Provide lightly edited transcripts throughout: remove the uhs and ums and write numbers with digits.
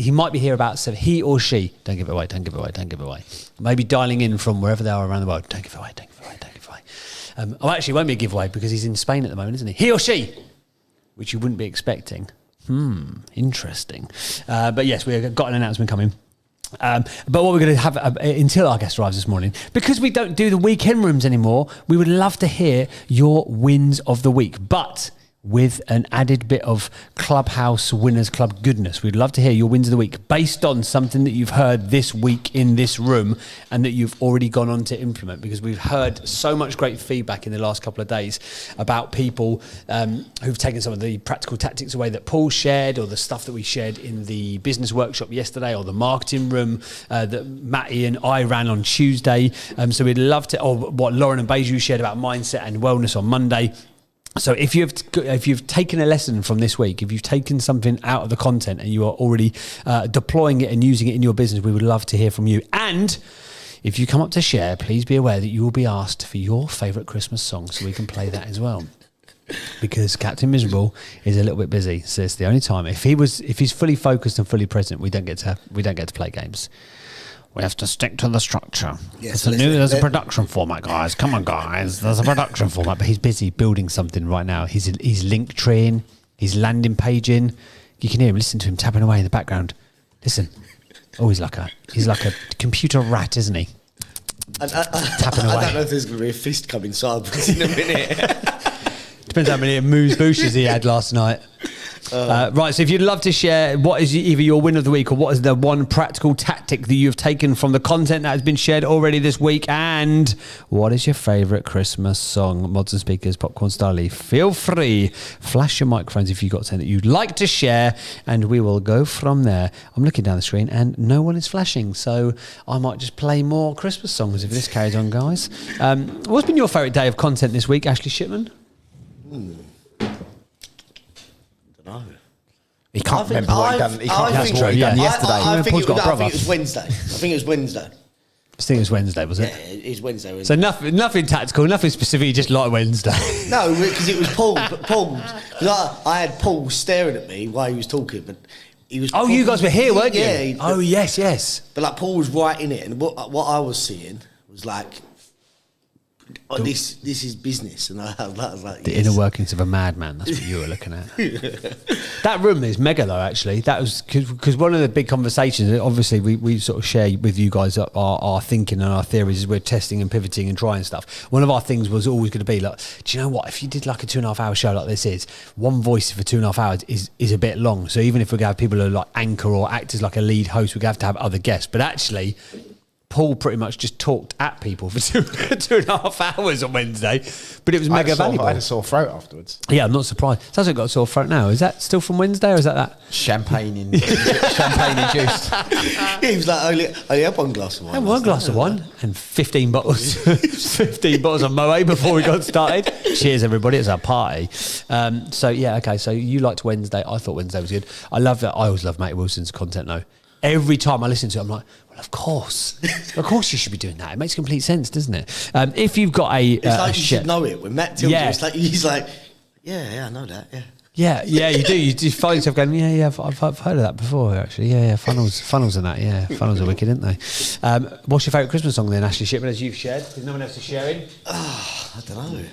he might be here about 7. He or she, don't give it away, don't give it away, don't give it away. Maybe dialing in from wherever they are around the world. Don't give it away, don't give it away, don't give it away. Actually, it won't be a giveaway because he's in Spain at the moment, isn't he? He or she, which you wouldn't be expecting. Interesting. But yes, we've got an announcement coming. But what we're going to have until our guest arrives this morning, because we don't do the weekend rooms anymore, we would love to hear your wins of the week, but with an added bit of Clubhouse Winners Club goodness. We'd love to hear your wins of the week based on something that you've heard this week in this room and that you've already gone on to implement, because we've heard so much great feedback in the last couple of days about people who've taken some of the practical tactics away that Paul shared, or the stuff that we shared in the business workshop yesterday, or the marketing room that Matty and I ran on Tuesday. So we'd love to, or what Lauren and Beju shared about mindset and wellness on Monday. So if you've taken a lesson from this week, if you've taken something out of the content and you are already deploying it and using it in your business, we would love to hear from you. And if you come up to share, please be aware that you will be asked for your favourite Christmas song, so we can play that as well. Because Captain Miserable is a little bit busy, so it's the only time. If he's fully focused and fully present, we don't get to play games. We have to stick to the structure. Yes, there's a production format, guys. Come on, guys. There's a production format. But he's busy building something right now. He's link treeing. He's landing paging. You can hear him. Listen to him tapping away in the background. Listen. Oh, he's like a computer rat, isn't he? Tapping away. I don't know if there's going to be a fist coming sideways in a minute. Depends how many amuse-bouches he had last night. Right, so if you'd love to share what is either your win of the week or what is the one practical tactic that you've taken from the content that has been shared already this week, and what is your favourite Christmas song, Mods and Speakers, Popcorn Starly, feel free, flash your microphones if you've got something that you'd like to share, and we will go from there. I'm looking down the screen and no one is flashing, so I might just play more Christmas songs if this carries on, guys. What's been your favourite day of content this week, Ashley Shipman? He can't remember what he done. He can't remember what he done yesterday. I think it was Wednesday. I think it was Wednesday, was it? Yeah, it was Wednesday. So nothing tactical, nothing specific, just like Wednesday. No, because it was Paul. I had Paul staring at me while he was talking, but he was. Oh, you guys were here, weren't you? Yeah. Oh, yes. But like Paul was right in it, and what I was seeing was like, this is business, and I was like, the inner workings of a madman. That's what you were looking at. That room is mega, though. Actually, that was because one of the big conversations. Obviously, we sort of share with you guys our thinking and our theories as we're testing and pivoting and trying stuff. One of our things was always going to be like, do you know what? If you did like a 2.5 hour show like this is, one voice for 2.5 hours is a bit long. So even if we're going to have people who are like anchor or act as like a lead host, we're going to have other guests. But actually, Paul pretty much just talked at people for 2.5 hours on Wednesday, but it was mega valuable. I had a sore throat afterwards. Yeah, I'm not surprised. Sounds like I've got a sore throat now. Is that still from Wednesday, or is that? Champagne induced. He was like, only had one glass of wine. I had one glass of wine and 15 bottles. 15 bottles of Moët before we got started. Cheers, everybody. It's our party. So yeah, okay. So you liked Wednesday. I thought Wednesday was good. I love that. I always love Matty Wilson's content though. Every time I listen to it, I'm like, well, of course you should be doing that. It makes complete sense, doesn't it? If you've got it's like you should know it. When Matt tells you, it's like he's like, yeah, I know that. Yeah, you do. You just find yourself going, yeah, I've heard of that before, actually. Yeah, funnels and that. Yeah, funnels are wicked, aren't they? What's your favourite Christmas song then, Ashley Shipman, as you've shared? There's no one else is sharing. I don't know.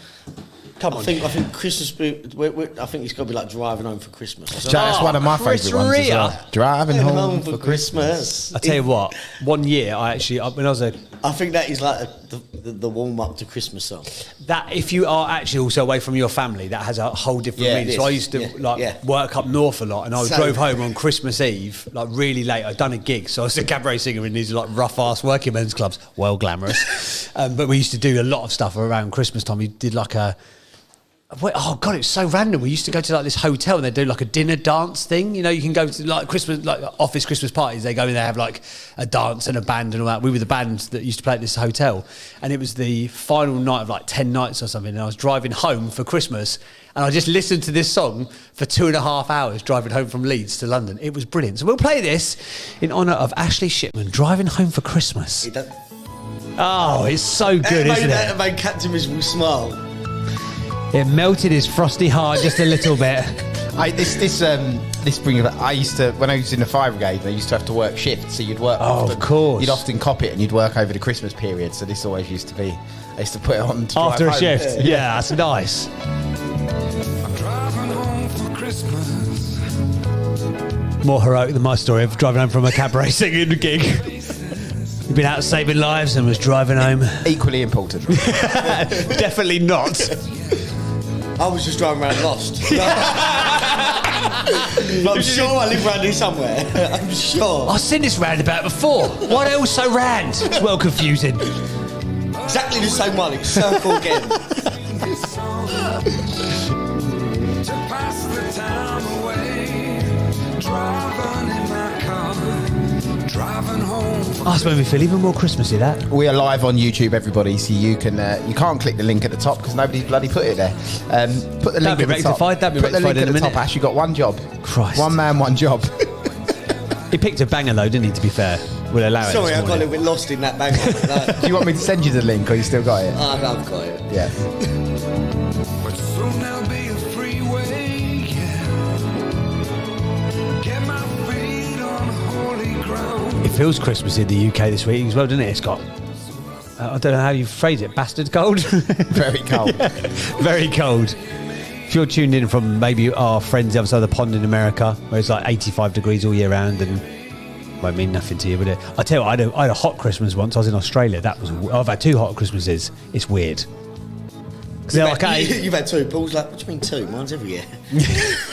Come on. I think Christmas. I think it's got to be like Driving Home for Christmas. That's one of my favourite ones as well. Driving home for Christmas. I tell you what, one year I think that is like the warm up to Christmas song. That if you are actually also away from your family, that has a whole different meaning. So I used to work up north a lot, and I drove home on Christmas Eve, like really late. I'd done a gig, so I was a cabaret singer in these like rough ass working men's clubs, well glamorous. But we used to do a lot of stuff around Christmas time. We did like oh God, it's so random. We used to go to like this hotel and they do like a dinner dance thing. You know, you can go to like Christmas, like office Christmas parties. They go in, they have like a dance and a band and all that. We were the band that used to play at this hotel, and it was the final night of like 10 nights or something. And I was driving home for Christmas, and I just listened to this song for 2.5 hours driving home from Leeds to London. It was brilliant. So we'll play this in honour of Ashley Shipman, Driving Home for Christmas. Oh, it's so good, isn't it? It made Captain Miserable smile. It melted his frosty heart just a little bit. This brings up. I used to, when I was in the fire brigade, I used to have to work shifts. So you'd work. Oh, of course. You'd often cop it, and you'd work over the Christmas period. So this always used to be. I used to put it on to drive After a home. shift. Yeah, that's nice. I'm driving home for Christmas. More heroic than my story of driving home from a cabaret singing gig. You've been out saving lives and was driving home. Equally important. Definitely not. I was just driving around lost. But I'm sure I live around here somewhere. I'm sure. I've seen this roundabout before. Why are they all so round? It's well confusing. Exactly the same one. It's circle again. To pass the time away. Driving in my car. Driving home for That's made me feel even more Christmassy, that. We are live on YouTube, everybody, so you can you can't click the link at the top because nobody's bloody put it there. Put the link be at the top. rectified, that'd be Put the link rectified in at a the top, minute. Ash. You got one job. Christ. One man, one job. He picked a banger though, didn't he, to be fair? We'll allow it. Sorry, this I got a morning. little bit lost in that bang. Do you want me to send you the link, or you still got it? I've got it. Yeah. but soon there'll be a freeway. Yeah. Get my feet on holy ground. It feels Christmassy in the UK this week as well, doesn't it? It's got, I don't know how you phrase it, bastard cold? Very cold. Very cold. If you're tuned in from maybe our friends the other side of the pond in America, where it's like 85 degrees all year round and won't mean nothing to you, would it? I tell you what, I had a hot Christmas once. I was in Australia. I've had 2 hot Christmases. It's weird. Because they're like, hey, You've had 2. Paul's like, what do you mean 2? Mine's every year.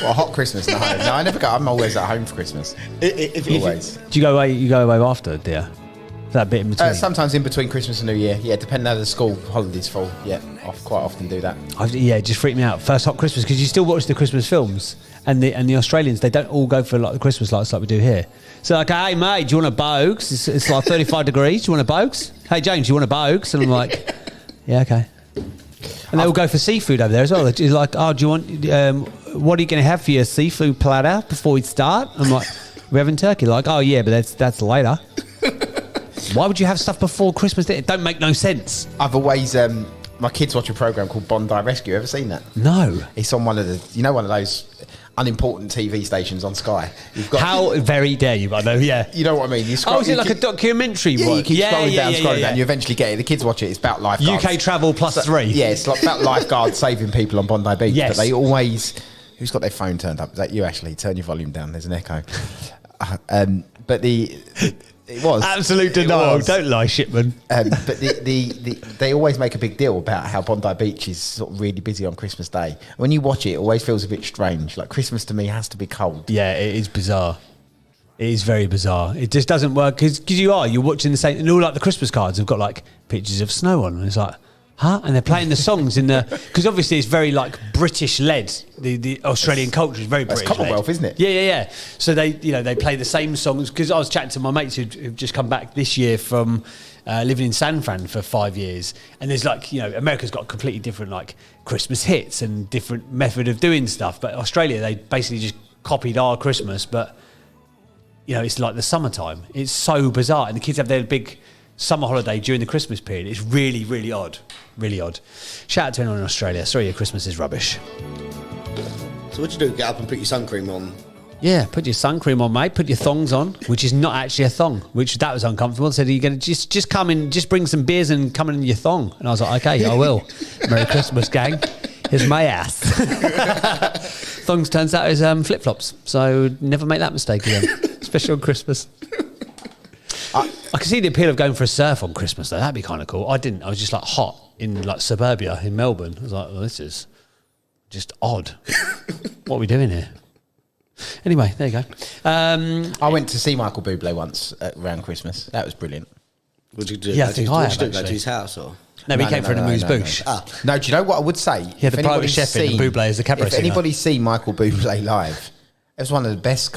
Well, a hot Christmas, no. No, I never go. I'm always at home for Christmas. If Always. do you go away? You go away after, dear? That bit in between. Sometimes in between Christmas and New Year. Yeah, depending how the school holidays fall. Yeah, I quite often do that. Yeah, it just freaked me out. First hot Christmas, because you still watch the Christmas films, and the Australians, they don't all go for like the Christmas lights like we do here. So like, hey mate, do you want a Bogues? It's like 35 degrees. Do you want a Bogues? Hey James, do you want a Bogues? And I'm like, yeah, okay. And they all go for seafood over there as well. They're like, oh, do you want? What are you going to have for your seafood platter before we start? I'm like, we're having turkey. Like, oh yeah, but that's later. Why would you have stuff before Christmas? It don't make no sense. I've always my kids watch a program called Bondi Rescue. Ever seen that? No. It's on one of the, one of those unimportant TV stations on Sky. You've got How very dare you? I know, yeah. you know what I mean. You Oh, is it you like a keep- documentary? Yeah, one? you keep scrolling down, scrolling yeah. down. You eventually get it. The kids watch it. It's about lifeguards. UK travel plus 3. Yeah, it's like about lifeguards saving people on Bondi Beach. Yes. But they always. Who's got their phone turned up? Is that you, Ashley? Turn your volume down. There's an echo. But it was Absolute it denial. was. Don't lie, Shipman. But they always make a big deal about how Bondi Beach is sort of really busy on Christmas Day. When you watch it, it always feels a bit strange. Like Christmas to me has to be cold. Yeah, it is bizarre. It is very bizarre. It just doesn't work because you're watching the same, and all like the Christmas cards have got like pictures of snow on, and it's like, huh? And they're playing the songs in the because obviously it's very like British led. The Australian culture is very That's British. Commonwealth, led. isn't it? Yeah. So they they play the same songs because I was chatting to my mates who've just come back this year from living in San Fran for 5 years, and there's like America's got a completely different like Christmas hits and different method of doing stuff, but Australia they basically just copied our Christmas, but it's like the summertime. It's so bizarre, and the kids have their big summer holiday during the Christmas period. It's really, really odd. Really odd. Shout out to anyone in Australia. Sorry, your Christmas is rubbish. So what do you do? Get up and put your sun cream on? Yeah, put your sun cream on, mate. Put your thongs on, which is not actually a thong. Which that was uncomfortable. Said, "Are you going to just come in, just bring some beers and come in your thong?" And I was like, "Okay, I will." Merry Christmas, gang. Here's my ass. Thongs turns out is flip flops. So never make that mistake again, especially on Christmas. I can see the appeal of going for a surf on Christmas though. That'd be kind of cool. I didn't. I was just like hot in like suburbia in Melbourne. I was like, well, this is just odd. What are we doing here? Anyway, there you go. I went to see Michael Bublé once around Christmas. That was brilliant. What did you do? Yeah, I think I have, Go to actually. his house or? No, he came for an amuse-bouche. No, do you know what I would say? He had the private chef in and Bublé as the cabaret If singer. anybody's seen Michael Bublé live, it was one of the best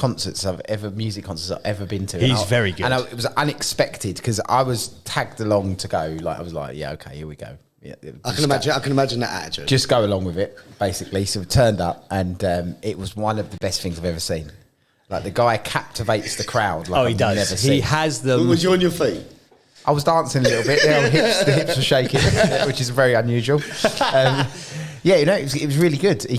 music concerts I've ever been to. He's very good. And it was unexpected because I was tagged along to go. Like I was like, yeah, okay, here we go. Yeah, I can imagine that attitude. Just go along with it, basically. So we turned up, and it was one of the best things I've ever seen. Like the guy captivates the crowd. Like Oh, he I've does. Never He seen. has them. Was you on your feet? I was dancing a little bit. The hips were shaking, which is very unusual. Yeah, it was really good. He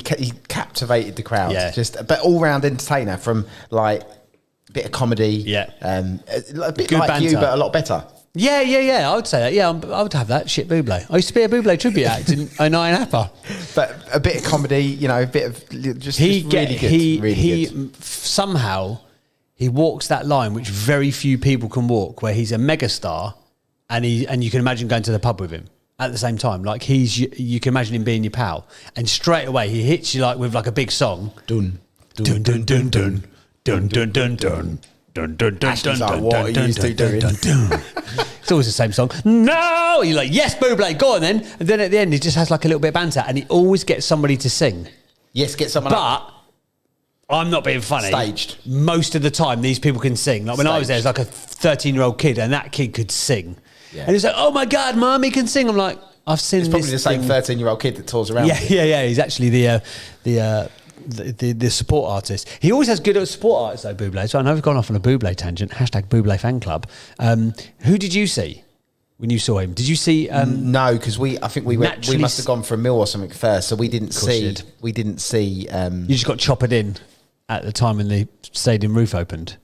captivated the crowd. Yeah. But all round entertainer from like a bit of comedy. Yeah. A bit Good like you, banter. but a lot better. Yeah. I would say that. Yeah, I would have that. Shit Bublé. I used to be a Bublé tribute act in 09 Appa. But a bit of comedy, a bit of just really good. Somehow he walks that line which very few people can walk, where he's a megastar and you can imagine going to the pub with him at the same time. Like you can imagine him being your pal, and straight away he hits you like with like a big song. Dun. Dun dun dun dun dun dun dun dun. Dun, dun, dun, Ashley's dun, like, dun, what dun, are you dun, two dun, doing? dun, dun. It's always the same song. No! You're like, yes, Bublé, go on then. And then at the end, he just has like a little bit of banter, and he always gets somebody to sing. Yes, get someone up. But I'm not being funny. Staged. Most of the time, these people can sing. Like when I was there, it was like a 13-year-old kid, and that kid could sing. Yeah. And he's like, oh my God, Mum, he can sing. I'm like, I've seen It's this probably the same thing. 13-year-old kid that tours around. Yeah. He's actually the support artist. He always has good support artists though, Bublé. So I know we've gone off on a Bublé tangent. Hashtag Bublé fan club. Who did you see when you saw him? Did you see? No, because I think we Naturally must have gone for a meal or something first, so we didn't course you see. did. We didn't see. You just got choppered in at the time when the stadium roof opened.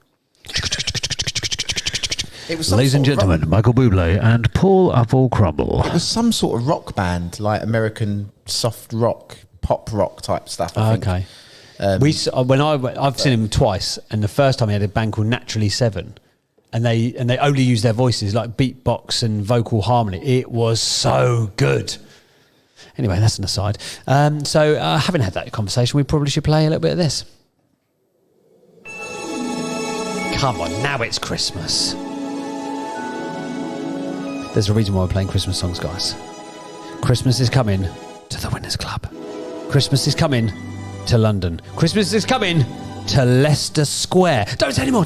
It was some Ladies and sort of gentlemen, Michael Bublé and Paul Apple Crumble. It was some sort of rock band, like American soft rock, pop rock type stuff. I think. Okay. I've seen him twice, and the first time he had a band called Naturally Seven, and they only use their voices, like beatbox and vocal harmony. It was so good. Anyway, that's an aside. So having had that conversation, we probably should play a little bit of this. Come on, now it's Christmas. There's a reason why we're playing Christmas songs, guys. Christmas is coming to the Winners' Club. Christmas is coming to London. Christmas is coming to Leicester Square. Don't say anymore.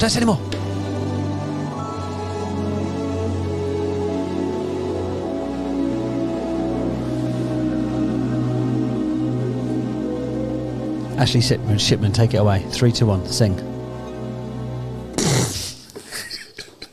Ashley Shipman, take it away. 3, 2, 1, sing.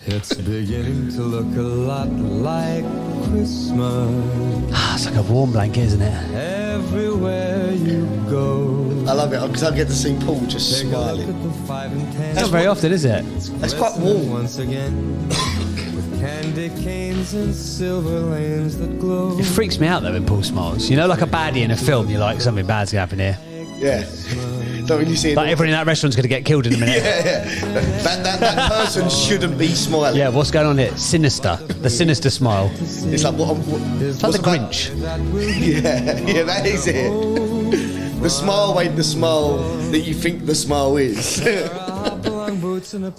It's beginning to look a lot like Christmas It's like a warm blanket, isn't it? everywhere you go. I love it because I get to see Paul just Take a look smiling. at the 5 and 10. It's not very often, is it? That's quite warm. Once again, with candy canes and silver lanes that glow. It freaks me out though when Paul smiles. You know, like a baddie in a film, you're like, something bad's going to happen here. Yeah. Don't really see it. Like everyone in that restaurant's going to get killed in a minute. That person shouldn't be smiling. Yeah, what's going on here? Sinister. The sinister smile. It's like what? It's like the Grinch. Yeah, that is it. The smile ain't the smile that you think the smile is.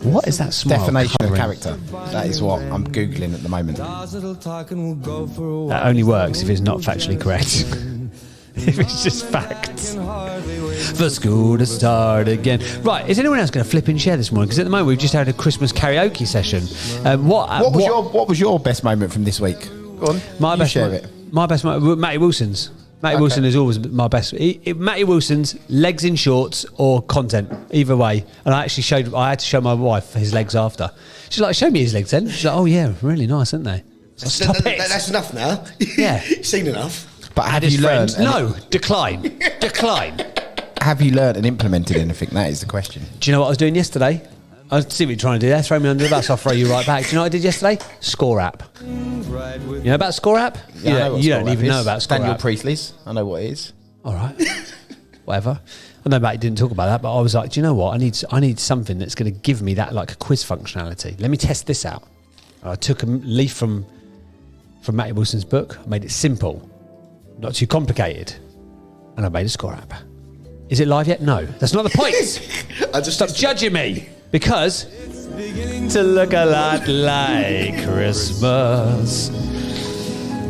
What is that smile? Definition of covering? character. That is what I'm googling at the moment. That only works if it's not factually correct. If it's just facts. For school to start again. Right, is anyone else going to flip and share this morning? Because at the moment we've just had a Christmas karaoke session. What was your best moment from this week? Go on, My best share moment. it. My best moment. Matty Wilson's. Matty Wilson is always my best. Matty Wilson's legs in shorts or content, either way. And I had to show my wife his legs after. She's like, show me his legs then. She's like, oh yeah, really nice, aren't they? So stop it. That's enough now. Yeah. You've seen enough. But have His you learned? friend. No, decline. Have you learned and implemented anything? That is the question. Do you know what I was doing yesterday? I see what you're trying to do there. Throw me under the bus, I'll throw you right back. Do you know what I did yesterday? Score app. You know about Score app? Yeah, I know what you Score don't App even is. know about Score Daniel app. Priestley's. I know what it is. All right. Whatever. I know Matty didn't talk about that, but I was like, do you know what? I need something that's going to give me that like quiz functionality. Let me test this out. And I took a leaf from Matty Wilson's book. I made it simple, not too complicated, and I made a Score app. Is it live yet? No. That's not the point. I just Stop judging me, because to look a lot like Christmas.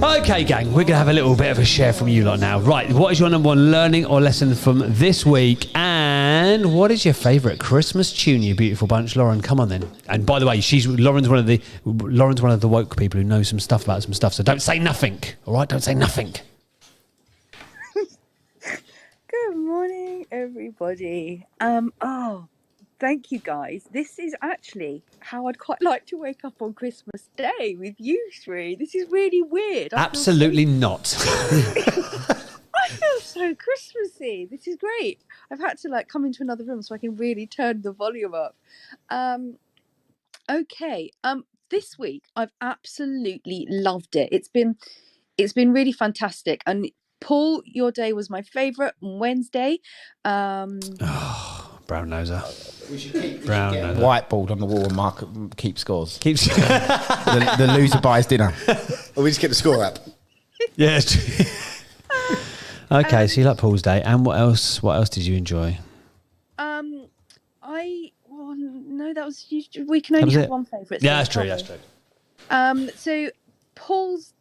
Okay, gang, we're going to have a little bit of a share from you lot now. Right, what is your number one learning or lesson from this week? And what is your favourite Christmas tune, you beautiful bunch? Lauren, come on then. And by the way, Lauren's one of the woke people who knows some stuff about some stuff, so don't say nothing, all right? Don't say nothing. Good morning, everybody. Thank you, guys. This is actually how I'd quite like to wake up on Christmas Day with you three. This is really weird. Absolutely not. I feel so Christmassy. This is great. I've had to like come into another room so I can really turn the volume up. Okay. This week I've absolutely loved it. It's been really fantastic. And Paul, your day was my favourite on Wednesday. Brown noser. Brown noser. Whiteboard on the wall and mark keep scores. Keeps. The loser buys dinner. Or we just get the score up. Yeah. It's true. Okay, so you like Paul's day, and what else? What else did you enjoy? No, that was we can only have one favourite. Yeah, that's true. That's true. So Paul's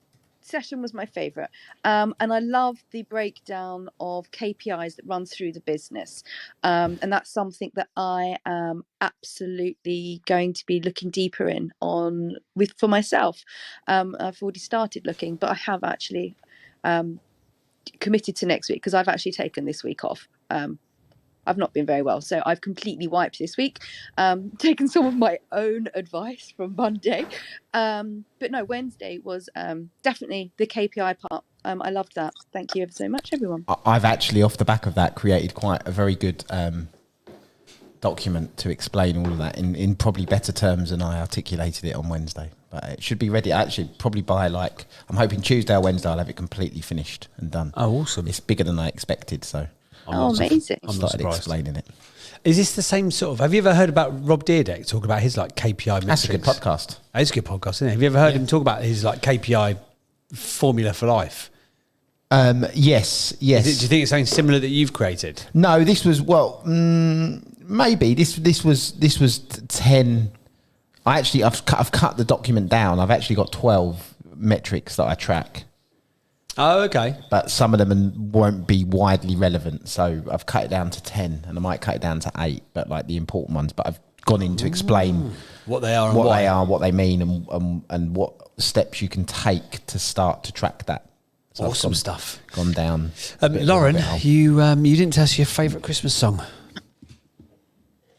session was my favourite, and I love the breakdown of KPIs that run through the business, and that's something that I am absolutely going to be looking deeper in for myself. I've already started looking, but I have actually committed to next week because I've actually taken this week off. I've not been very well, so I've completely wiped this week, taken some of my own advice from Monday. But no, Wednesday was definitely the KPI part. I loved that. Thank you ever so much, everyone. I've actually, off the back of that, created quite a very good document to explain all of that in probably better terms than I articulated it on Wednesday. But it should be ready, actually, probably by I'm hoping Tuesday or Wednesday I'll have it completely finished and done. Oh, awesome. It's bigger than I expected, so... Amazing. I started explaining it. Is this the same sort of... Have you ever heard about Rob Dyrdek talk about his KPI metrics? That's a good podcast. It's a good podcast, isn't it? Have you ever heard him talk about his KPI formula for life? Yes. Do you think it's something similar that you've created? No, this was maybe this was 10. I've cut the document down. I've actually got 12 metrics that I track. Oh, okay. But some of them won't be widely relevant, so I've cut it down to 10, and I might cut it down to 8. But the important ones. But I've gone in to explain what they are, what they mean, and what steps you can take to start to track that. So awesome stuff. Gone down. Lauren, you didn't tell us your favourite Christmas song.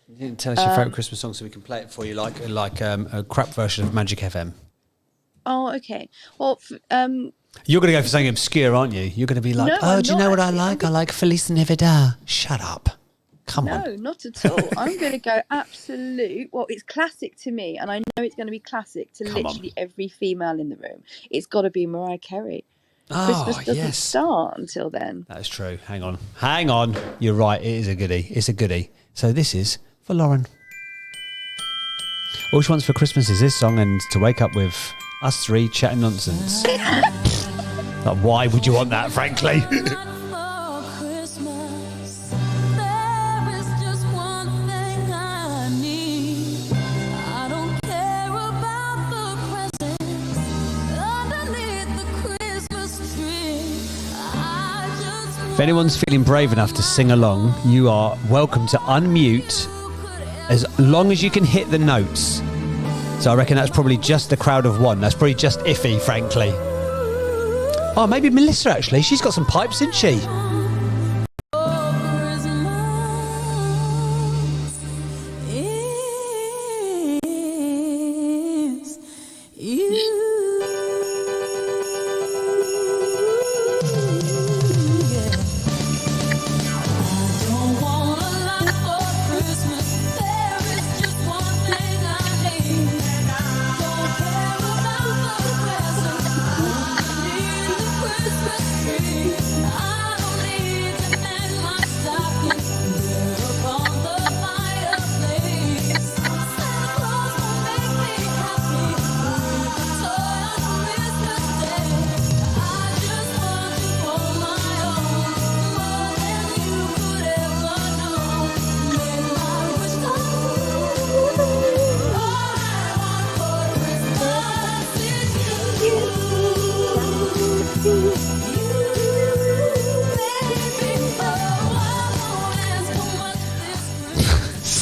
You didn't tell us your favourite Christmas song, so we can play it for you like a crap version of Magic FM. Oh, okay. Well, you're going to go for something obscure, aren't you? You're going to be like, No, do you know what I like? I like Feliz Navidad. Shut up. Come on. No, not at all. I'm going to go absolute. Well, it's classic to me, and I know it's going to be classic to literally every female in the room. It's got to be Mariah Carey. Christmas doesn't start until then. That is true. Hang on. You're right. It is a goodie. It's a goodie. So this is for Lauren. All she wants for Christmas is this song and to wake up with us three chatting nonsense. Why would you want that, frankly? If anyone's feeling brave enough to sing along, you are welcome to unmute as long as you can hit the notes. So I reckon that's probably just a crowd of one. That's probably just Iffy, frankly. Oh, maybe Melissa, actually. She's got some pipes, isn't she?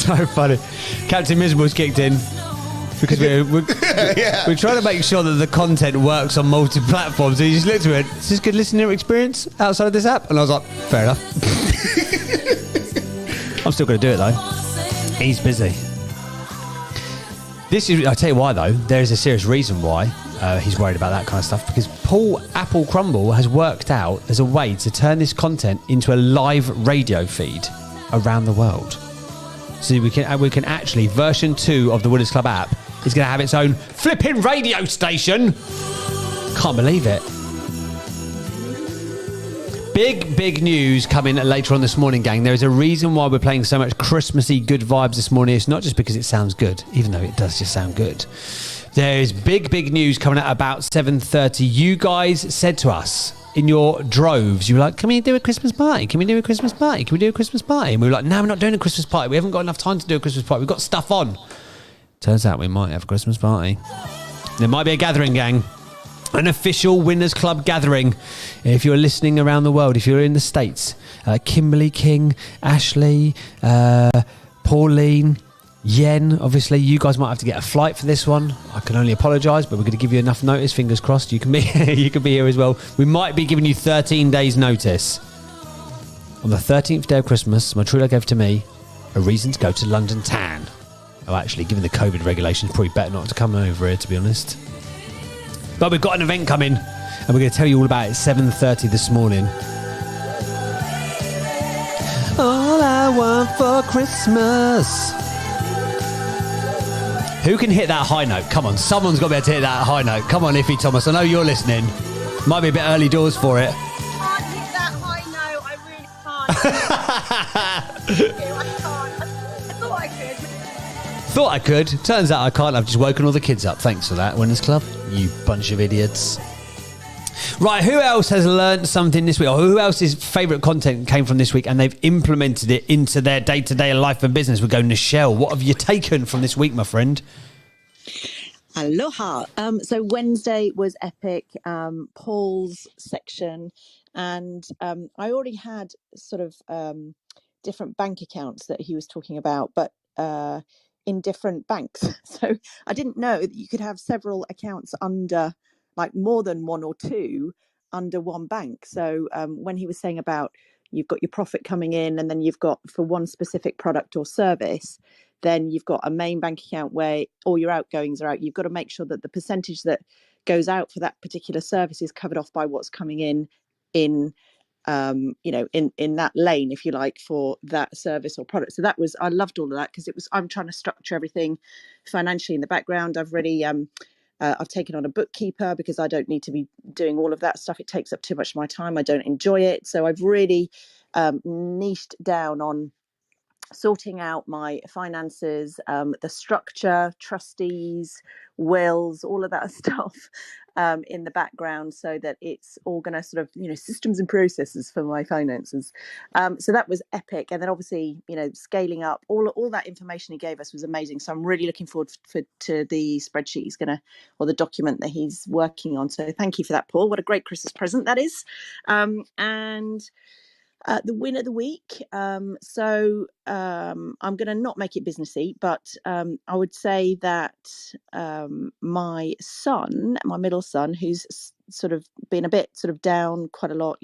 So funny. Captain Miserable's kicked in because we're trying to make sure that the content works on multiple platforms. So he just looked at it. Is this good listener experience outside of this app? And I was like, fair enough. I'm still going to do it though. He's busy. This is. I tell you why though. There is a serious reason why. he's worried about that kind of stuff because Paul Apple Crumble has worked out there's a way to turn this content into a live radio feed around the world. So we can actually, version 2 of the Winners Club app is going to have its own flipping radio station. Can't believe it. Big news coming later on this morning, gang. There is a reason why we're playing so much Christmassy good vibes this morning. It's not just because it sounds good, even though it does just sound good. There is big news coming at about 7:30. You guys said to us in your droves, you were like, can we do a Christmas party? Can we do a Christmas party? Can we do a Christmas party? And we were like, no, we're not doing a Christmas party. We haven't got enough time to do a Christmas party. We've got stuff on. Turns out we might have a Christmas party. There might be a gathering, gang. An official Winners Club gathering. If you're listening around the world, if you're in the States, Kimberly King, Ashley, Pauline, Yen, obviously, you guys might have to get a flight for this one. I can only apologise, but we're going to give you enough notice. Fingers crossed, you can be you can be here as well. We might be giving you 13 days' notice. On the 13th day of Christmas, my true love gave to me a reason to go to London Tan. Oh, actually, given the COVID regulations, probably better not to come over here, to be honest. But we've got an event coming, and we're going to tell you all about it at 7:30 this morning. All I want for Christmas. Who can hit that high note? Come on, someone's got to be able to hit that high note. Come on, Iffy Thomas. I know you're listening. Might be a bit early doors for it. I can't hit that high note. I really can't. I can't. I thought I could. Thought I could. Turns out I can't. I've just woken all the kids up. Thanks for that, Winners Club. You bunch of idiots. Right, who else has learned something this week? Or who else's favourite content came from this week and they've implemented it into their day-to-day life and business? We go, Nichelle, what have you taken from this week, my friend? Aloha. So Wednesday was epic. Paul's section. And I already had sort of different bank accounts that he was talking about, but in different banks. So I didn't know that you could have several accounts under, like more than one or two under one bank. So when he was saying about you've got your profit coming in and then you've got for one specific product or service, then you've got a main bank account where all your outgoings are out. You've got to make sure that the percentage that goes out for that particular service is covered off by what's coming in that lane, if you like, for that service or product. So that was, I loved all of that because I'm trying to structure everything financially in the background. I've really I've taken on a bookkeeper because I don't need to be doing all of that stuff. It takes up too much of my time. I don't enjoy it. So I've really niched down on sorting out my finances, the structure, trustees, wills, all of that stuff in the background so that it's all going to sort of, systems and processes for my finances. So that was epic. And then obviously, scaling up, all that information he gave us was amazing. So I'm really looking forward to the spreadsheet he's or the document that he's working on. So thank you for that, Paul. What a great Christmas present that is. And the win of the week. So I'm going to not make it businessy, but I would say that my middle son, who's sort of been a bit sort of down quite a lot,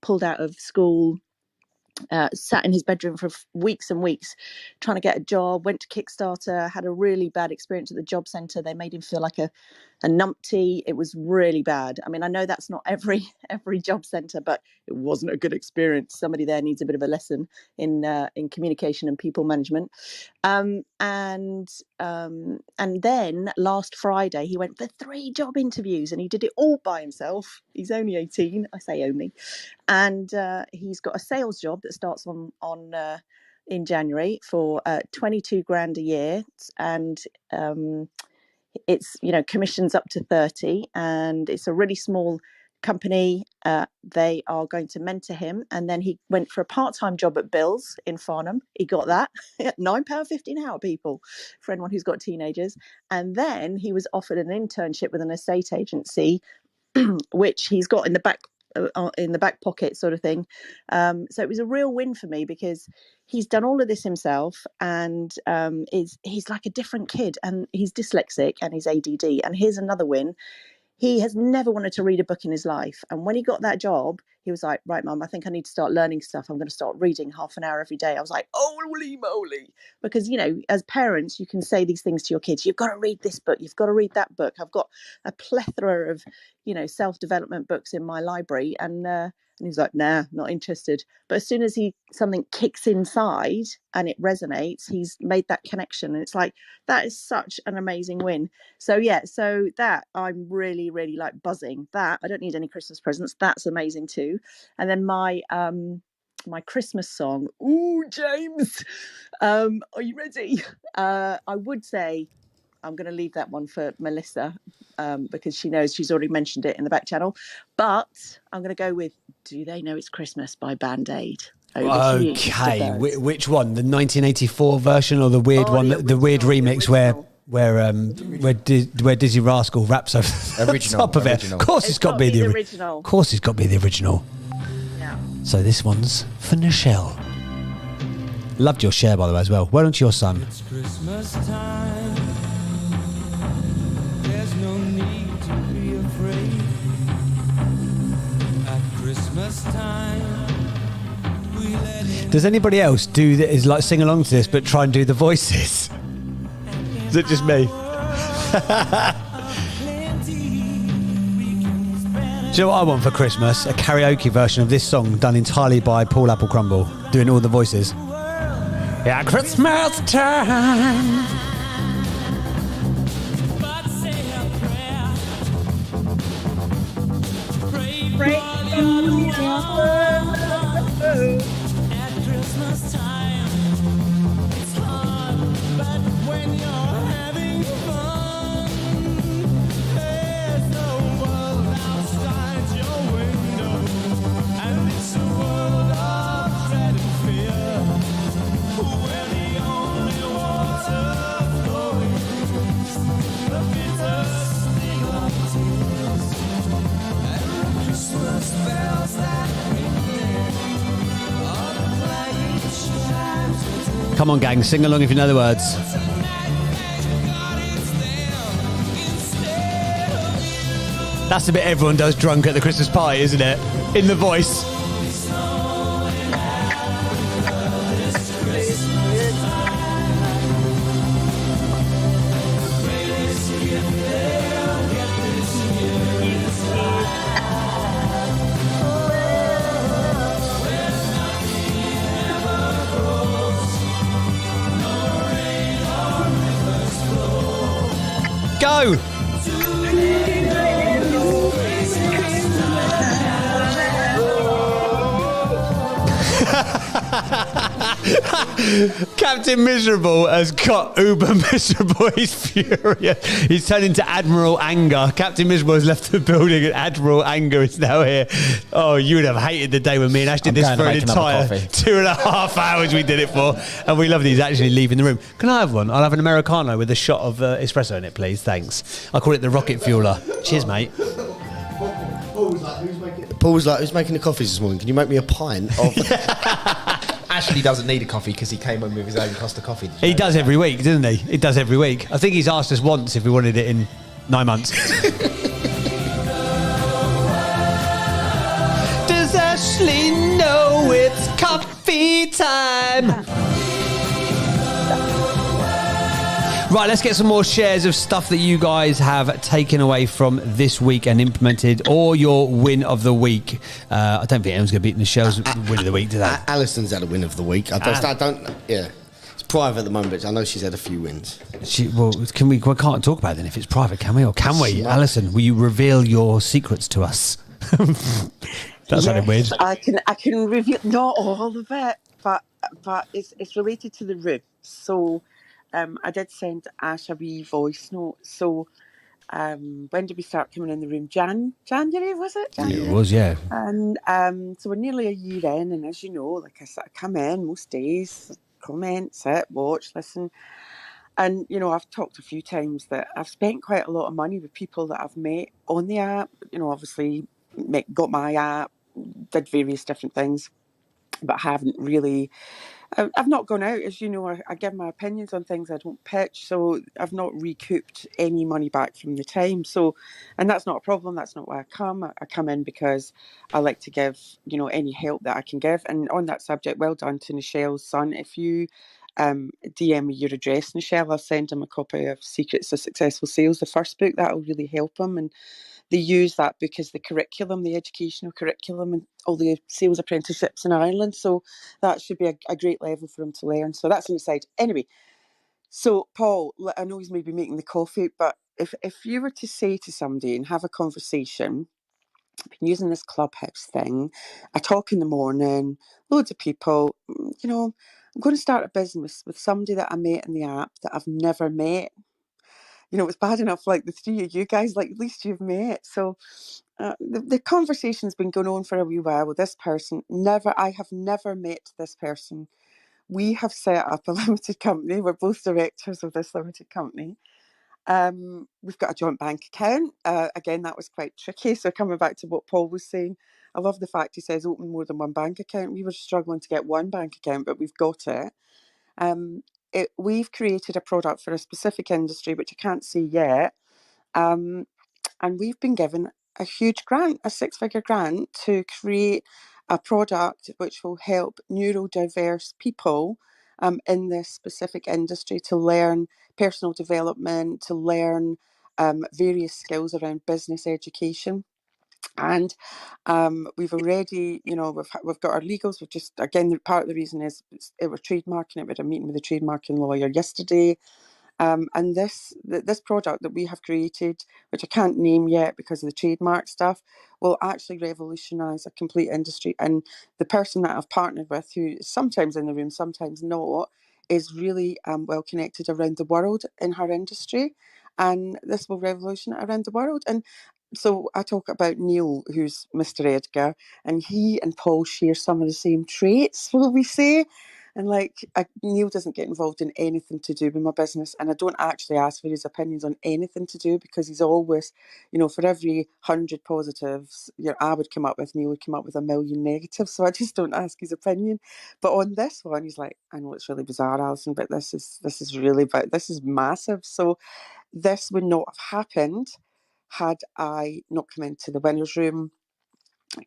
pulled out of school, sat in his bedroom for weeks and weeks trying to get a job, went to Kickstarter, had a really bad experience at the job centre. They made him feel like a numpty. It was really bad. I mean, I know that's not every job centre, but it wasn't a good experience. Somebody there needs a bit of a lesson in communication and people management. And then last Friday he went for 3 job interviews and he did it all by himself. He's only 18. I say only. And he's got a sales job that starts in January for 22 grand a year, and it's commissions up to 30, and it's a really small company. They are going to mentor him, and then he went for a part-time job at Bill's in Farnham. He got that at £9.50 an hour, people, for anyone who's got teenagers. And then he was offered an internship with an estate agency, which he's got in the back pocket sort of thing. So it was a real win for me because he's done all of this himself, and he's like a different kid, and he's dyslexic and he's ADD. And here's another win. he has never wanted to read a book in his life. And when he got that job, he was like, right, Mum, I think I need to start learning stuff. I'm going to start reading half an hour every day. I was like, holy moly. Because, you know, as parents, you can say these things to your kids. You've got to read this book. You've got to read that book. I've got a plethora of, you know, self-development books in my library. And he was like, nah, not interested. But as soon as something kicks inside and it resonates, he's made that connection. And it's like, that is such an amazing win. So yeah, so that I'm really, really like buzzing. That I don't need any Christmas presents. That's amazing too. And then my Christmas song. Ooh, James, are you ready? I would say I'm going to leave that one for Melissa because she knows, she's already mentioned it in the back channel. But I'm going to go with "Do They Know It's Christmas" by Band Aid. Okay, which one? The 1984 version or the weird the weird remix where Dizzy Rascal raps over the top of it? Of course, it's got to be the original. Of course, it's got to be the original. Yeah. So this one's for Nichelle. Loved your share, by the way, as well. Well done to your son. It's Christmas time. There's no need to be afraid. At Christmas time, we let in. Does anybody else do that? Is like sing along to this, but try and do the voices? Is it just me? Do you know what I want for Christmas? A karaoke version of this song done entirely by Paul Applecrumble, doing all the voices. Yeah, Christmas time. At Christmas time, it's fun, but when you're having fun, there's no world outside your window, and it's a world of dread and fear, where the only water flowing is the bitter sting of tears, and the Christmas bells that ring there. Come on, gang, sing along if you know the words. That's the bit everyone does drunk at the Christmas party, isn't it? In the voice. Go! Captain Miserable has got uber miserable. He's furious. He's turned into Admiral Anger. Captain Miserable has left the building and Admiral Anger is now here. Oh, you would have hated the day when me and Ash did this for an entire 2.5 hours we did it for. And we love that he's actually leaving the room. Can I have one? I'll have an Americano with a shot of espresso in it, please. Thanks. I call it the rocket fueler. Cheers, mate. Paul was like, who's making the coffees this morning? Can you make me a pint of... Ashley doesn't need a coffee because he came in with his own Costa coffee. He does every week, doesn't he? He does every week. I think he's asked us once if we wanted it in 9 months. Does Ashley know it's coffee time? Right, let's get some more shares of stuff that you guys have taken away from this week and implemented, or your win of the week. I don't think anyone's going to beat Michelle's win of the week, do they? Alison's had a win of the week. I don't. Yeah, it's private at the moment, but I know she's had a few wins. We can't talk about it then if it's private, can we? Or can we? Alison, will you reveal your secrets to us? That sounded weird. I can reveal not all of it, but it's related to the room. So. I did send Ash a wee voice note. So, when did we start coming in the room? January, was it? January? It was, yeah. And so we're nearly a year in, and as you know, like I sort of come in most days, comment, sit, watch, listen. And, you know, I've talked a few times that I've spent quite a lot of money with people that I've met on the app. You know, obviously got my app, did various different things, but haven't really I've not gone out, as you know. I give my opinions on things. I don't pitch, so I've not recouped any money back from the time. So, and that's not a problem. That's not why I come. I come in because I like to give, any help that I can give. And on that subject, well done to Nichelle's son. If you DM me your address, Nichelle, I'll send him a copy of Secrets of Successful Sales, the first book. That'll really help him. And they use that book as the curriculum, the educational curriculum, and all the sales apprenticeships in Ireland. So that should be a great level for him to learn. So that's on the side. Anyway, so Paul, I know he's maybe making the coffee, but if you were to say to somebody and have a conversation, I've been using this Clubhouse thing, I talk in the morning, loads of people, I'm going to start a business with somebody that I met in the app that I've never met. It's bad enough, like the three of you guys, like at least you've met. So the conversation's been going on for a wee while with this person. I have never met this person. We have set up a limited company. We're both directors of this limited company. We've got a joint bank account. Again, that was quite tricky. So coming back to what Paul was saying, I love the fact he says open more than one bank account. We were struggling to get one bank account, but we've got it. We've created a product for a specific industry, which I can't see yet. And we've been given a huge grant, a 6-figure grant, to create a product which will help neurodiverse people in this specific industry to learn personal development, to learn various skills around business education. And we've already, we've got our legals. We've just, again, part of the reason is we're trademarking it. We had a meeting with a trademarking lawyer yesterday. And this product that we have created, which I can't name yet because of the trademark stuff, will actually revolutionise a complete industry. And the person that I've partnered with, who is sometimes in the room, sometimes not, is really well connected around the world in her industry. And this will revolutionise around the world. And so I talk about Neil, who's Mr. Edgar, and he and Paul share some of the same traits, will we say? And Neil doesn't get involved in anything to do with my business, and I don't actually ask for his opinions on anything to do, because he's always, for every 100 positives, I would come up with, Neil would come up with 1,000,000 negatives. So I just don't ask his opinion. But on this one, he's like, I know it's really bizarre, Alison, but this is really, but this is massive. So this would not have happened had I not come into the winner's room,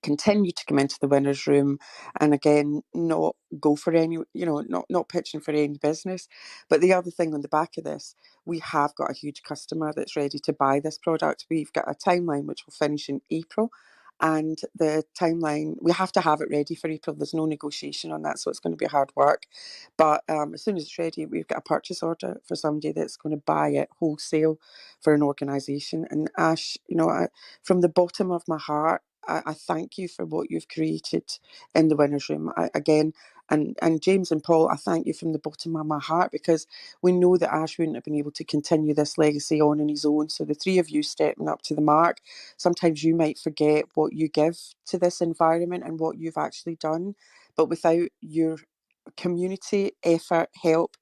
continue to come into the winner's room, and again, not go for any, not pitching for any business. But the other thing on the back of this, we have got a huge customer that's ready to buy this product. We've got a timeline which will finish in April. And the timeline, we have to have it ready for April. There's no negotiation on that, so it's going to be hard work. But as soon as it's ready, we've got a purchase order for somebody that's going to buy it wholesale for an organisation. And Ash, from the bottom of my heart, I thank you for what you've created in the winner's room. And James and Paul, I thank you from the bottom of my heart, because we know that Ash wouldn't have been able to continue this legacy on his own. So the three of you stepping up to the mark, sometimes you might forget what you give to this environment and what you've actually done. But without your community effort, help,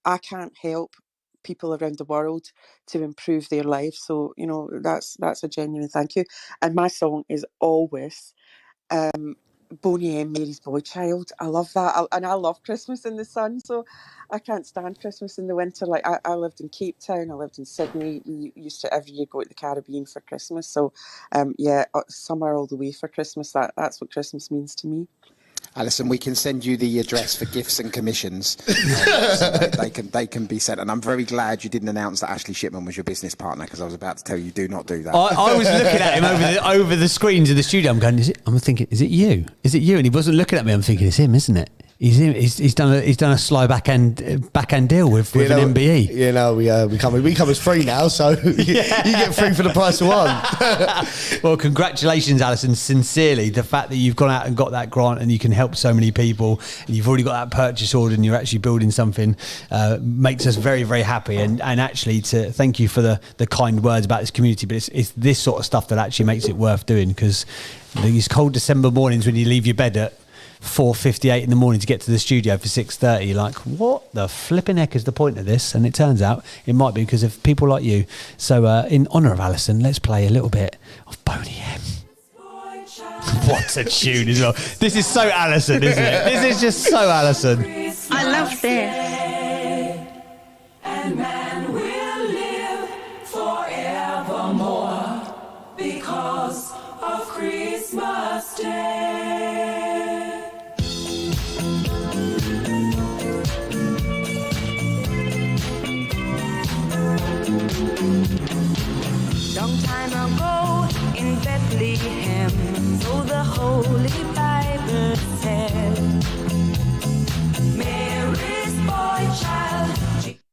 I can't help people around the world to improve their life. So, that's a genuine thank you. And my song is always Boney M, Mary's Boy Child. I love that. And I love Christmas in the sun, so I can't stand Christmas in the winter. Like I lived in Cape Town, I lived in Sydney. We used to every year go to the Caribbean for Christmas. So summer all the way for Christmas. That's what Christmas means to me. Alison, we can send you the address for gifts and commissions. So they can be sent. And I'm very glad you didn't announce that Ashley Shipman was your business partner, because I was about to tell you, do not do that. I was looking at him over the screens in the studio. I'm thinking, is it you? Is it you? And he wasn't looking at me. I'm thinking, it's him, isn't it? He's done a sly backhand deal with an MBE. We come as free now, so you get free for the price of one. Well, congratulations, Alison. Sincerely, the fact that you've gone out and got that grant and you can help so many people, and you've already got that purchase order and you're actually building something, makes us very, very happy. And actually, to thank you for the kind words about this community. But it's this sort of stuff that actually makes it worth doing, because these cold December mornings when you leave your bed at 4:58 in the morning to get to the studio for 6:30, like, what the flipping heck is the point of this? And it turns out it might be because of people like you. So in honour of Alison, let's play a little bit of Boney M. What a tune as well. This is so Alison, isn't it? This is just so Alison. must stay. And man will live forevermore because of Christmas Day. Long time ago in Bethlehem, so the Holy Bible said, Mary's boy child, Jesus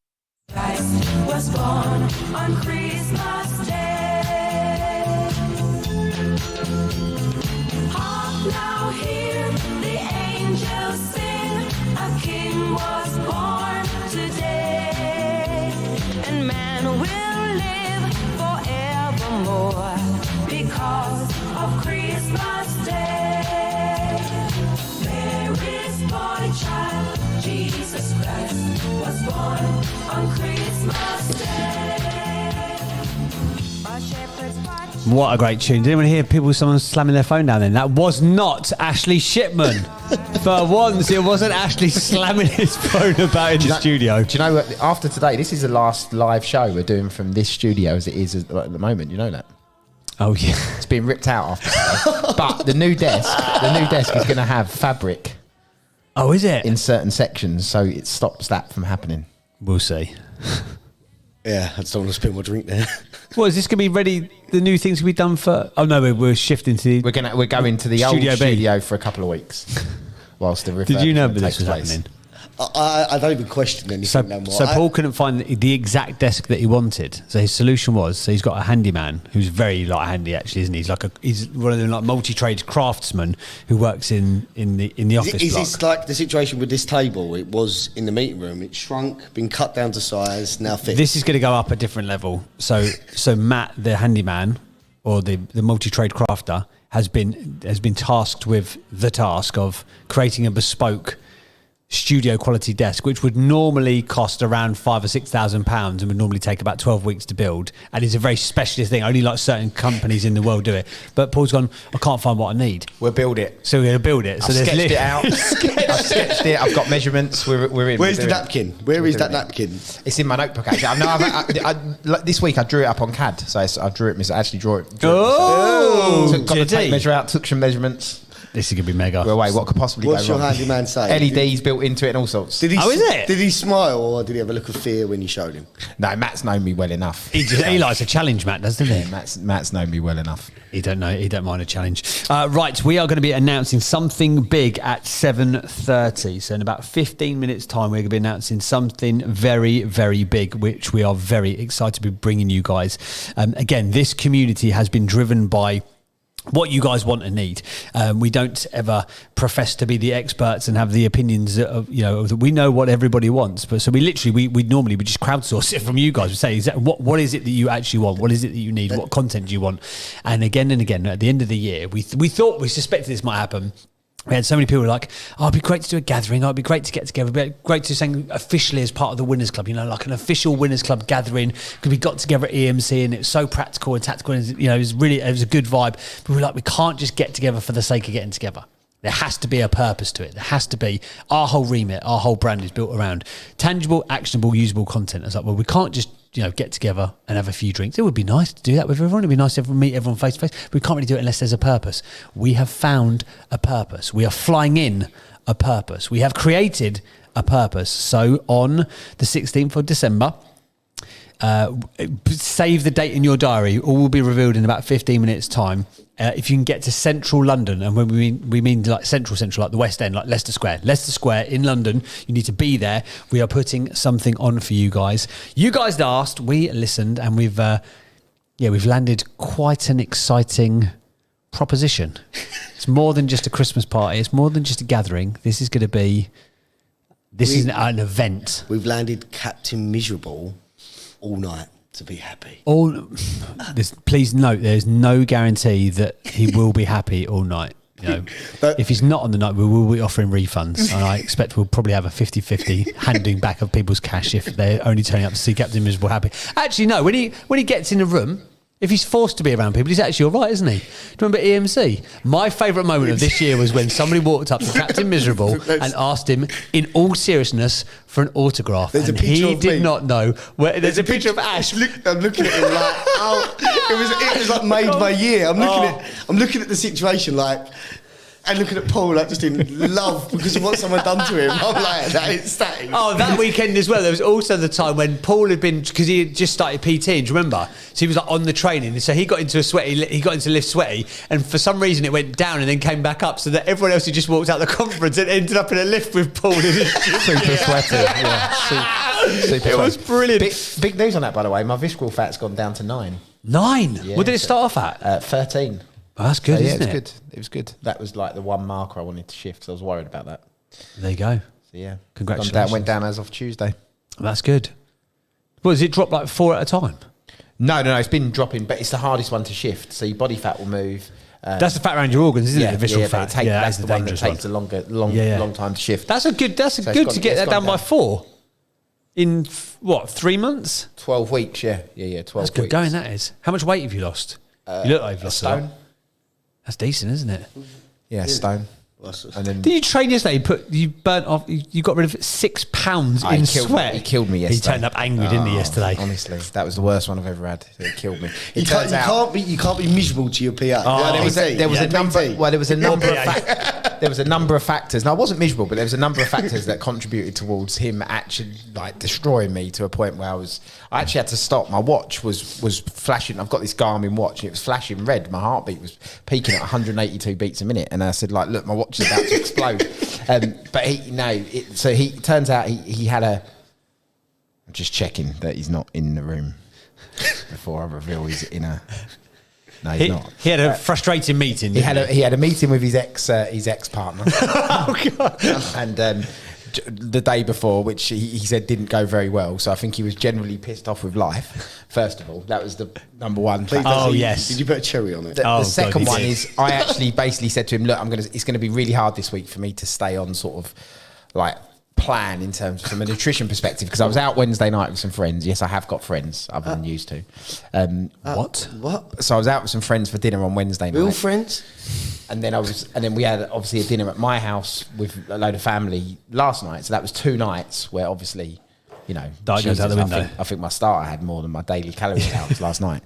Christ, was born on Christmas Day. Hark now, hear the angels sing, a king was born today, and man will live forevermore because of Christmas Day. Mary's boy child, Jesus Christ, was born on Christmas Day. A shepherd's watch. What a great tune. Did anyone hear someone slamming their phone down then? That was not Ashley Shipman. For once, it wasn't Ashley slamming his phone about in the studio. Do you know what? After today, this is the last live show we're doing from this studio as it is at the moment. You know that? Oh, yeah. It's being ripped out after today. But the new desk is going to have fabric. Oh, is it? In certain sections, so it stops that from happening. We'll see. Yeah, I just don't want to spill my drink there. Well, is this going to be ready? The new things will be done for... Oh, no, we're shifting to the... We're going to the Studio old B. studio for a couple of weeks. Whilst the Did you know refurbishment that takes this was place. happening? I don't even question anything no more. So Paul couldn't find the exact desk that he wanted. So his solution was, so he's got a handyman who's very handy actually, isn't he? He's one of them multi-trade craftsmen who works in the office Is block. this like the situation with this table? It was in the meeting room. It shrunk, been cut down to size, now fixed. This is going to go up a different level. So Matt, the handyman, or the multi-trade crafter, has been tasked with the task of creating a bespoke studio quality desk, which would normally cost around £5,000 or £6,000 and would normally take about 12 weeks to build, and is a very specialist thing. Only like certain companies in the world do it. But Paul's gone, I can't find what I need. We'll build it. So we're going to build it. So I've there's sketched it out. I've sketched it. I've got measurements. We're in. Where's the napkin? Where is that napkin? It's in my notebook. Actually, this week I drew it up on CAD. So I drew it. Actually, drew it. Oh, got the did tape he? measure out. Took some measurements. This is going to be mega. Well, wait, what could possibly What's go your wrong? handyman say? LEDs built into it and all sorts. Did he? Oh, is it? Did he smile or did he have a look of fear when you showed him? No, Matt's known me well enough. He likes a challenge, Matt, doesn't he? Yeah, Matt's known me well enough. He don't mind a challenge. Right, we are going to be announcing something big at 7:30. So in about 15 minutes' time, we're going to be announcing something very, very big, which we are very excited to be bringing you guys. Again, this community has been driven by what you guys want and need. We don't ever profess to be the experts and have the opinions of, we know what everybody wants. But so we normally just crowdsource it from you guys. We say, what is it that you actually want? What is it that you need? What content do you want? And again, at the end of the year, we suspected this might happen. We had so many people like, oh, it'd be great to do a gathering. Oh, it'd be great to get together. It'd be great to sing officially as part of the Winners Club, like an official Winners Club gathering. Because we got together at EMC and it was so practical and tactical. And, it was a good vibe. But we were like, we can't just get together for the sake of getting together. There has to be a purpose to it. There has to be. Our whole remit, our whole brand is built around tangible, actionable, usable content. It's like, well, we can't just get together and have a few drinks. It would be nice to do that with everyone. It'd be nice to meet everyone face to face. But we can't really do it unless there's a purpose. We have found a purpose. We are flying in a purpose. We have created a purpose. So on the 16th of December, save the date in your diary. All will be revealed in about 15 minutes time. If you can get to central London, and when we mean like central, like the West End, like Leicester Square in London, you need to be there. We are putting something on for you guys. You guys asked, we listened, and we've landed quite an exciting proposition. It's more than just a Christmas party. It's more than just a gathering. This is an event. We've landed Captain Miserable all night to be happy. Please note, there's no guarantee that he will be happy all night. But if he's not on the night, we will be offering refunds, and I expect we'll probably have a 50-50 handing back of people's cash if they're only turning up to see Captain Miserable happy. Actually, no. When he gets in a room, If he's forced to be around people, he's actually all right, isn't he? Do you remember EMC? My favourite moment of this year was when somebody walked up to Captain Miserable and asked him, in all seriousness, for an autograph. There's a and picture he of did me. not know where. There's a picture of Ash. I'm looking at him like, it was like made my year. I'm looking at the situation like, and looking at Paul like just in love because of what someone done to him. I'm like, that is. Oh, that weekend as well. There was also the time when Paul had been, because he had just started PT, do you remember? So he was like on the training, so he got into lift sweaty, and for some reason it went down and then came back up, so that everyone else who just walked out the conference and ended up in a lift with Paul in his Super sweaty. Yeah. Super It was sweaty. brilliant. Big news on that, by the way. My visceral fat's gone down to 9. 9. Yeah, What did it so- start off at? 13. Oh, that's good, So, yeah, isn't it was it? good. It was good. That was like the one marker I wanted to shift, so I was worried about that. There you go. So yeah, Congratulations. Went down as of Tuesday. That's good. Well, does it drop like 4 at a time? No, it's been dropping, but it's the hardest one to shift. So your body fat will move. That's the fat around your organs, isn't it? The visceral but fat. it takes, yeah, that's that's the one that dangerous takes a long time to shift. That's So good it's to gone- get it's that gone down by down. 4 in what, 3 months? 12 weeks, yeah, 12 That's good weeks. going. That is. How much weight have you lost? You look like you've A lost a lot. stone. That's decent, isn't it? Yeah, stone. And then Did you train yesterday? You burnt off. You got rid of 6 pounds in sweat. He killed me yesterday. He turned up angry, didn't he? Yesterday. Honestly, that was the worst one I've ever had. It killed me. You can't be miserable to your PA. Oh, There was a number. Well, there was a number of there was a number of factors. Now I wasn't miserable, but there was a number of factors that contributed towards him actually like destroying me to a point where I actually had to stop. My watch was flashing. I've got this Garmin watch, and it was flashing red. My heartbeat was peaking at 182 beats a minute, and I said, like, look, my watch is about to explode. But he turns out he had a. I'm just checking that he's not in the room before I reveal he's in a. No, he's not. He had a frustrating meeting. He had a meeting with his ex partner. Oh god! And the day before, which he said didn't go very well. So I think he was generally pissed off with life. First of all, that was the number one. Please factor. don't Oh, say- yes. Did you put a cherry on it? The Oh, second God, one he did. is I actually basically said to him, look, it's going to be really hard this week for me to stay on sort of like plan in terms from a nutrition perspective because I was out Wednesday night with some friends. Yes, I have got friends other than used to. What? What? So I was out with some friends for dinner on Wednesday night. Real friends? And then we had obviously a dinner at my house with a load of family last night. So that was 2 nights where obviously, you know, Diet goes out the window. I think my starter had more than my daily calorie counts last night.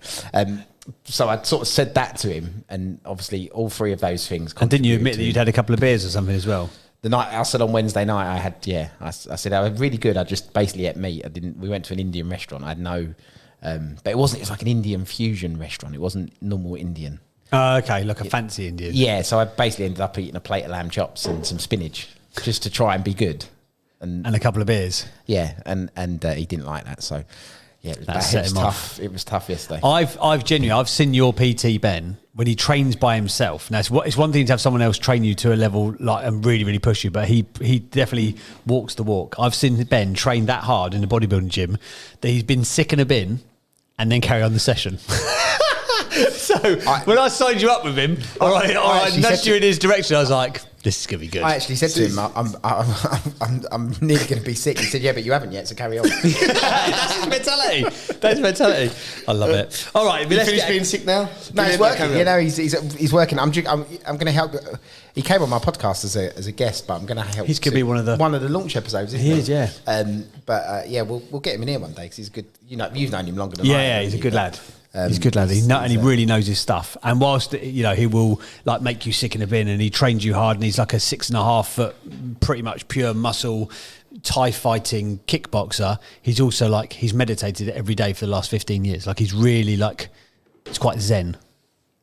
So I sort of said that to him, and obviously all 3 of those things. And didn't you admit contributed that to- you'd had a couple of beers or something as well? the night I said on Wednesday night, I said I was really good. I just basically ate meat. We went to an Indian restaurant. I had no, but it was like an Indian fusion restaurant. It wasn't normal Indian. Oh, okay, like a fancy Indian. Yeah, so I basically ended up eating a plate of lamb chops and some spinach just to try and be good. And a couple of beers. Yeah, and he didn't like that. So yeah, That set him off. It was tough yesterday. I've seen your PT Ben when he trains by himself. Now it's one thing to have someone else train you to a level like and really really push you, but he definitely walks the walk. I've seen Ben train that hard in the bodybuilding gym that he's been sick in a bin and then carry on the session. So when I signed you up with him, or I actually nudged said you in his direction, I was like, "This is gonna be good." I actually said to him, I'm nearly going to be sick. He said, yeah, but you haven't yet, so carry on. That's his mentality. That's his mentality. I love it. All right, You let's finished get- being sick now? No, it's Brilliant, working. carry You on. know, he's working. I'm going to help. He came on my podcast as a guest, but I'm going to help. He's gonna be one of the launch episodes. Isn't He is, yeah. But yeah, we'll get him in here one day because he's good. You know, you've known him longer than I Yeah, have, he's a haven't good you? lad. He's a good lad. And he really knows his stuff. And whilst he will like make you sick in a bin, and he trains you hard, and he's like a 6.5 foot, pretty much pure muscle, Thai fighting kickboxer. He's also like he's meditated every day for the last 15 years. Like he's really like it's quite zen.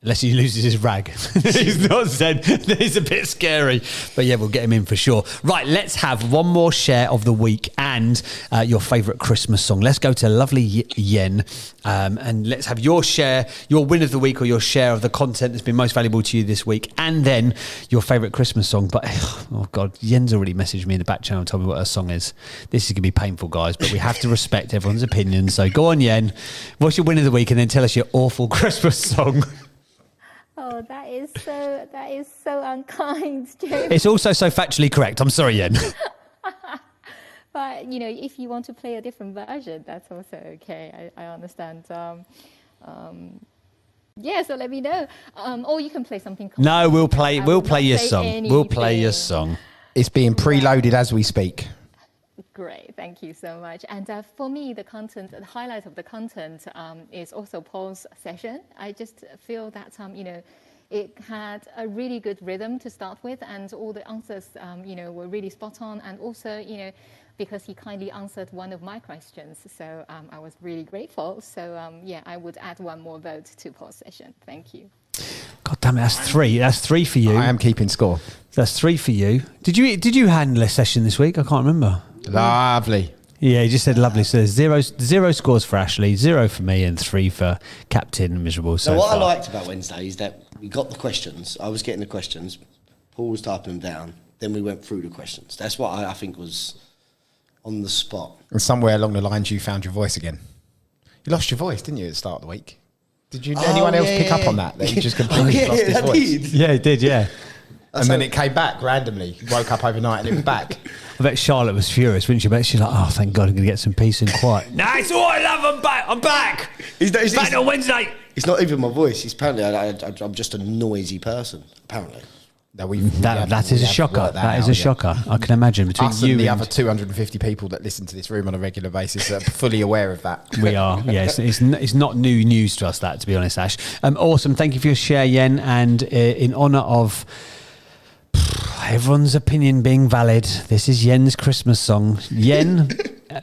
Unless he loses his rag. He's not zen. He's a bit scary. But yeah, we'll get him in for sure. Right, let's have one more share of the week and your favourite Christmas song. Let's go to lovely Yen and let's have your share, your win of the week or your share of the content that's been most valuable to you this week and then your favourite Christmas song. But, oh God, Yen's already messaged me in the back channel and told me what her song is. This is going to be painful, guys, but we have to respect everyone's opinion. So go on, Yen. What's your win of the week and then tell us your awful Christmas song. Oh, that is so unkind, Joe. It's also so factually correct. I'm sorry, Yen. But if you want to play a different version, that's also okay. I understand. Yeah, so let me know. Or you can play something. No, we'll play. I We'll will play not your say song. We'll play your anything. song. It's being preloaded as we speak. Great, thank you so much. And for me, the highlight of the content is also Paul's session. I just feel that it had a really good rhythm to start with, and all the answers were really spot on. And also because he kindly answered one of my questions, so I was really grateful. So I would add one more vote to Paul's session. Thank you. God damn it, that's 3. That's 3 for you. I am keeping score. That's 3 for you. Did you handle a session this week? I can't remember. Lovely. Yeah, he just said lovely. So there's zero scores for Ashley, 0 for me, and 3 for Captain Miserable. So what far. I liked about Wednesday is that we got the questions. I was getting the questions. Paul was typing them down. Then we went through the questions. That's what I think was on the spot. And somewhere along the lines, you found your voice again. You lost your voice, didn't you, at the start of the week? Did anyone else pick up on that? That you just completely lost his voice? Did. Yeah, he did, yeah. And then it came back randomly. You woke up overnight and it was back. I bet Charlotte was furious, wasn't she? But she's like, oh, thank God, I'm going to get some peace and quiet. No, it's all right, love, I'm back. I'm back. It's back on Wednesday. It's not even my voice. It's apparently I'm just a noisy person, apparently. No, that is a shocker. That is a shocker. I can imagine between us you and the other 250 people that listen to this room on a regular basis are fully aware of that. We are, yes. It's not new news to us, that, to be honest, Ash. Awesome. Thank you for your share, Yen. And in honour of everyone's opinion being valid, this is Yen's Christmas song. Yen,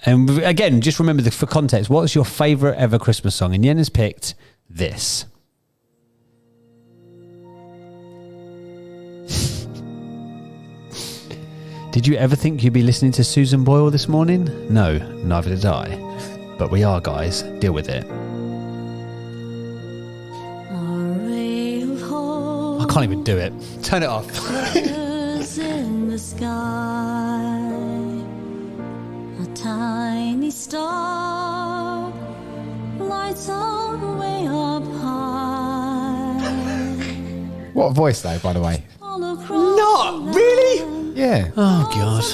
and again, just remember, for context, what's your favourite ever Christmas song? And Yen has picked this. Did you ever think you'd be listening to Susan Boyle this morning? No, neither did I. But we are, guys. Deal with it. I can't even do it. Turn it off. In the sky, a tiny star lights our way up high. What a voice, though, by the way. Not really? Yeah. Oh, God.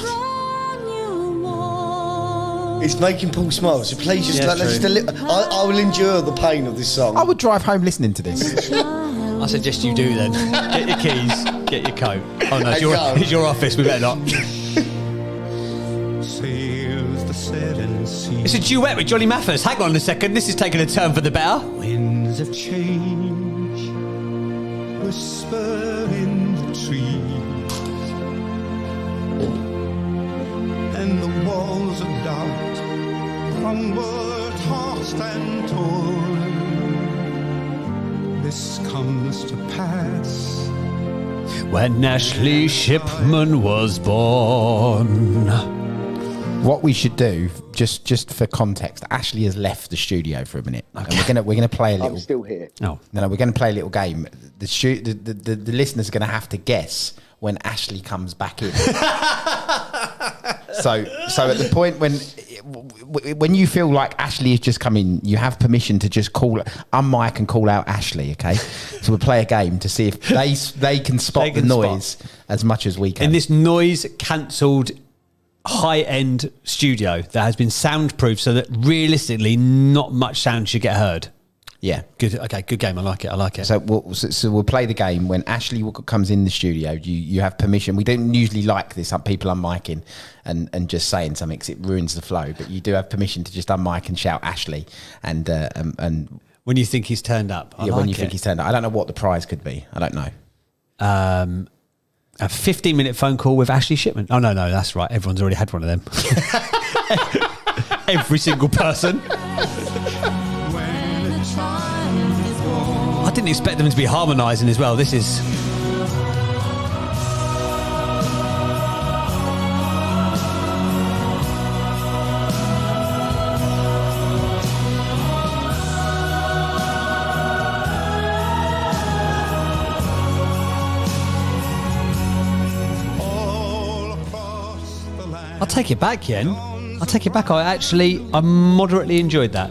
It's making Paul smile, so please just I will endure the pain of this song. I would drive home listening to this. I suggest you do then. Get your keys, get your coat. Oh no, it's your office, we better not. It's a duet with Johnny Mathis. Hang on a second, this is taking a turn for the better. Winds of change whisper in the trees, and the walls of doubt crumble, tossed and torn. This comes to pass when Ashley Shipman was born. What we should do, just for context, Ashley has left the studio for a minute, okay. And we're gonna play a little. I'm still here. No, we're gonna play a little game. The listeners are gonna have to guess when Ashley comes back in. So at the point when you feel like Ashley has just come in, you have permission to just unmic and call out Ashley, okay? So we'll play a game to see if they can spot the noise as much as we can. In this noise-cancelled high-end studio that has been soundproof so that realistically not much sound should get heard. Yeah. Good. Okay, good game. I like it. So we'll play the game. When Ashley comes in the studio, you have permission. We don't usually like this, people unmicing and just saying something because it ruins the flow. But you do have permission to just unmic and shout Ashley. And when you think he's turned up. When you think he's turned up. I don't know what the prize could be. I don't know. A 15-minute phone call with Ashley Shipman. Oh, no, that's right. Everyone's already had one of them. Every single person. I didn't expect them to be harmonising as well. This is... I'll take it back, Yen. I'll take it back. I moderately enjoyed that.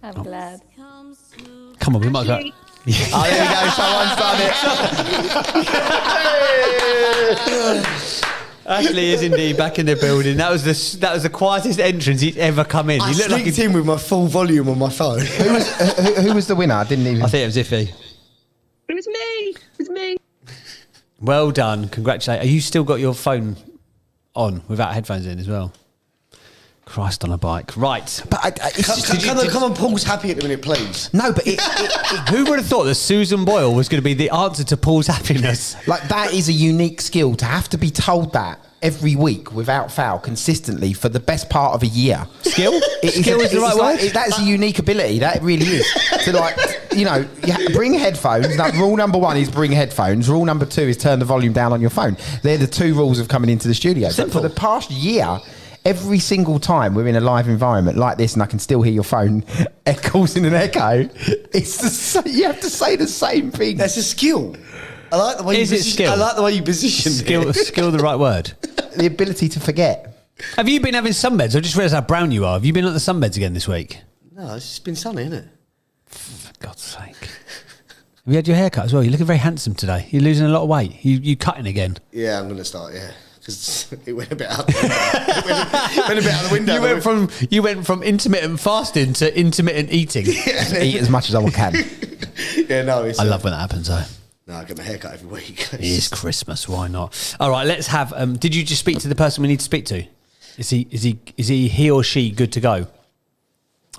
I'm glad. Come on, we might go. Oh, there we go. Someone's done it. Ashley is indeed back in the building. That was the quietest entrance he's ever come in. I He looked like sneaked in with my full volume on my phone. Who was the winner? I didn't even. I think it was Iffy. It was me. It was me. Well done. Congratulations. Are you still got your phone on without headphones in as well? Christ on a bike. Right. But Come on, Paul's happy at the minute, please. No, but who would have thought that Susan Boyle was going to be the answer to Paul's happiness? Like, that is a unique skill to have to be told that every week without fail, consistently for the best part of a year. Skill? Skill is the right word? That's a unique ability. That really is. To, like, you know, bring headphones. Now, rule number 1 is bring headphones. Rule number 2 is turn the volume down on your phone. They're the 2 rules of coming into the studio. Simple. But for the past year, every single time we're in a live environment like this and I can still hear your phone causing an echo, you have to say the same thing. That's a skill. I like the way skill? I like the way you position it. Skill the right word. The ability to forget. Have you been having sunbeds? I just realised how brown you are. Have you been on the sunbeds again this week? No, it's just been sunny, isn't it? For God's sake. Have you had your hair cut as well? You're looking very handsome today. You're losing a lot of weight. You cutting again? Yeah, I'm going to start, because it went a bit out the window. It went a bit out the window. You went from intermittent fasting to intermittent eating. Eat as much as I can. Yeah, no. I love when that happens, though. No, I get my hair cut every week. It is Christmas. Why not? All right, let's have. Did you just speak to the person we need to speak to? Is he or she good to go?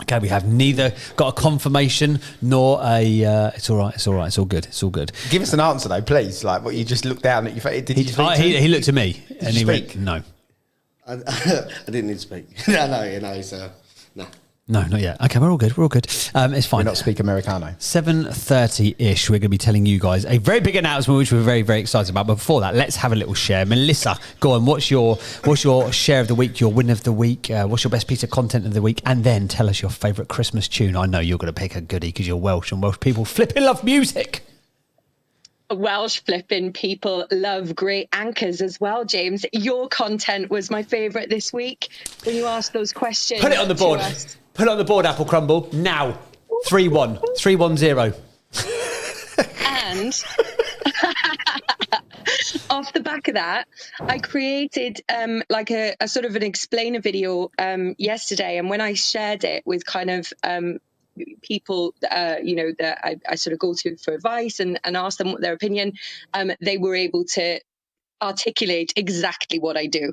Okay, we have neither got a confirmation nor a. It's all right. It's all right. It's all good. It's all good. Give us an answer though, please. Like what you just looked down at your face. Did you speak to him? He looked at me and he speak? went, "No." I didn't need to speak. No. No. No, not yet. Okay, we're all good. We're all good. It's fine. We're not speak Americano. 7:30-ish, we're going to be telling you guys a very big announcement, which we're very, very excited about. But before that, let's have a little share. Melissa, go on. What's your share of the week, your win of the week? What's your best piece of content of the week? And then tell us your favourite Christmas tune. I know you're going to pick a goodie because you're Welsh, and Welsh people flipping love music. Welsh flipping people love great anchors as well, James. Your content was my favourite this week when you asked those questions. Put it on the board. Put it on the board, Apple Crumble, now. 3-1. 3-1-0. And off the back of that, I created like a sort of an explainer video yesterday. And when I shared it with kind of people, that I sort of go to for advice and ask them what their opinion, they were able to articulate exactly what I do,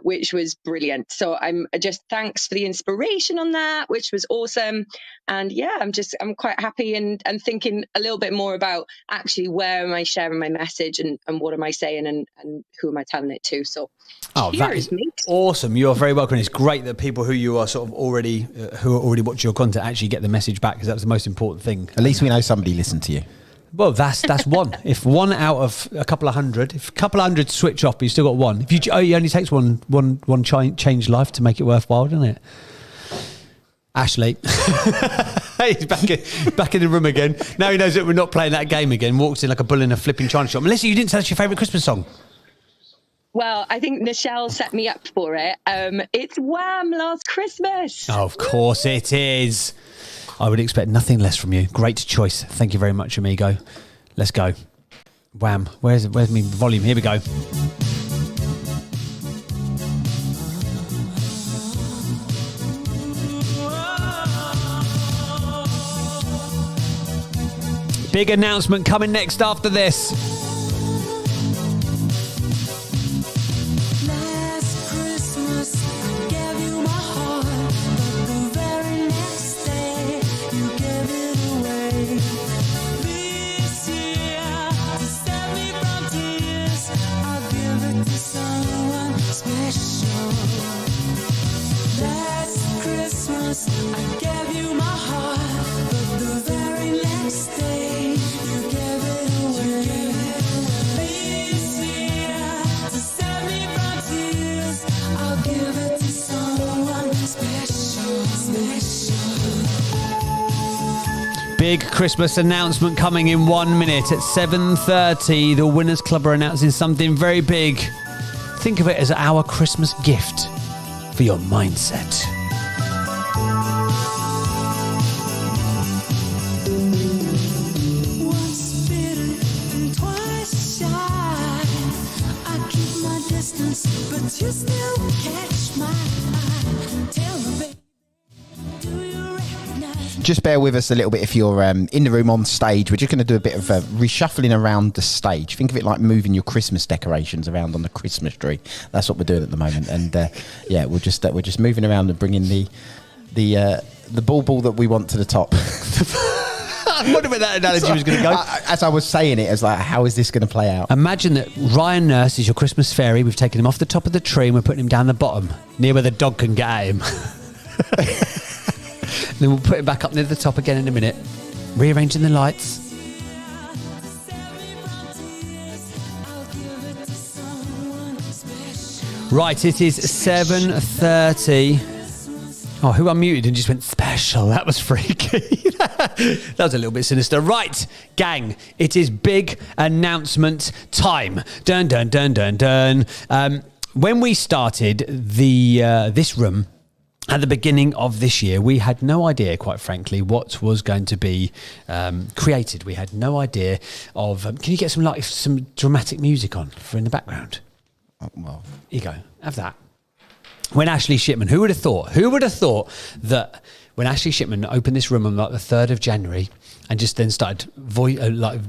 which was brilliant. So I'm just thanks for the inspiration on that, which was awesome. And yeah, I'm quite happy and thinking a little bit more about actually where am I sharing my message and what am I saying and who am I telling it to. So that is awesome. You are very welcome. It's great that people who you are sort of already who are already watching your content actually get the message back, because that's the most important thing. At least we know somebody listened to you. Well, that's one. If one out of a couple of hundred, if a couple of hundred switch off, but you still got one. If it only takes one change life to make it worthwhile, doesn't it? Ashley, he's back in the room again. Now he knows that we're not playing that game again. Walks in like a bull in a flipping china shop. Melissa, you didn't tell us your favourite Christmas song. Well, I think Nichelle set me up for it. It's Wham! Last Christmas. Oh, of course it is. I would expect nothing less from you. Great choice. Thank you very much, amigo. Let's go. Wham. Where's my volume? Here we go. Big announcement coming next after this. Big Christmas announcement coming in 1 minute at 7:30. The Winners Club are announcing something very big. Think of it as our Christmas gift for your mindset. Once bitten and twice shy, I keep my distance just bear with us a little bit if you're in the room on stage. We're just going to do a bit of reshuffling around the stage. Think of it like moving your Christmas decorations around on the Christmas tree. That's what we're doing at the moment. And yeah, we're just moving around and bringing the ball that we want to the top. I wonder where that analogy was going to go. As I was saying it, I was like, how is this going to play out? Imagine that Ryan Nurse is your Christmas fairy. We've taken him off the top of the tree and we're putting him down the bottom, near where the dog can get at him. Then we'll put him back up near the top again in a minute. Rearranging the lights. Right, it is 7:30. Oh, who unmuted and just went special? That was freaky. That was a little bit sinister. Right, gang, it is big announcement time. Dun, dun, dun, dun, dun. When we started this room at the beginning of this year, we had no idea, quite frankly, what was going to be created. We had no idea of... can you get some dramatic music on for in the background? Oh, well, here you go. Have that. When Ashley Shipman, who would have thought that when Ashley Shipman opened this room on like the 3rd of January and just then started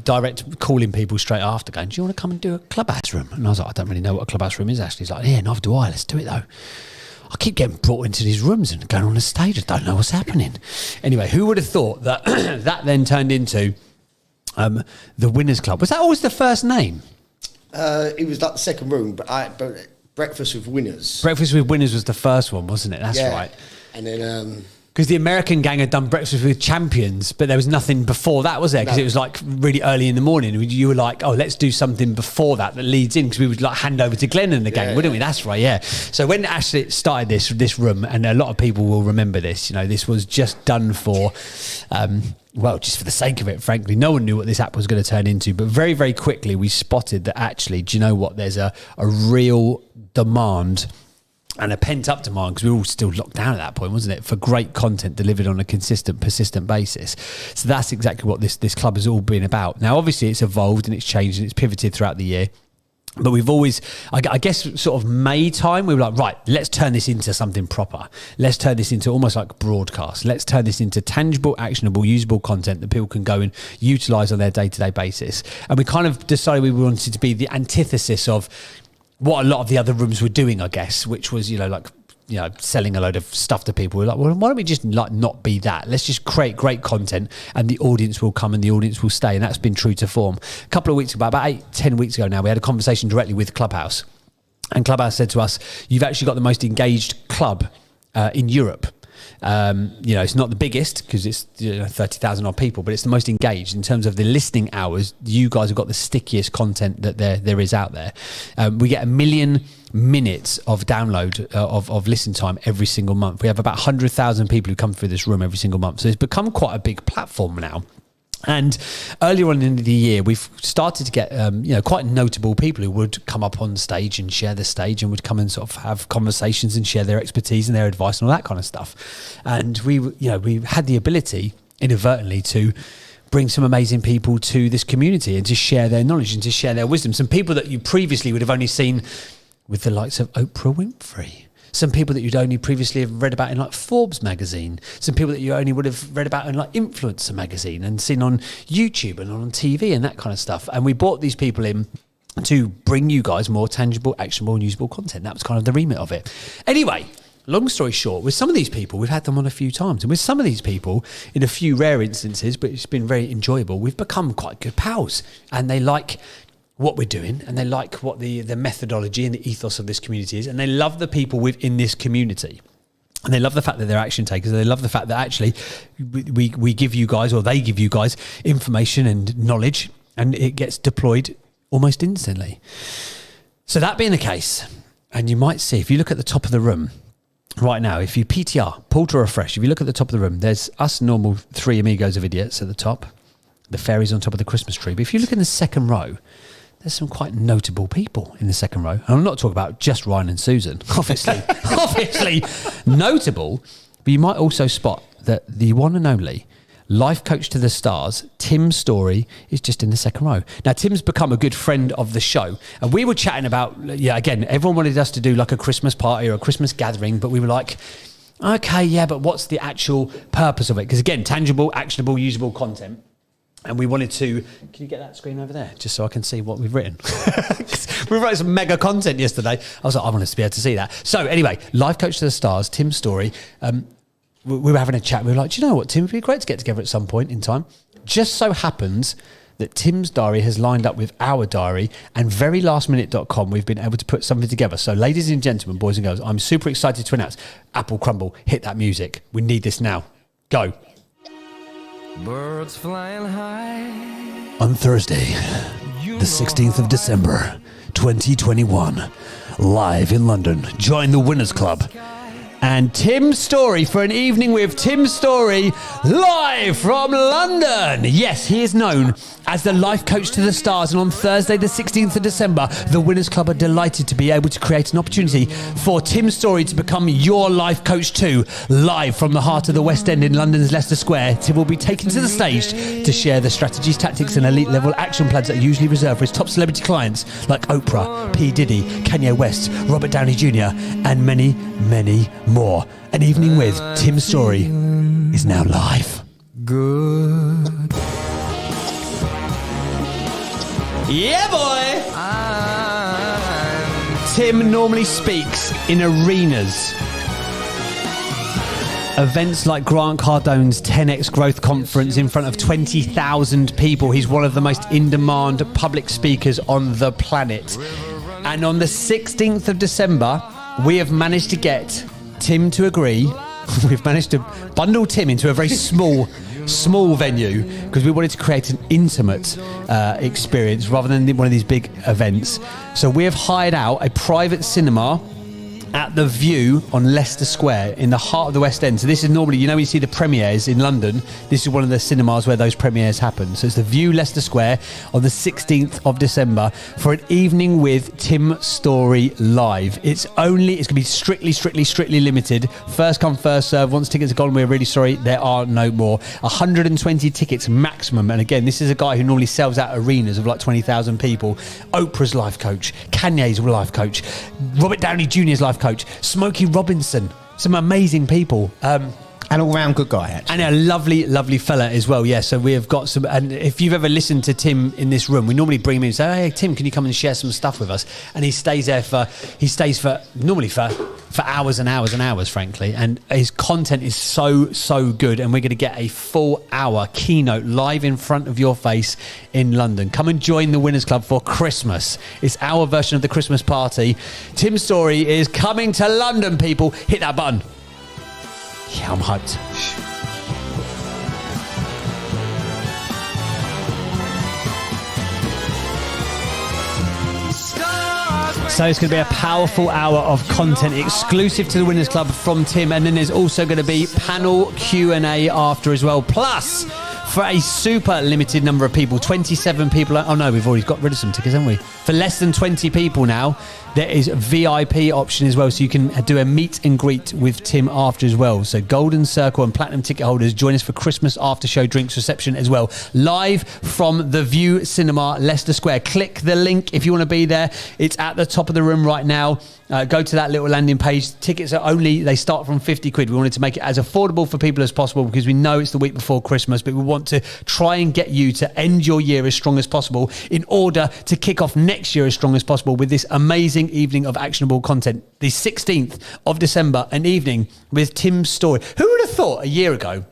direct calling people straight after, going, do you want to come and do a Clubhouse room? And I was like, I don't really know what a Clubhouse room is, Ashley. He's like, yeah, neither do I. Let's do it though. I keep getting brought into these rooms and going on the stage. I don't know what's happening. Anyway, who would have thought that that then turned into the Winners Club? Was that always the first name? It was like the second room, but Breakfast with Winners. Breakfast with Winners was the first one, wasn't it? That's right. And then... because the American gang had done Breakfast with Champions, but there was nothing before that, was there? Because it was like really early in the morning. You were like, oh, let's do something before that leads in, because we would like hand over to Glenn and the gang, wouldn't we? That's right, yeah. So when Ashley started this room, and a lot of people will remember this, this was just done for... just for the sake of it, frankly. No one knew what this app was going to turn into, but very, very quickly we spotted that actually, do you know what? There's a real demand and a pent-up demand, because we were all still locked down at that point, wasn't it, for great content delivered on a consistent, persistent basis. So that's exactly what this club has all been about. Now, obviously, it's evolved and it's changed and it's pivoted throughout the year. But we've always, I guess, sort of May time, we were like, right, let's turn this into something proper. Let's turn this into almost like broadcast. Let's turn this into tangible, actionable, usable content that people can go and utilise on their day-to-day basis. And we kind of decided we wanted to be the antithesis of what a lot of the other rooms were doing, I guess, which was, selling a load of stuff to people. We're like, well, why don't we just not be that? Let's just create great content and the audience will come and the audience will stay. And that's been true to form. A couple of weeks ago, about 8-10 weeks ago now, we had a conversation directly with Clubhouse. And Clubhouse said to us, you've actually got the most engaged club in Europe. It's not the biggest because it's 30,000 odd people, but it's the most engaged in terms of the listening hours. You guys have got the stickiest content that there is out there. We get 1 million minutes of download of listen time every single month. We have about 100,000 people who come through this room every single month. So it's become quite a big platform now. And earlier on in the year, we've started to get, quite notable people who would come up on stage and share the stage and would come and sort of have conversations and share their expertise and their advice and all that kind of stuff. And we had the ability inadvertently to bring some amazing people to this community and to share their knowledge and to share their wisdom. Some people that you previously would have only seen with the likes of Oprah Winfrey. Some people that you'd only previously have read about in like Forbes magazine. Some people that you only would have read about in like Influencer magazine and seen on YouTube and on TV and that kind of stuff. And we brought these people in to bring you guys more tangible, actionable and usable content. That was kind of the remit of it. Anyway, long story short, with some of these people, we've had them on a few times. And with some of these people, in a few rare instances, but it's been very enjoyable, we've become quite good pals. And they like what we're doing, and they like what the methodology and the ethos of this community is, and they love the people within this community, and they love the fact that they're action takers. They love the fact that actually we give you guys, or they give you guys, information and knowledge, and it gets deployed almost instantly. So that being the case, and you might see, if you look at the top of the room right now, if you PTR, pull to refresh, if you look at the top of the room, there's us normal three amigos of idiots at the top, the fairies on top of the Christmas tree. But if you look in the second row, there's some quite notable people in the second row. And I'm not talking about just Ryan and Susan, obviously notable, but you might also spot that the one and only life coach to the stars, Tim Story, is just in the second row. Now, Tim's become a good friend of the show. And we were chatting about, again, everyone wanted us to do like a Christmas party or a Christmas gathering, but we were like, Okay, yeah, but what's the actual purpose of it? Because again, tangible, actionable, usable content. And we wanted to... Can you get that screen over there? Just so I can see what we've written. We wrote some mega content yesterday. I was like, I want us to be able to see that. So anyway, Life Coach to the Stars, Tim Story. We were having a chat. We were like, do you know what, Tim? It would be great to get together at some point in time. Just so happens that Tim's diary has lined up with our diary, and verylastminute.com, we've been able to put something together. So ladies and gentlemen, boys and girls, I'm super excited to announce Apple Crumble, hit that music. We need this now. Go. Birds flying high. On Thursday, the 16th of December, 2021, live in London, join the Winners Club. And Tim Story for an evening with Tim Story live from London. Yes, he is known as the Life Coach to the Stars. And on Thursday, the 16th of December, the Winners Club are delighted to be able to create an opportunity for Tim Story to become your life coach too. Live from the heart of the West End in London's Leicester Square, Tim will be taken to the stage to share the strategies, tactics and elite level action plans that are usually reserved for his top celebrity clients like Oprah, P. Diddy, Kanye West, Robert Downey Jr. and many, many more. An evening with Tim Story is now live. Good. Yeah, boy! Tim normally speaks in arenas. Events like Grant Cardone's 10X Growth Conference in front of 20,000 people. He's one of the most in-demand public speakers on the planet. And on the 16th of December, we have managed to get Tim to agree. We've managed to bundle Tim into a very small venue because we wanted to create an intimate experience rather than one of these big events. So we have hired out a private cinema at The View on Leicester Square in the heart of the West End. So this is normally, you know, when you see the premieres in London, this is one of the cinemas where those premieres happen. So it's The View, Leicester Square on the 16th of December for an evening with Tim Story live. It's going to be strictly limited. First come, first serve. Once tickets are gone, we're really sorry, there are no more. 120 tickets maximum. And again, this is a guy who normally sells out arenas of like 20,000 people. Oprah's life coach, Kanye's life coach, Robert Downey Jr.'s life coach, Smokey Robinson, some amazing people. An all-round good guy, actually. And a lovely fella as well, yeah. So we have got some... And if you've ever listened to Tim in this room, we normally bring him in and say, hey, Tim, can you come and share some stuff with us? And he stays for hours and hours and hours, frankly. And his content is so good. And we're going to get a full hour keynote live in front of your face in London. Come and join the Winners Club for Christmas. It's our version of the Christmas party. Tim Story is coming to London, people. Hit that button. Yeah, I'm hyped. So it's going to be a powerful hour of content exclusive to the Winners Club from Tim, and then there's also going to be panel Q&A after as well. Plus, for a super limited number of people, 27 people. Oh no, we've already got rid of some tickets, haven't we? For less than 20 people now, there is a VIP option as well, so you can do a meet and greet with Tim after as well. So Golden Circle and Platinum ticket holders join us for Christmas after show drinks reception as well. Live from the View Cinema, Leicester Square. Click the link if you want to be there. It's at the top of the room right now. Go to that little landing page. Tickets are they start from 50 quid. We wanted to make it as affordable for people as possible because we know it's the week before Christmas, but we want to try and get you to end your year as strong as possible in order to kick off next year as strong as possible with this amazing evening of actionable content. The 16th of December, an evening with Tim Story. Who would have thought a year ago,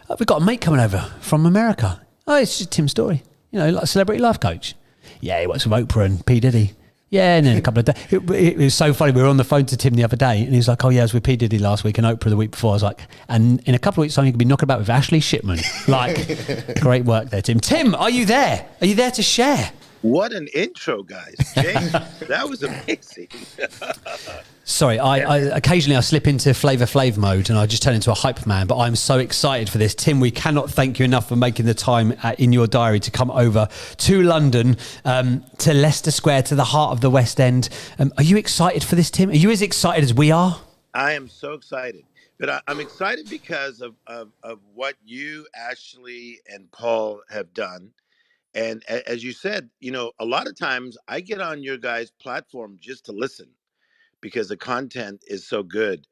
we've got a mate coming over from America. Oh, it's just Tim Story, like a celebrity life coach. Yeah, he works with Oprah and P. Diddy. Yeah, and then a couple of days. It was so funny. We were on the phone to Tim the other day and he was like, oh yeah, I was with P. Diddy last week and Oprah the week before. I was like, and in a couple of weeks' time, you could be knocking about with Ashley Shipman. Like, great work there, Tim. Tim, are you there? Are you there to share? What an intro, guys. James, that was amazing. Sorry, I occasionally slip into Flavor Flav mode and I just turn into a hype man, but I'm so excited for this. Tim, we cannot thank you enough for making the time in your diary to come over to London, to Leicester Square, to the heart of the West End. Are you excited for this, Tim? Are you as excited as we are? I am so excited. But I'm excited because of what you, Ashley, and Paul have done. And as you said, a lot of times I get on your guys' platform just to listen because the content is so good.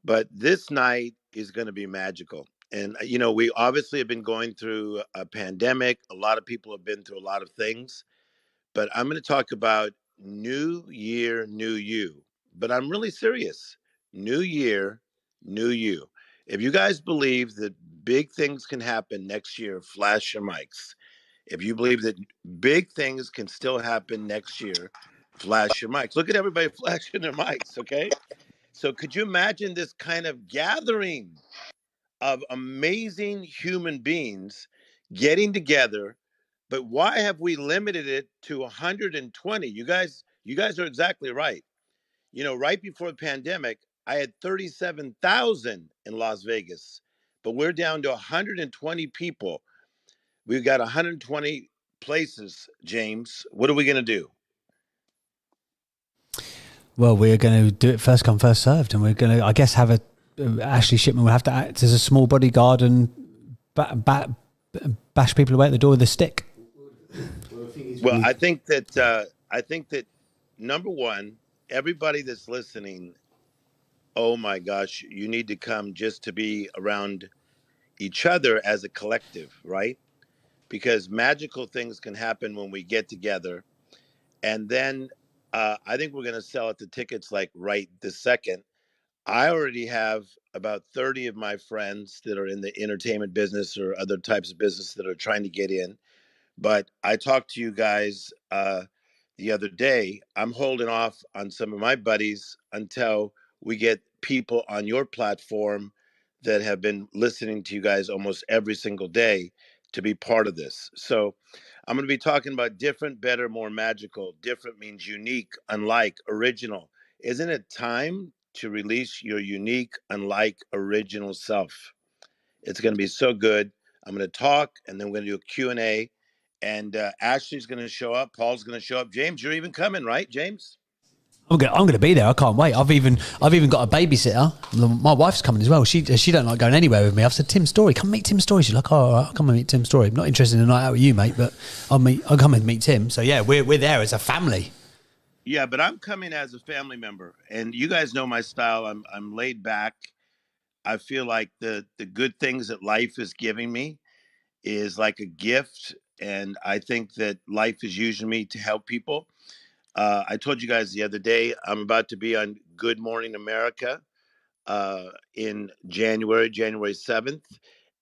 but this night is going to be magical. And, you know, we obviously have been going through a pandemic. A lot of people have been through a lot of things, but I'm going to talk about New Year, New You. But I'm really serious. New Year, New You. If you guys believe that big things can happen next year, flash your mics. If you believe that big things can still happen next year, flash your mics. Look at everybody flashing their mics, okay? So could you imagine this kind of gathering of amazing human beings getting together? But why have we limited it to 120? You guys are exactly right. You know, right before the pandemic, I had 37,000 in Las Vegas, but we're down to 120 people. We've got 120 places, James. What are we going to do? Well, we're going to do it first come, first served. And we're going to, I guess, have Ashley Shipman will have to act as a small bodyguard and bash people away at the door with a stick. Well, I think that number one, everybody that's listening, oh my gosh, you need to come just to be around each other as a collective, right? Because magical things can happen when we get together. And then I think we're going to sell out the tickets like right this second. I already have about 30 of my friends that are in the entertainment business or other types of business that are trying to get in. But I talked to you guys the other day. I'm holding off on some of my buddies until we get people on your platform that have been listening to you guys almost every single day to be part of this. So I'm going to be talking about different, better, more magical. Different means unique, unlike, original. Isn't it time to release your unique, unlike, original self? It's going to be so good. I'm going to talk, and then we're going to do a Q&A. And Ashley's going to show up. Paul's going to show up. James, you're even coming, right, James? I'm going to be there. I can't wait. I've even got a babysitter. My wife's coming as well. She don't like going anywhere with me. I've said, Tim Story, come meet Tim Story. She's like, oh, all right, I'll come and meet Tim Story. I'm not interested in a night out with you, mate, but I'll come and meet Tim. So yeah, we're there as a family. Yeah, but I'm coming as a family member, and you guys know my style. I'm laid back. I feel like the good things that life is giving me is like a gift, and I think that life is using me to help people. I told you guys the other day, I'm about to be on Good Morning America in January 7th.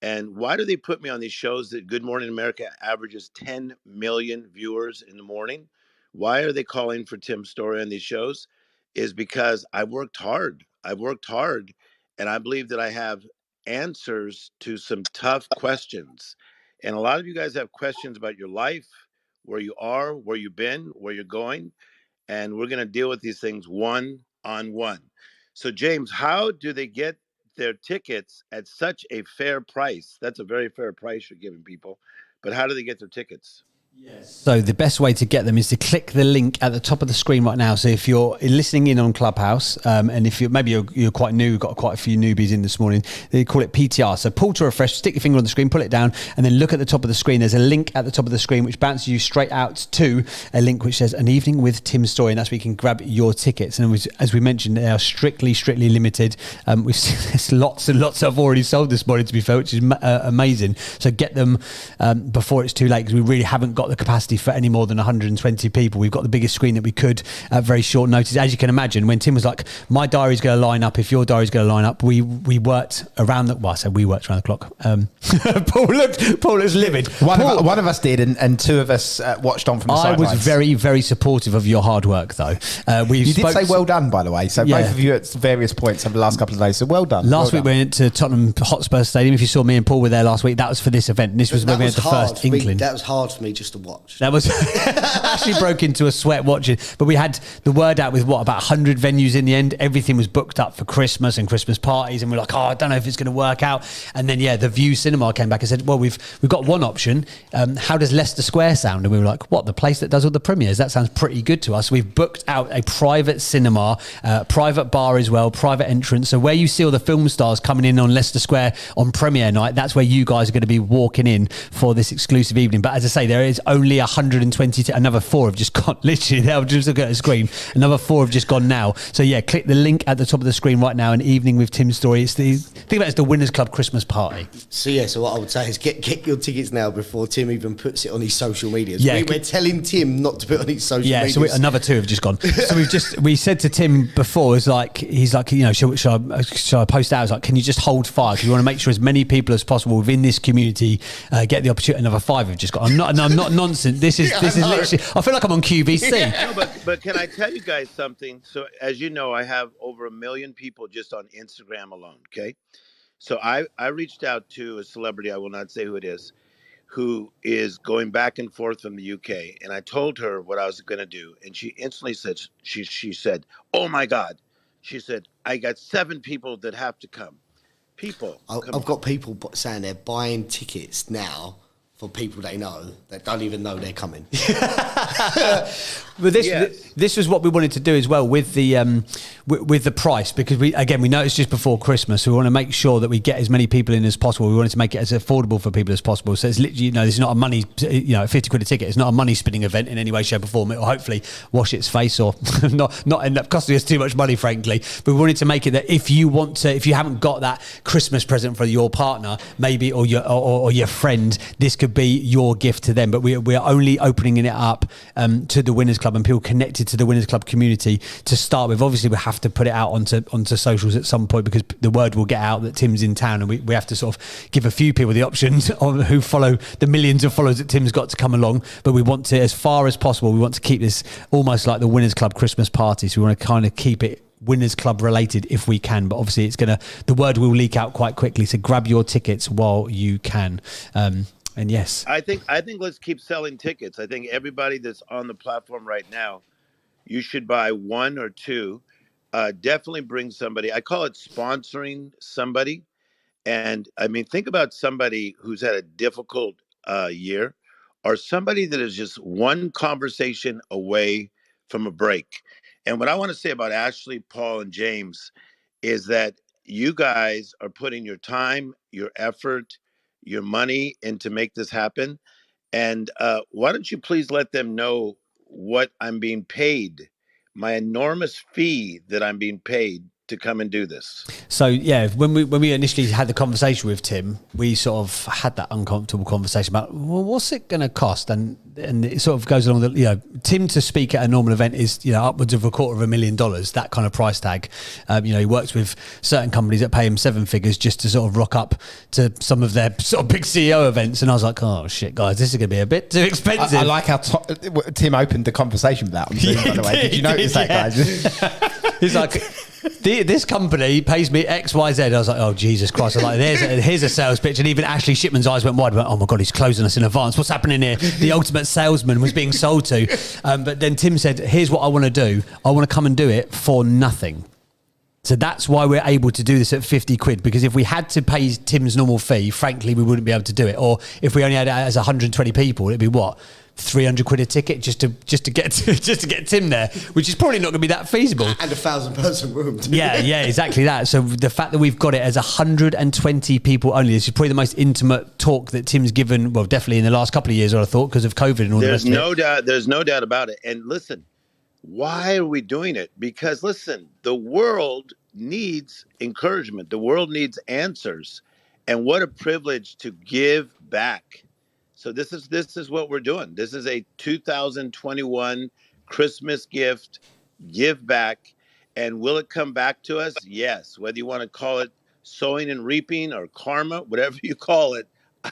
And why do they put me on these shows that Good Morning America averages 10 million viewers in the morning? Why are they calling for Tim Story on these shows? Is because I've worked hard. And I believe that I have answers to some tough questions. And a lot of you guys have questions about your life, where you are, where you've been, where you're going. And we're going to deal with these things one-on-one. So, James, how do they get their tickets at such a fair price? That's a very fair price you're giving people. But how do they get their tickets? So the best way to get them is to click the link at the top of the screen right now. So if you're listening in on Clubhouse, and if you're quite new, we've got quite a few newbies in this morning, they call it PTR. So pull to refresh, stick your finger on the screen, pull it down, and then look at the top of the screen. There's a link at the top of the screen which bounces you straight out to a link which says An Evening with Tim Story, and that's where you can grab your tickets. And as we mentioned, they are strictly limited. We've seen lots and lots I've already sold this morning, to be fair, which is amazing. So get them before it's too late, because we really haven't got the capacity for any more than 120 people. We've got the biggest screen that we could at very short notice. As you can imagine, when Tim was like, my diary's going to line up, if your diary's going to line up, we worked around the, well, I said we worked around the clock. Paul looks livid. One of us did, and two of us watched on from the sidelines. I was very, very supportive of your hard work, though. You did say well done, by the way. So both of you at various points over the last couple of days. So well done. Last week we went to Tottenham Hotspur Stadium. If you saw me and Paul were there last week, that was for this event. And this was when we had the first inkling. That was hard for me just to watch. That was actually broke into a sweat watching. But we had the word out with about 100 venues in the end. Everything was booked up for Christmas and Christmas parties, and we're like, I don't know if it's going to work out. And then the View Cinema came back and said, well, we've got one option. How does Leicester Square sound? And we were like, what? The place that does all the premieres? That sounds pretty good to us. We've booked out a private cinema, private bar as well, private entrance. So where you see all the film stars coming in on Leicester Square on premiere night, that's where you guys are going to be walking in for this exclusive evening. But as I say, there is only 120. Another 4 have just gone. Literally, they'll just look at the screen. Another 4 have just gone now. So yeah, click the link at the top of the screen right now. An evening with Tim Story. Think about it's the Winners Club Christmas party. So what I would say is get your tickets now before Tim even puts it on his social media. Yeah, we're telling Tim not to put it on his social media. Yeah, so another 2 have just gone. So we said to Tim before, he's like, shall I post out? I was like, can you just hold fire? Because we want to make sure as many people as possible within this community get the opportunity. Another 5 have just gone. I'm not nonsense. This is literally. I feel like I'm on QVC. No, but can I tell you guys something? So as you know, I have over 1 million people just on Instagram alone. Okay, so I reached out to a celebrity, I will not say who it is, who is going back and forth from the UK, and I told her what I was going to do, and she instantly said, she said, "Oh my God," she said, "I got 7 people that have to come." I've got people saying they're buying tickets now for people they know that don't even know they're coming. But this was what we wanted to do as well with the price, because we know it's just before Christmas, so we want to make sure that we get as many people in as possible. We wanted to make it as affordable for people as possible. So it's literally, this is not a money, 50 quid a ticket. It's not a money spinning event in any way, shape or form. It will hopefully wash its face or not end up costing us too much money, frankly. But we wanted to make it that if you haven't got that Christmas present for your partner, maybe, or your friend, this could be your gift to them. But we're only opening it up to the Winners Club and people connected to the Winners Club community to start with. Obviously, we have to put it out onto socials at some point, because the word will get out that Tim's in town, and we have to sort of give a few people the options on who follow the millions of followers that Tim's got to come along. But we want to, as far as possible, we want to keep this almost like the Winners Club Christmas party. So we want to kind of keep it Winners Club related if we can, but obviously the word will leak out quite quickly, so grab your tickets while you can. And yes, I think let's keep selling tickets. I think everybody that's on the platform right now, you should buy 1 or 2. Definitely bring somebody. I call it sponsoring somebody. And I mean, think about somebody who's had a difficult year, or somebody that is just one conversation away from a break. And what I want to say about Ashley, Paul, and James is that you guys are putting your time, your effort, your money in to make this happen. And why don't you please let them know what I'm being paid, my enormous fee that I'm being paid to come and do this. So yeah, when we initially had the conversation with Tim, we sort of had that uncomfortable conversation about, well, what's it going to cost, and it sort of goes along that, Tim to speak at a normal event is upwards of $250,000, that kind of price tag. He works with certain companies that pay him 7 figures just to sort of rock up to some of their sort of big CEO events, and I was like, oh shit, guys, this is going to be a bit too expensive. I like how Tim opened the conversation with that on Zoom, by the way. Did you notice that, guys? He's like, this company pays me X, Y, Z. I was like, oh, Jesus Christ. I was like, here's a sales pitch. And even Ashley Shipman's eyes went wide. Went, oh my God, he's closing us in advance. What's happening here? The ultimate salesman was being sold to. But then Tim said, here's what I want to do. I want to come and do it for nothing. So that's why we're able to do this at 50 quid, because if we had to pay Tim's normal fee, frankly, we wouldn't be able to do it. Or if we only had it as 120 people, it'd be what? 300 quid a ticket just to get Tim there, which is probably not going to be that feasible. And a 1,000-person room. Yeah, exactly that. So the fact that we've got it as 120 people only, this is probably the most intimate talk that Tim's given, well, definitely in the last couple of years, I thought, because of COVID and all the rest of it. There's no doubt about it. And listen, why are we doing it? Because listen, the world needs encouragement. The world needs answers. And what a privilege to give back. So this is what we're doing. This is a 2021 Christmas gift, give back. And will it come back to us? Yes. Whether you want to call it sowing and reaping or karma, whatever you call it,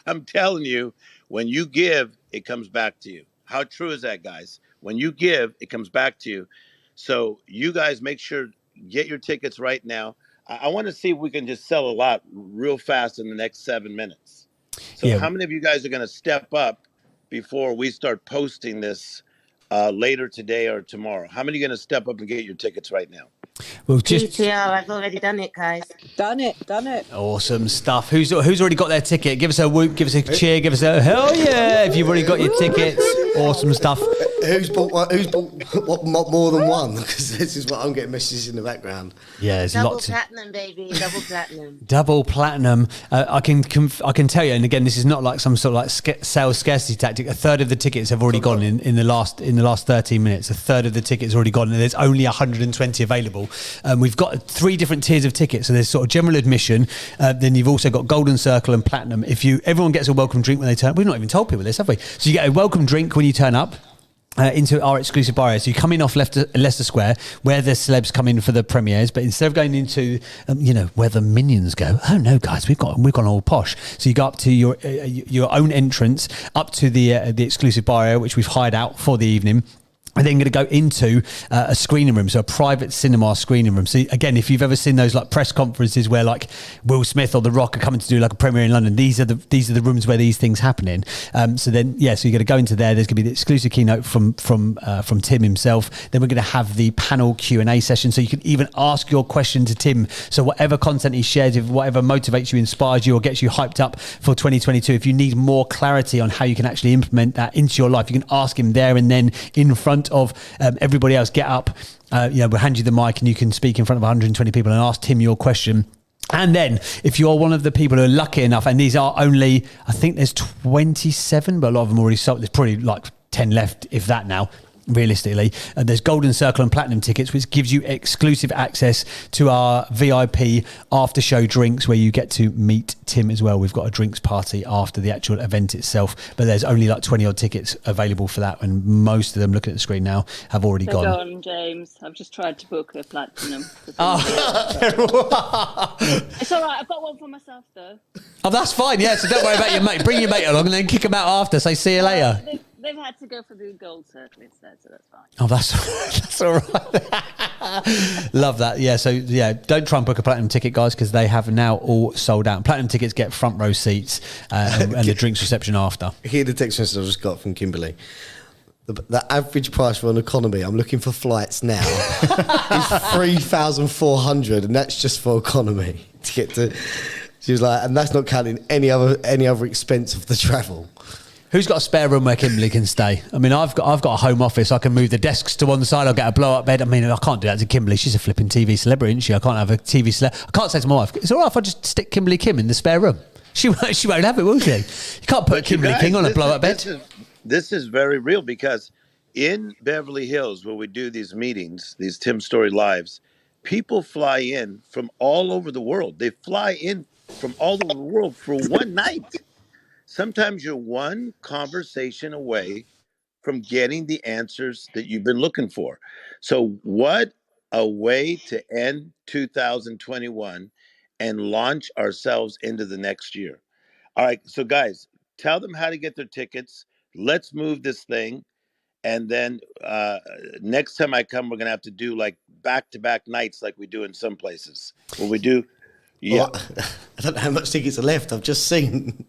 I'm telling you, when you give, it comes back to you. How true is that, guys? When you give, it comes back to you. So you guys make sure, get your tickets right now. I want to see if we can just sell a lot real fast in the next 7 minutes. So how many of you guys are going to step up before we start posting this later today or tomorrow? How many are going to step up and get your tickets right now? Well, GTR, I've already done it, guys. Done it. Awesome stuff. Who's already got their ticket? Give us a whoop, give us a cheer, give us a hell yeah if you've already got your tickets. Awesome stuff. Who's bought what more than one? Because this is what I'm getting messages in the background. Yeah, there's Double lots of platinum, baby. Double platinum. double platinum. I can tell you, and again, this is not like some sort of like sales scarcity tactic. A third of the tickets have already gone in the last 13 minutes. A third of the tickets already gone, and there's only 120 available. We've got 3 different tiers of tickets. So there's sort of general admission. Then you've also got golden circle and platinum. Everyone gets a welcome drink when they turn. We've not even told people this, have we? So you get a welcome drink when you turn up. Into our exclusive bar area. So you come in off Leicester Square, where the celebs come in for the premieres, but instead of going into where the minions go, oh no guys, we've gone all posh. So you go up to your own entrance up to the exclusive bar area, which we've hired out for the evening. We're then going to go into a screening room, so a private cinema screening room. So again, if you've ever seen those like press conferences where like Will Smith or The Rock are coming to do like a premiere in London, these are the rooms where these things happen in. So you're going to go into there. There's going to be the exclusive keynote from Tim himself. Then we're going to have the panel Q&A session, so you can even ask your question to Tim. So whatever content he shares, if whatever motivates you, inspires you, or gets you hyped up for 2022, if you need more clarity on how you can actually implement that into your life, you can ask him there and then in front of everybody else. Get up, we'll hand you the mic and you can speak in front of 120 people and ask Tim your question. And then if you're one of the people who are lucky enough, and these are only, I think there's 27, but a lot of them already sold. There's probably like 10 left, if that now. Realistically, there's golden circle and platinum tickets, which gives you exclusive access to our VIP after show drinks, where you get to meet Tim as well. We've got a drinks party after the actual event itself, but there's only like 20 odd tickets available for that, and most of them, looking at the screen now, have already They're gone. gone, James. I've just tried to book a platinum. It's all right. I've got one for myself though. Oh, that's fine. Yeah, so don't worry about your mate. Bring your mate along and then kick them out after. Say see you later. They've had to go for the gold circle instead, so that's fine. Oh, that's all right. Love that. Yeah, so yeah, don't try and book a platinum ticket, guys, because they have now all sold out. Platinum tickets get front row seats and the drinks reception after. Here, the text message I just got from Kimberly. The average price for an economy, I'm looking for flights now, is 3,400, and that's just for economy to get to. She was like, and that's not counting any other expense of the travel. Who's got a spare room where Kimberly can stay? I mean, I've got a home office. I can move the desks to one side. I'll get a blow-up bed. I mean, I can't do that to Kimberly. She's a flipping TV celebrity, isn't she? I can't have a TV celebrity. I can't say to my wife, it's all right if I just stick Kimberly Kim in the spare room. She won't have it, will she? You can't put Kimberly King on a blow-up bed. This is very real, because in Beverly Hills, where we do these meetings, these Tim Story Lives, people fly in from all over the world. They fly in from all over the world for one night. Sometimes you're one conversation away from getting the answers that you've been looking for. So what a way to end 2021 and launch ourselves into the next year. All right, so guys, tell them how to get their tickets. Let's move this thing. And then next time I come, we're going to have to do like back-to-back nights like we do in some places. Where we do... Yeah, well, I don't know how much tickets are left. I've just seen.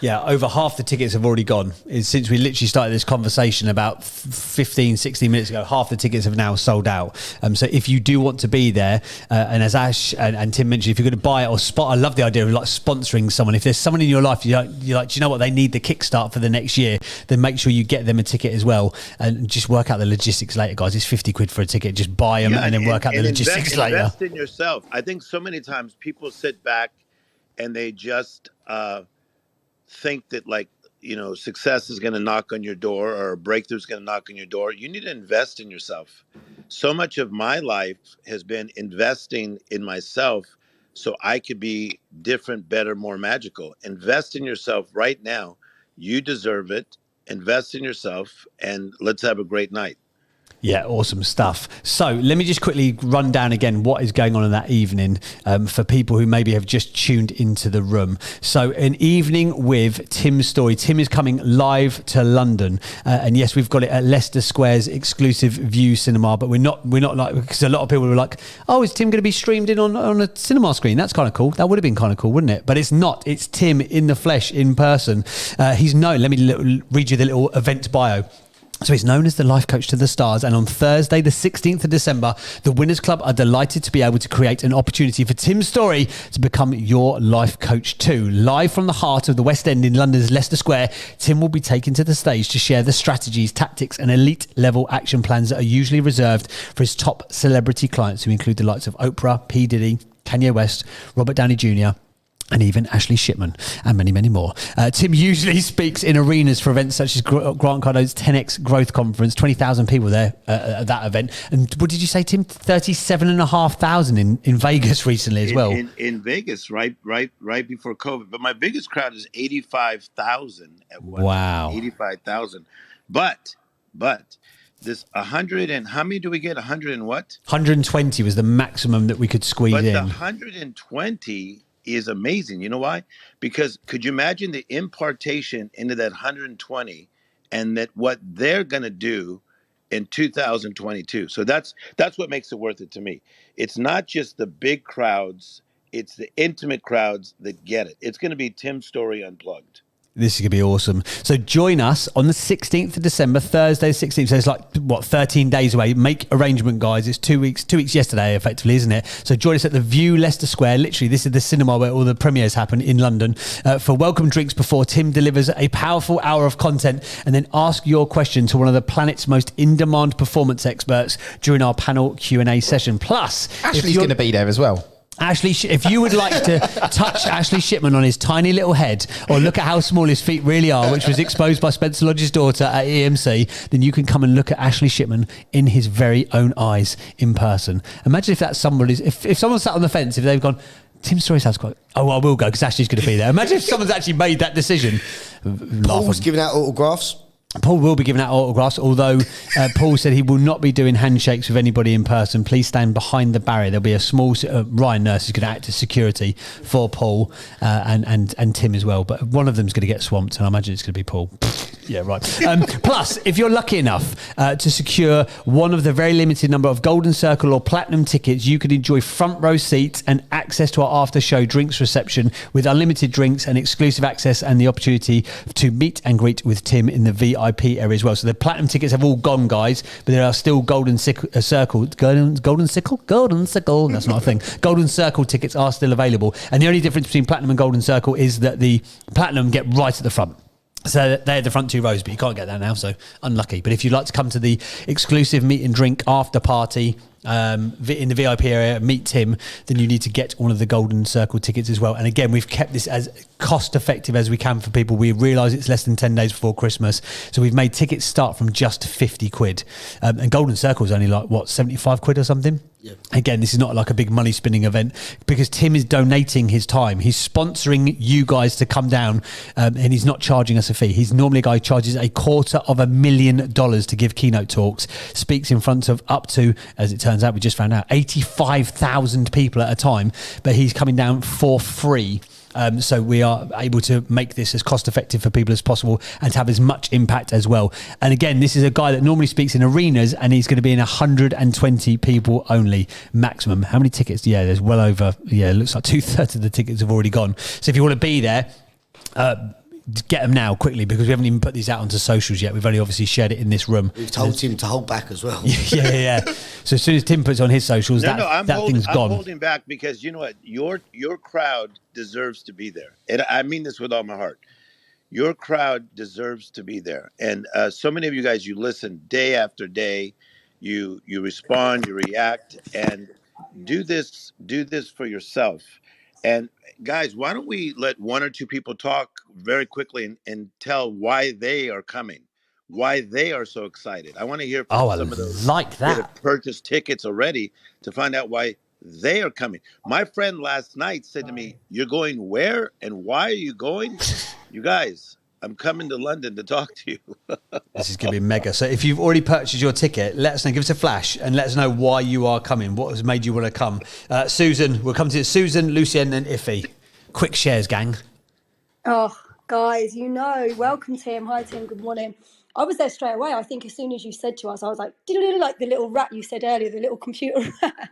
Yeah, over half the tickets have already gone. Since we literally started this conversation about 15, 16 minutes ago, half the tickets have now sold out. So if you do want to be there, and as Ash and Tim mentioned, if you're going to buy it or spot, I love the idea of like sponsoring someone. If there's someone in your life you're like, do you know what, they need the kickstart for the next year, then make sure you get them a ticket as well, and just work out the logistics later, guys. It's 50 quid for a ticket. Just buy them and then work out the logistics later. Invest in yourself. I think so many times people sit back and they just think that, like, you know, success is going to knock on your door or a breakthrough is going to knock on your door. You need to invest in yourself. So much of my life has been investing in myself so I could be different, better, more magical. Invest in yourself right now. You deserve it. Invest in yourself, and let's have a great night. Yeah, awesome stuff. So let me just quickly run down again what is going on in that evening for people who maybe have just tuned into the room. So an evening with Tim Story. Tim is coming live to London. And yes, we've got it at Leicester Square's exclusive View Cinema, but we're not like, because a lot of people were like, oh, is Tim going to be streamed in on a cinema screen? That's kind of cool. That would have been kind of cool, wouldn't it? But it's not. It's Tim in the flesh, in person. He's known. Let me read you the little event bio. So he's known as the life coach to the stars. And on Thursday, the 16th of December, the Winners Club are delighted to be able to create an opportunity for Tim Story to become your life coach too. Live from the heart of the West End in London's Leicester Square, Tim will be taken to the stage to share the strategies, tactics and elite level action plans that are usually reserved for his top celebrity clients, who include the likes of Oprah, P. Diddy, Kanye West, Robert Downey Jr., and even Ashley Shipman, and many, many more. Tim usually speaks in arenas for events such as Grant Cardone's 10X Growth Conference. 20,000 people there at that event. And what did you say, Tim? 37,500 in Vegas recently as well. In Vegas, right before COVID. But my biggest crowd is 85,000 at one. Wow. 85,000. But this 100 and how many do we get? 100 and what? 120 was the maximum that we could squeeze But in. the 120 is amazing. You know why? Because could you imagine the impartation into that 120 and that what they're going to do in 2022? So that's what makes it worth it to me. It's not just the big crowds, it's the intimate crowds that get it. It's going to be Tim Story Unplugged. This is going to be awesome. So join us on the 16th of December, Thursday 16th. So it's like, 13 days away. Make arrangement, guys. It's 2 weeks yesterday, effectively, isn't it? So join us at the View Leicester Square. Literally, this is the cinema where all the premieres happen in London, for welcome drinks before Tim delivers a powerful hour of content, and then ask your question to one of the planet's most in-demand performance experts during our panel Q&A session. Plus, Ashley's going to be there as well. Ashley, if you would like to touch Ashley Shipman on his tiny little head, or look at how small his feet really are, which was exposed by Spencer Lodge's daughter at EMC, then you can come and look at Ashley Shipman in his very own eyes in person. Imagine if that's somebody's, if someone sat on the fence, if they've gone, Tim Story's house quite, I will go because Ashley's going to be there. Imagine if someone's actually made that decision. Paul's giving out autographs. Paul will be giving out autographs, although Paul said he will not be doing handshakes with anybody in person. Please stand behind the barrier. There'll be a small Ryan Nurse is going to act as security for Paul and Tim as well. But one of them's going to get swamped, and I imagine it's going to be Paul. Yeah, right. Plus, if you're lucky enough to secure one of the very limited number of Golden Circle or Platinum tickets, you can enjoy front row seats and access to our after show drinks reception with unlimited drinks and exclusive access, and the opportunity to meet and greet with Tim in the VIP area as well. So the Platinum tickets have all gone, guys, but there are still Golden Circle. That's not a thing. Golden Circle tickets are still available, and the only difference between Platinum and Golden Circle is that the Platinum get right at the front. So they're the front two rows, but you can't get that now, so unlucky. But if you'd like to come to the exclusive meet and drink after party in the VIP area, meet Tim, then you need to get one of the Golden Circle tickets as well. And again, we've kept this as cost effective as we can for people. We realise it's less than 10 days before Christmas, so we've made tickets start from just 50 quid. And Golden Circle is only like, 75 quid or something? Yep. Again, this is not like a big money spinning event, because Tim is donating his time. He's sponsoring you guys to come down, and he's not charging us a fee. He's normally a guy who charges $250,000 to give keynote talks, speaks in front of up to, as it turns out, we just found out, 85,000 people at a time, but he's coming down for free. So we are able to make this as cost effective for people as possible and to have as much impact as well. And again, this is a guy that normally speaks in arenas, and he's going to be in 120 people only maximum. How many tickets? Yeah, there's well over, it looks like 2/3 of the tickets have already gone. So if you want to be there, get them now quickly, because we haven't even put these out onto socials yet. We've only obviously shared it in this room. We've told Tim to hold back as well. Yeah. So as soon as Tim puts on his socials, that thing's gone. I'm holding back because you know what? Your crowd deserves to be there. And I mean this with all my heart. Your crowd deserves to be there. And so many of you guys, you listen day after day. You respond, you react, and do this for yourself. And guys, why don't we let one or two people talk very quickly and tell why they are coming, why they are so excited. I want to hear from some of those like that have purchased tickets already to find out why they are coming. My friend last night said to me, "You're going where and why are you going?" You guys, I'm coming to London to talk to you. This is going to be mega. So if you've already purchased your ticket, let us know. Give us a flash and let us know why you are coming. What has made you want to come? Susan, we'll come to Susan, Lucien and Iffy. Quick shares, gang. Oh, guys, welcome Tim. Hi Tim, good morning. I was there straight away. I think as soon as you said to us, I was like the little rat you said earlier, the little computer rat.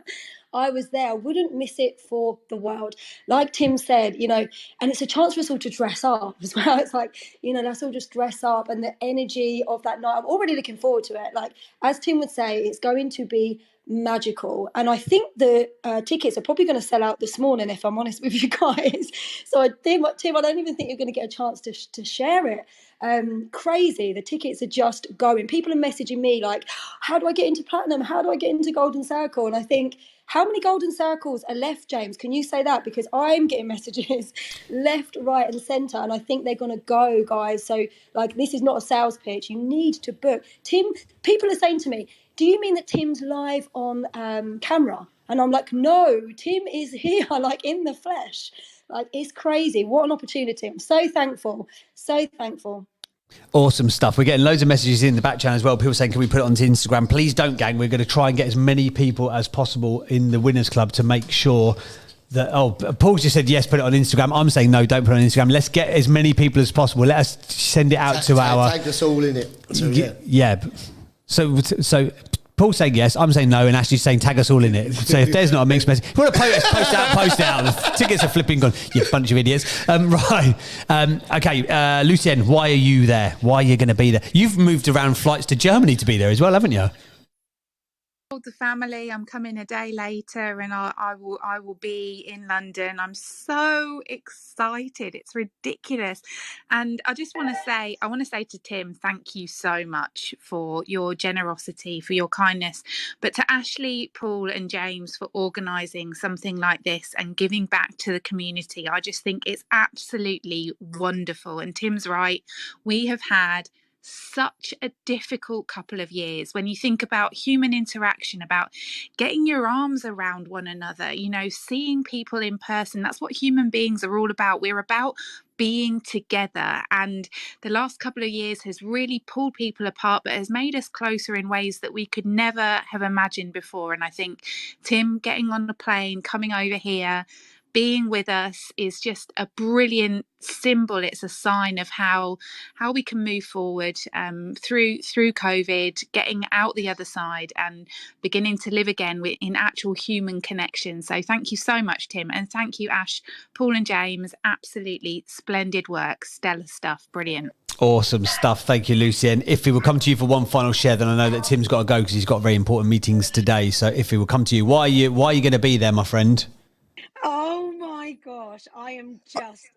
I was there. I wouldn't miss it for the world. Like Tim said, you know, and it's a chance for us all to dress up as well. It's like, you know, let's all just dress up, and the energy of that night. I'm already looking forward to it. Like, as Tim would say, it's going to be magical. And I think the tickets are probably going to sell out this morning, if I'm honest with you guys. So Tim, I don't even think you're going to get a chance to share it. Crazy. The tickets are just going. People are messaging me like, how do I get into platinum? How do I get into golden circle? And I think, how many golden circles are left, James? Can you say that? Because I'm getting messages left, right, and centre, and I think they're going to go, guys. So, like, this is not a sales pitch. You need to book. Tim, people are saying to me, do you mean that Tim's live on camera? And I'm like, no, Tim is here, like, in the flesh. Like, it's crazy. What an opportunity. I'm so thankful. So thankful. Awesome stuff. We're getting loads of messages in the back channel as well. People saying, can we put it onto Instagram? Please don't, gang. We're going to try and get as many people as possible in the Winners Club to make sure that... Oh, Paul just said, yes, put it on Instagram. I'm saying, no, don't put it on Instagram. Let's get as many people as possible. Let us send it out to our... Tag us all in it. So, yeah. So Paul's saying yes, I'm saying no, and Ashley's saying tag us all in it. So if there's not a mixed message, if you want to post it out. The tickets are flipping gone. You bunch of idiots. Right. Okay, Lucien, why are you there? Why are you going to be there? You've moved around flights to Germany to be there as well, haven't you? The family, I'm coming a day later, and I will be in London. I'm so excited, it's ridiculous. And I just want to say to Tim, thank you so much for your generosity, for your kindness, but to Ashley, Paul and James for organising something like this and giving back to the community. I just think it's absolutely wonderful. And Tim's right, we have had such a difficult couple of years when you think about human interaction, about getting your arms around one another, you know, seeing people in person. That's what human beings are all about. We're about being together, and the last couple of years has really pulled people apart, but has made us closer in ways that we could never have imagined before. And I think Tim getting on the plane, coming over here, being with us is just a brilliant symbol. It's a sign of how we can move forward through COVID, getting out the other side and beginning to live again in actual human connection. So thank you so much, Tim, and thank you, Ash, Paul and James. Absolutely splendid work, stellar stuff, brilliant. Awesome stuff. Thank you, Lucien. Iffy, we'll come to you for one final share. Then I know that Tim's got to go because he's got very important meetings today. So Iffy, we'll come to you. Why are you going to be there, my friend? Oh my gosh, I am just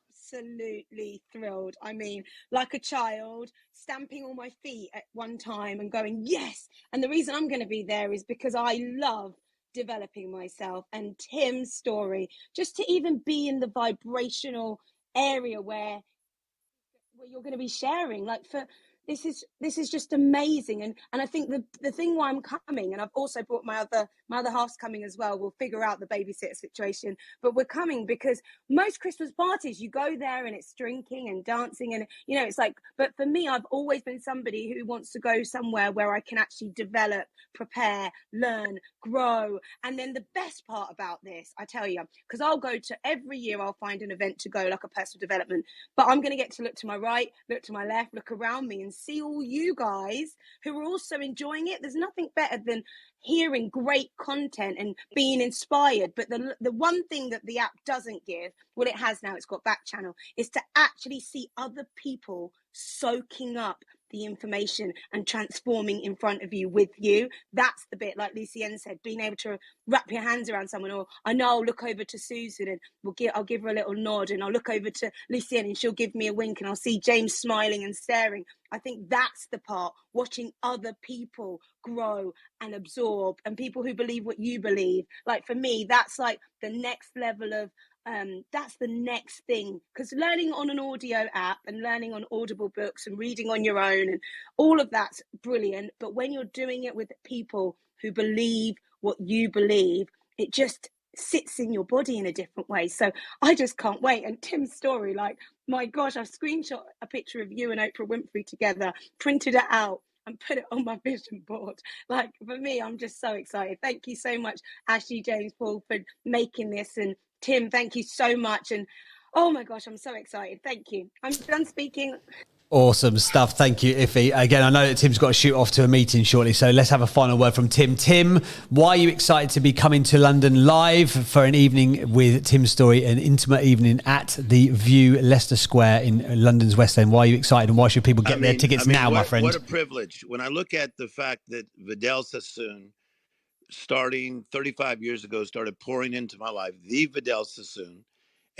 absolutely thrilled. I mean, like a child, stamping on my feet at one time and going, yes. And the reason I'm going to be there is because I love developing myself, and Tim's story, just to even be in the vibrational area where you're going to be sharing, like, for this is just amazing. And I think the thing why I'm coming, and I've also brought my other half's coming as well. We'll figure out the babysitter situation, but we're coming because most Christmas parties, you go there and it's drinking and dancing, and you know, it's like, but for me, I've always been somebody who wants to go somewhere where I can actually develop, prepare, learn, grow. And then the best part about this, I tell you, because I'll go to every year, I'll find an event to go, like a personal development, but I'm going to get to look to my right, look to my left, look around me and see all you guys who are also enjoying it. There's nothing better than hearing great content and being inspired. But the one thing that the app doesn't give, well, it has now, it's got back channel, is to actually see other people soaking up the information and transforming in front of you with you. That's the bit, like Lucien said, being able to wrap your hands around someone. Or I know I'll look over to Susan and I'll give her a little nod, and I'll look over to Lucien and she'll give me a wink, and I'll see James smiling and staring. I think that's the part, watching other people grow and absorb, and people who believe what you believe. Like, for me, that's like the next level of that's the next thing, because learning on an audio app and learning on Audible books and reading on your own and all of that's brilliant, but when you're doing it with people who believe what you believe, it just sits in your body in a different way. So I just can't wait. And Tim's story, like, my gosh, I've screenshot a picture of you and Oprah Winfrey together, printed it out and put it on my vision board. Like, for me, I'm just so excited. Thank you so much, Ashley, James, Paul, for making this, and Tim, thank you so much. And oh my gosh, I'm so excited. Thank you. I'm done speaking. Awesome stuff. Thank you, Iffy. Again, I know that Tim's got to shoot off to a meeting shortly, so let's have a final word from Tim. Tim, why are you excited to be coming to London live for an evening with Tim Story, an intimate evening at the View, Leicester Square in London's West End? Why are you excited, and why should people get their tickets now, my friend? What a privilege. When I look at the fact that Vidal Sassoon, starting 35 years ago, started pouring into my life, the Vidal Sassoon,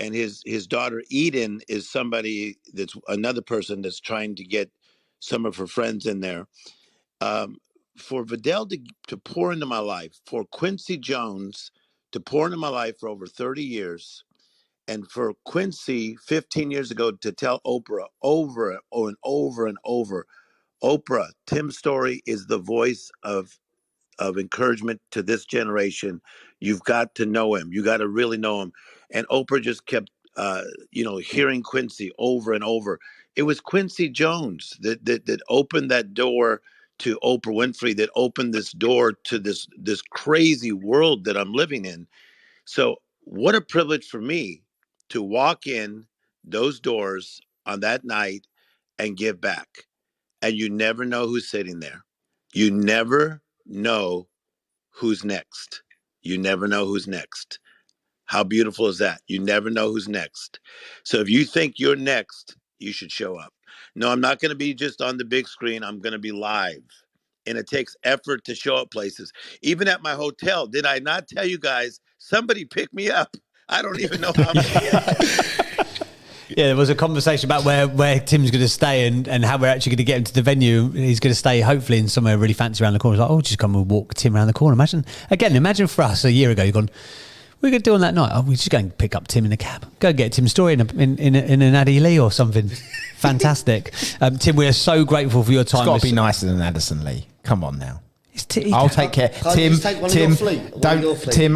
and his daughter Eden is somebody that's another person that's trying to get some of her friends in there. For Vidal to pour into my life, for Quincy Jones to pour into my life for over 30 years, and for Quincy 15 years ago to tell Oprah over and over and over, Oprah, Tim Story is the voice of encouragement to this generation. You've got to know him. You got to really know him. And Oprah just kept, hearing Quincy over and over. It was Quincy Jones that opened that door to Oprah Winfrey, that opened this door to this crazy world that I'm living in. So what a privilege for me to walk in those doors on that night and give back. And you never know who's sitting there. You never know who's next. You never know who's next. How beautiful is that? You never know who's next. So if you think you're next, you should show up. No, I'm not going to be just on the big screen. I'm going to be live. And it takes effort to show up places. Even at my hotel, did I not tell you guys, somebody picked me up? I don't even know how many. Yeah, there was a conversation about where Tim's going to stay and how we're actually going to get him to the venue. He's going to stay hopefully in somewhere really fancy around the corner. It's like, just come and walk Tim around the corner. Imagine for us a year ago, you've gone, we're going to do on that night. Oh, we just go and pick up Tim in a cab. Go and get Tim's Story in an Addy Lee or something. Fantastic. Tim, we are so grateful for your time. It's got to be nicer than Addison Lee. Come on now. I'll take care. Tim,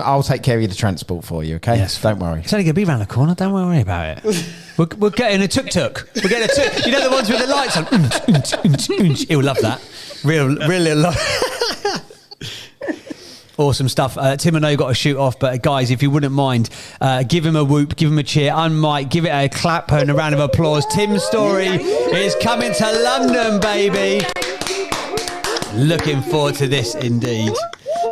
I'll take care of the transport for you, okay? Yes. Don't worry. It's only going to be around the corner. Don't worry about it. We're getting a tuk-tuk. We're getting a tuk. You know the ones with the lights on? He'll love that. Really love. Awesome stuff. Tim, I know you've got to shoot off, but guys, if you wouldn't mind, give him a whoop, give him a cheer, unmic, give it a clap and a round of applause. Tim Story is coming to London, baby. Looking forward to this indeed.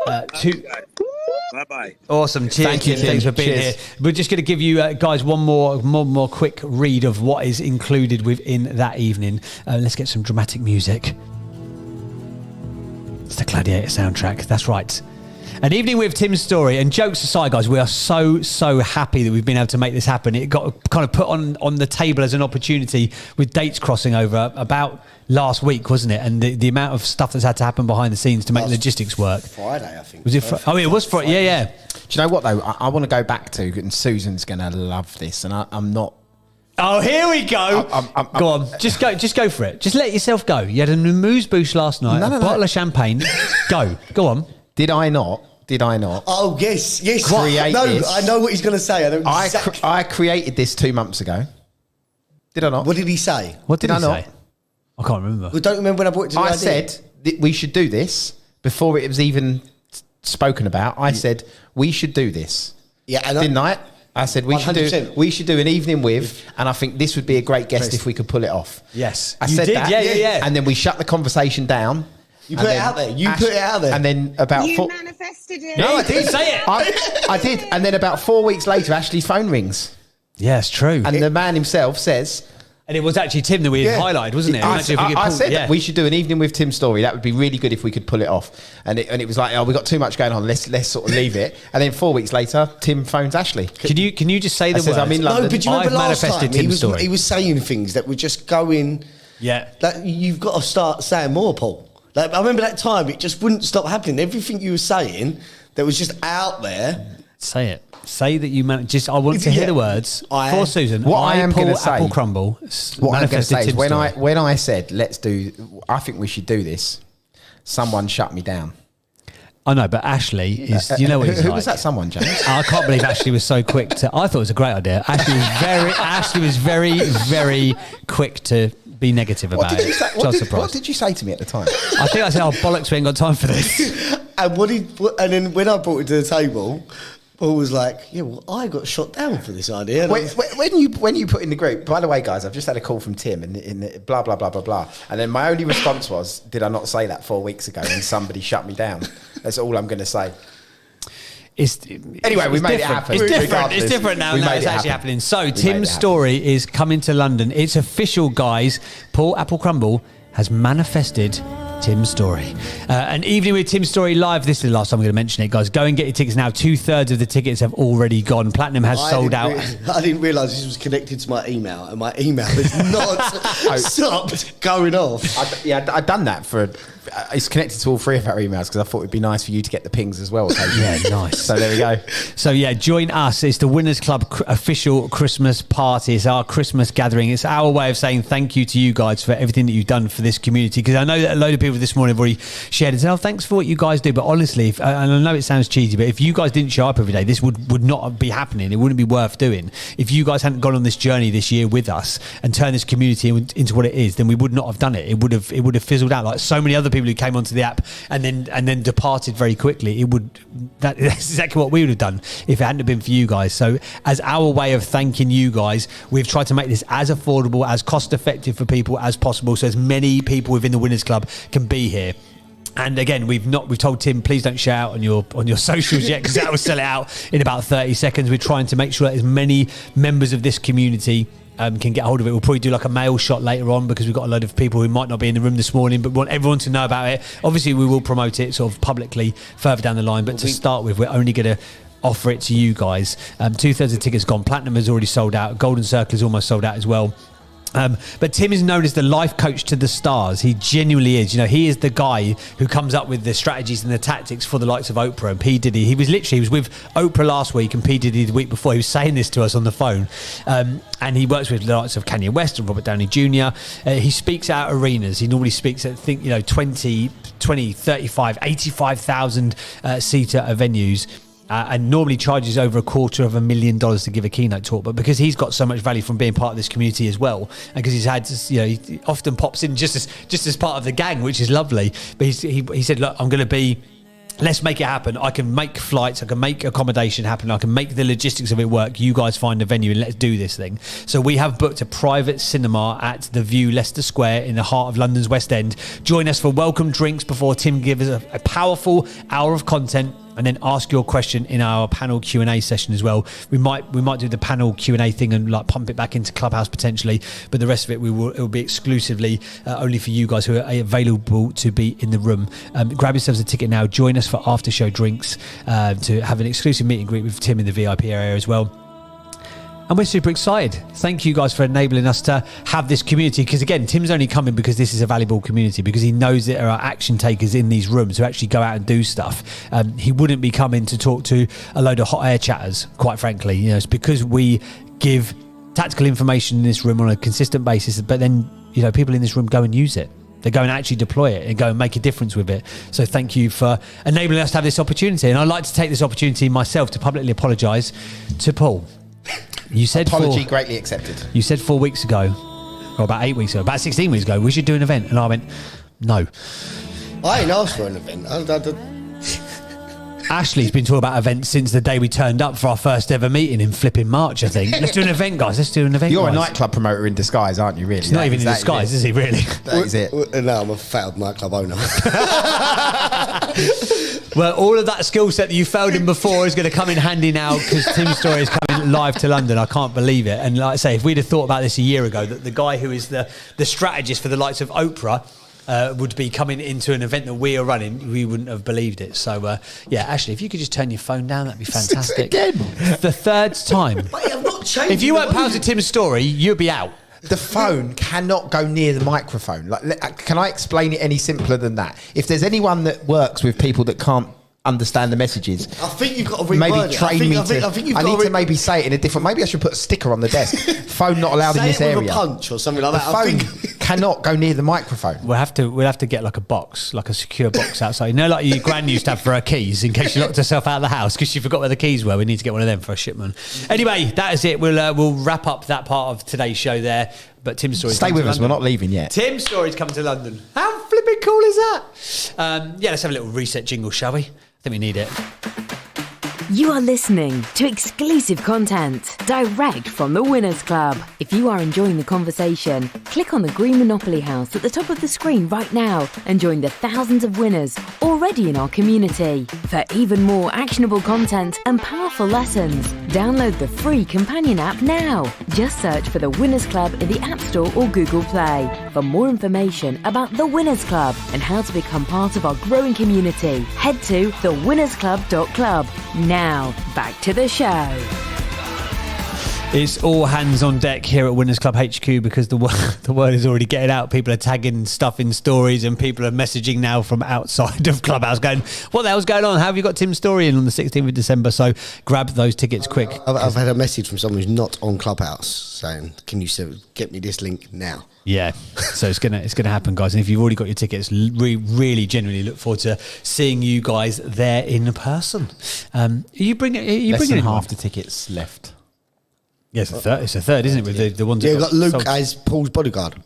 Bye-bye. Awesome. Cheers. Thank you, Tim. Thanks for being here. We're just going to give you guys one more quick read of what is included within that evening. Let's get some dramatic music. It's the Gladiator soundtrack. That's right. An evening with Tim's Story. And jokes aside, guys, we are so happy that we've been able to make this happen. It got kind of put on the table as an opportunity with dates crossing over about last week, wasn't it? And the amount of stuff that's had to happen behind the scenes to make logistics work. Friday, I think. Was it? It was Friday. Yeah. Do you know what though? I want to go back to, and Susan's going to love this, and I'm not. Oh, here we go. Go on. Just go for it. Just let yourself go. You had an amuse-bouche last night. A bottle of champagne. Go on. Did I not? Oh, yes. Create this. I know what he's going to say. I created this 2 months ago. Did I not? What did he say? What did I he not say? I can't remember. Well, don't remember when I brought it to the I idea. said that we should do this before it was even spoken about. I said we should do this. Yeah, and didn't I? I said we 100%. should do an evening with, and I think this would be a great guest if we could pull it off. Yes, I said that. Yeah. And then we shut the conversation down. You put it out there. Put it out there. And then about You manifested it. No, I didn't say it. I did. And then about 4 weeks later, Ashley's phone rings. Yeah, it's true. And the man himself says... And it was actually Tim that we had highlighted, wasn't it? I said that we should do an evening with Tim Story. That would be really good if we could pull it off. And it was like, we've got too much going on. Let's sort of leave it. And then 4 weeks later, Tim phones Ashley. Can you just say the words? I'm in London. No, but do you remember last time Tim's Story. he was saying things that were just going... Yeah. Like, you've got to start saying more, Paul. Like, I remember that time, it just wouldn't stop happening. Everything you were saying that was just out there. Say it. Say that you managed. I want to hear the words for Susan. What I am going to say, Apple crumble. What I'm going to say is when I said I think we should do this, someone shut me down. I know, but Ashley is. You know what he's who like. was that? Someone, James? I can't believe Ashley was so quick to. I thought it was a great idea. Ashley was very quick to be negative about it. What did you say to me at the time? I think I said, "Oh bollocks, we ain't got time for this." And then when I brought it to the table, Paul was like, yeah, well, I got shot down for this idea. And When you put in the group, by the way, guys, I've just had a call from Tim in blah, blah, blah, blah, blah. And then my only response was, did I not say that 4 weeks ago and somebody shut me down? That's all I'm going to say. Anyway, we made it happen. It's different now. No, it's actually happening. So Tim's story is coming to London. It's official, guys. Paul Apple Crumble has manifested Tim's story. An evening with Tim's story live. This is the last time I'm going to mention it, guys. Go and get your tickets now. 2/3 of the tickets have already gone. Platinum has sold out. I didn't realise this was connected to my email, and my email is not stopped going off. I'd done that for. It's connected to all three of our emails because I thought it'd be nice for you to get the pings as well. Yeah, nice. So there we go. So yeah, join us. It's the Winners Club official Christmas party. It's our Christmas gathering. It's our way of saying thank you to you guys for everything that you've done for this community. Because I know that a load of people this morning have already shared and said, oh, thanks for what you guys do. But honestly, and I know it sounds cheesy, but if you guys didn't show up every day, this would not be happening. It wouldn't be worth doing. If you guys hadn't gone on this journey this year with us and turned this community into what it is, then we would not have done it. It would have fizzled out like so many other people who came onto the app and then departed very quickly. That's exactly what we would have done if it hadn't have been for you guys. So as our way of thanking you guys, we've tried to make this as affordable, as cost effective for people as possible, so as many people within the Winners Club can be here. And again, we've told Tim, please don't shout on your socials yet, because that will sell it out in about 30 seconds. We're trying to make sure that as many members of this community can get hold of it. We'll probably do like a mail shot later on, because we've got a load of people who might not be in the room this morning, but we want everyone to know about it. Obviously, we will promote it sort of publicly further down the line, but to start with, we're only going to offer it to you guys. 2/3 of tickets gone. Platinum has already sold out. Golden Circle is almost sold out as well. But Tim is known as the life coach to the stars. He genuinely is. You know, he is the guy who comes up with the strategies and the tactics for the likes of Oprah and P. Diddy. He was with Oprah last week and P. Diddy the week before. He was saying this to us on the phone. And he works with the likes of Kanye West and Robert Downey Jr. He speaks out arenas. He normally speaks at, 20, 35, 85,000 seater venues. And normally charges over $250,000 to give a keynote talk, but because he's got so much value from being part of this community as well, and because he's had, he often pops in just as part of the gang, which is lovely. But he said, look, I'm going to be. Let's make it happen. I can make flights. I can make accommodation happen. I can make the logistics of it work. You guys find a venue and let's do this thing. So we have booked a private cinema at The View, Leicester Square, in the heart of London's West End. Join us for welcome drinks before Tim gives us a powerful hour of content, and then ask your question in our panel Q&A session as well. We might do the panel Q&A thing and like pump it back into Clubhouse potentially, but the rest of it it will be exclusively only for you guys who are available to be in the room. Grab yourselves a ticket now. Join us for after show drinks to have an exclusive meet and greet with Tim in the VIP area as well. And we're super excited. Thank you guys for enabling us to have this community. Because again, Tim's only coming because this is a valuable community, because he knows that there are action takers in these rooms who actually go out and do stuff. He wouldn't be coming to talk to a load of hot air chatters, quite frankly. It's because we give tactical information in this room on a consistent basis, but then, people in this room go and use it. They go and actually deploy it and go and make a difference with it. So thank you for enabling us to have this opportunity. And I'd like to take this opportunity myself to publicly apologise to Paul. You said apology greatly accepted. You said 4 weeks ago, or about 8 weeks ago, about 16 weeks ago, we should do an event. And I went, no. I ain't asked for an event. Ashley's been talking about events since the day we turned up for our first ever meeting in flipping March, I think. Let's do an event, guys. Let's do an event. You're guys. a nightclub promoter in disguise, aren't you, really? He's not even in disguise, is he, really? That is it. No, I'm a failed nightclub owner. Well, all of that skill set that you failed in before is going to come in handy now, because Tim's story is coming live to London. I can't believe it. And like I say, if we'd have thought about this a year ago, that the guy who is the strategist for the likes of Oprah would be coming into an event that we are running, we wouldn't have believed it. So, Ashley, if you could just turn your phone down, that'd be fantastic. Again. The third time. Wait, I'm not changing. If you weren't pals with Tim's story, you'd be out. The phone cannot go near the microphone. Can I explain it any simpler than that? If there's anyone that works with people that can't understand the messages, I think you've got to reword maybe it. train me to. I need to maybe say it in a different. Maybe I should put a sticker on the desk. Phone not allowed in this Say it area. with a punch or something like that. The phone cannot go near the microphone. We'll have to get like a box, like a secure box outside. Like your gran used to have for her keys, in case she locked herself out of the house because she forgot where the keys were. We need to get one of them for a shipment. Anyway, that is it. We'll wrap up that part of today's show there. But Tim's story. Stay with us. We're not leaving yet. Tim's story's coming to London. How flipping cool is that? Let's have a little reset jingle, shall we? I think we need it. You are listening to exclusive content direct from the Winners Club. If you are enjoying the conversation, click on the green Monopoly house at the top of the screen right now and join the thousands of winners already in our community. For even more actionable content and powerful lessons, download the free companion app now. Just search for the Winners Club in the App Store or Google Play. For more information about the Winners Club and how to become part of our growing community, head to thewinnersclub.club. Now, back to the show. It's all hands on deck here at Winners Club HQ because the word is already getting out. People are tagging stuff in stories and people are messaging now from outside of Clubhouse going, what the hell's going on? How have you got Tim's story in on the 16th of December? So grab those tickets quick. I've had a message from someone who's not on Clubhouse saying, can you get me this link now? Yeah, so it's gonna happen, guys. And if you've already got your tickets, really genuinely look forward to seeing you guys there in person. Are you bringing Less than anyone? half the tickets left. Yes, it's a third, isn't it? With the ones. Yeah, that you've got Luke sold. as Paul's bodyguard.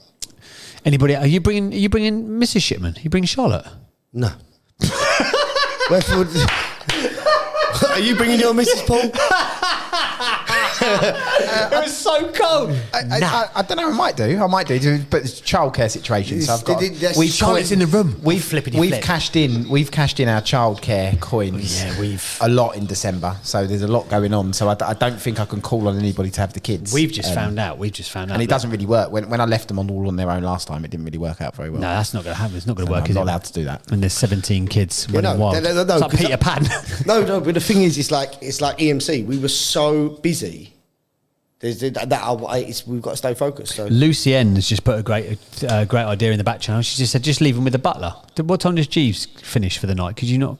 Anybody? Are you bringing Mrs. Shipman? Are you bringing Charlotte? No. Are you bringing your Mrs. Paul? It was so cold. I don't know. I might do, but it's childcare situation. So I've got. Charlotte's in the room. We've cashed in our childcare coins. Yeah, we've a lot in December. So there's a lot going on. So I don't think I can call on anybody to have the kids. We've just found out. And it doesn't really work. When I left them all on their own last time, it didn't really work out very well. No, that's not going to happen. It's not going to work. I'm not allowed to do that. And there's 17 kids running wild. No, it's like Peter Pan. No, but the thing is, it's like EMC. We were so busy. We've got to stay focused. So. Lucienne has just put a great idea in the back channel. She just said, just leave him with the butler. What time does Jeeves finish for the night? Could you not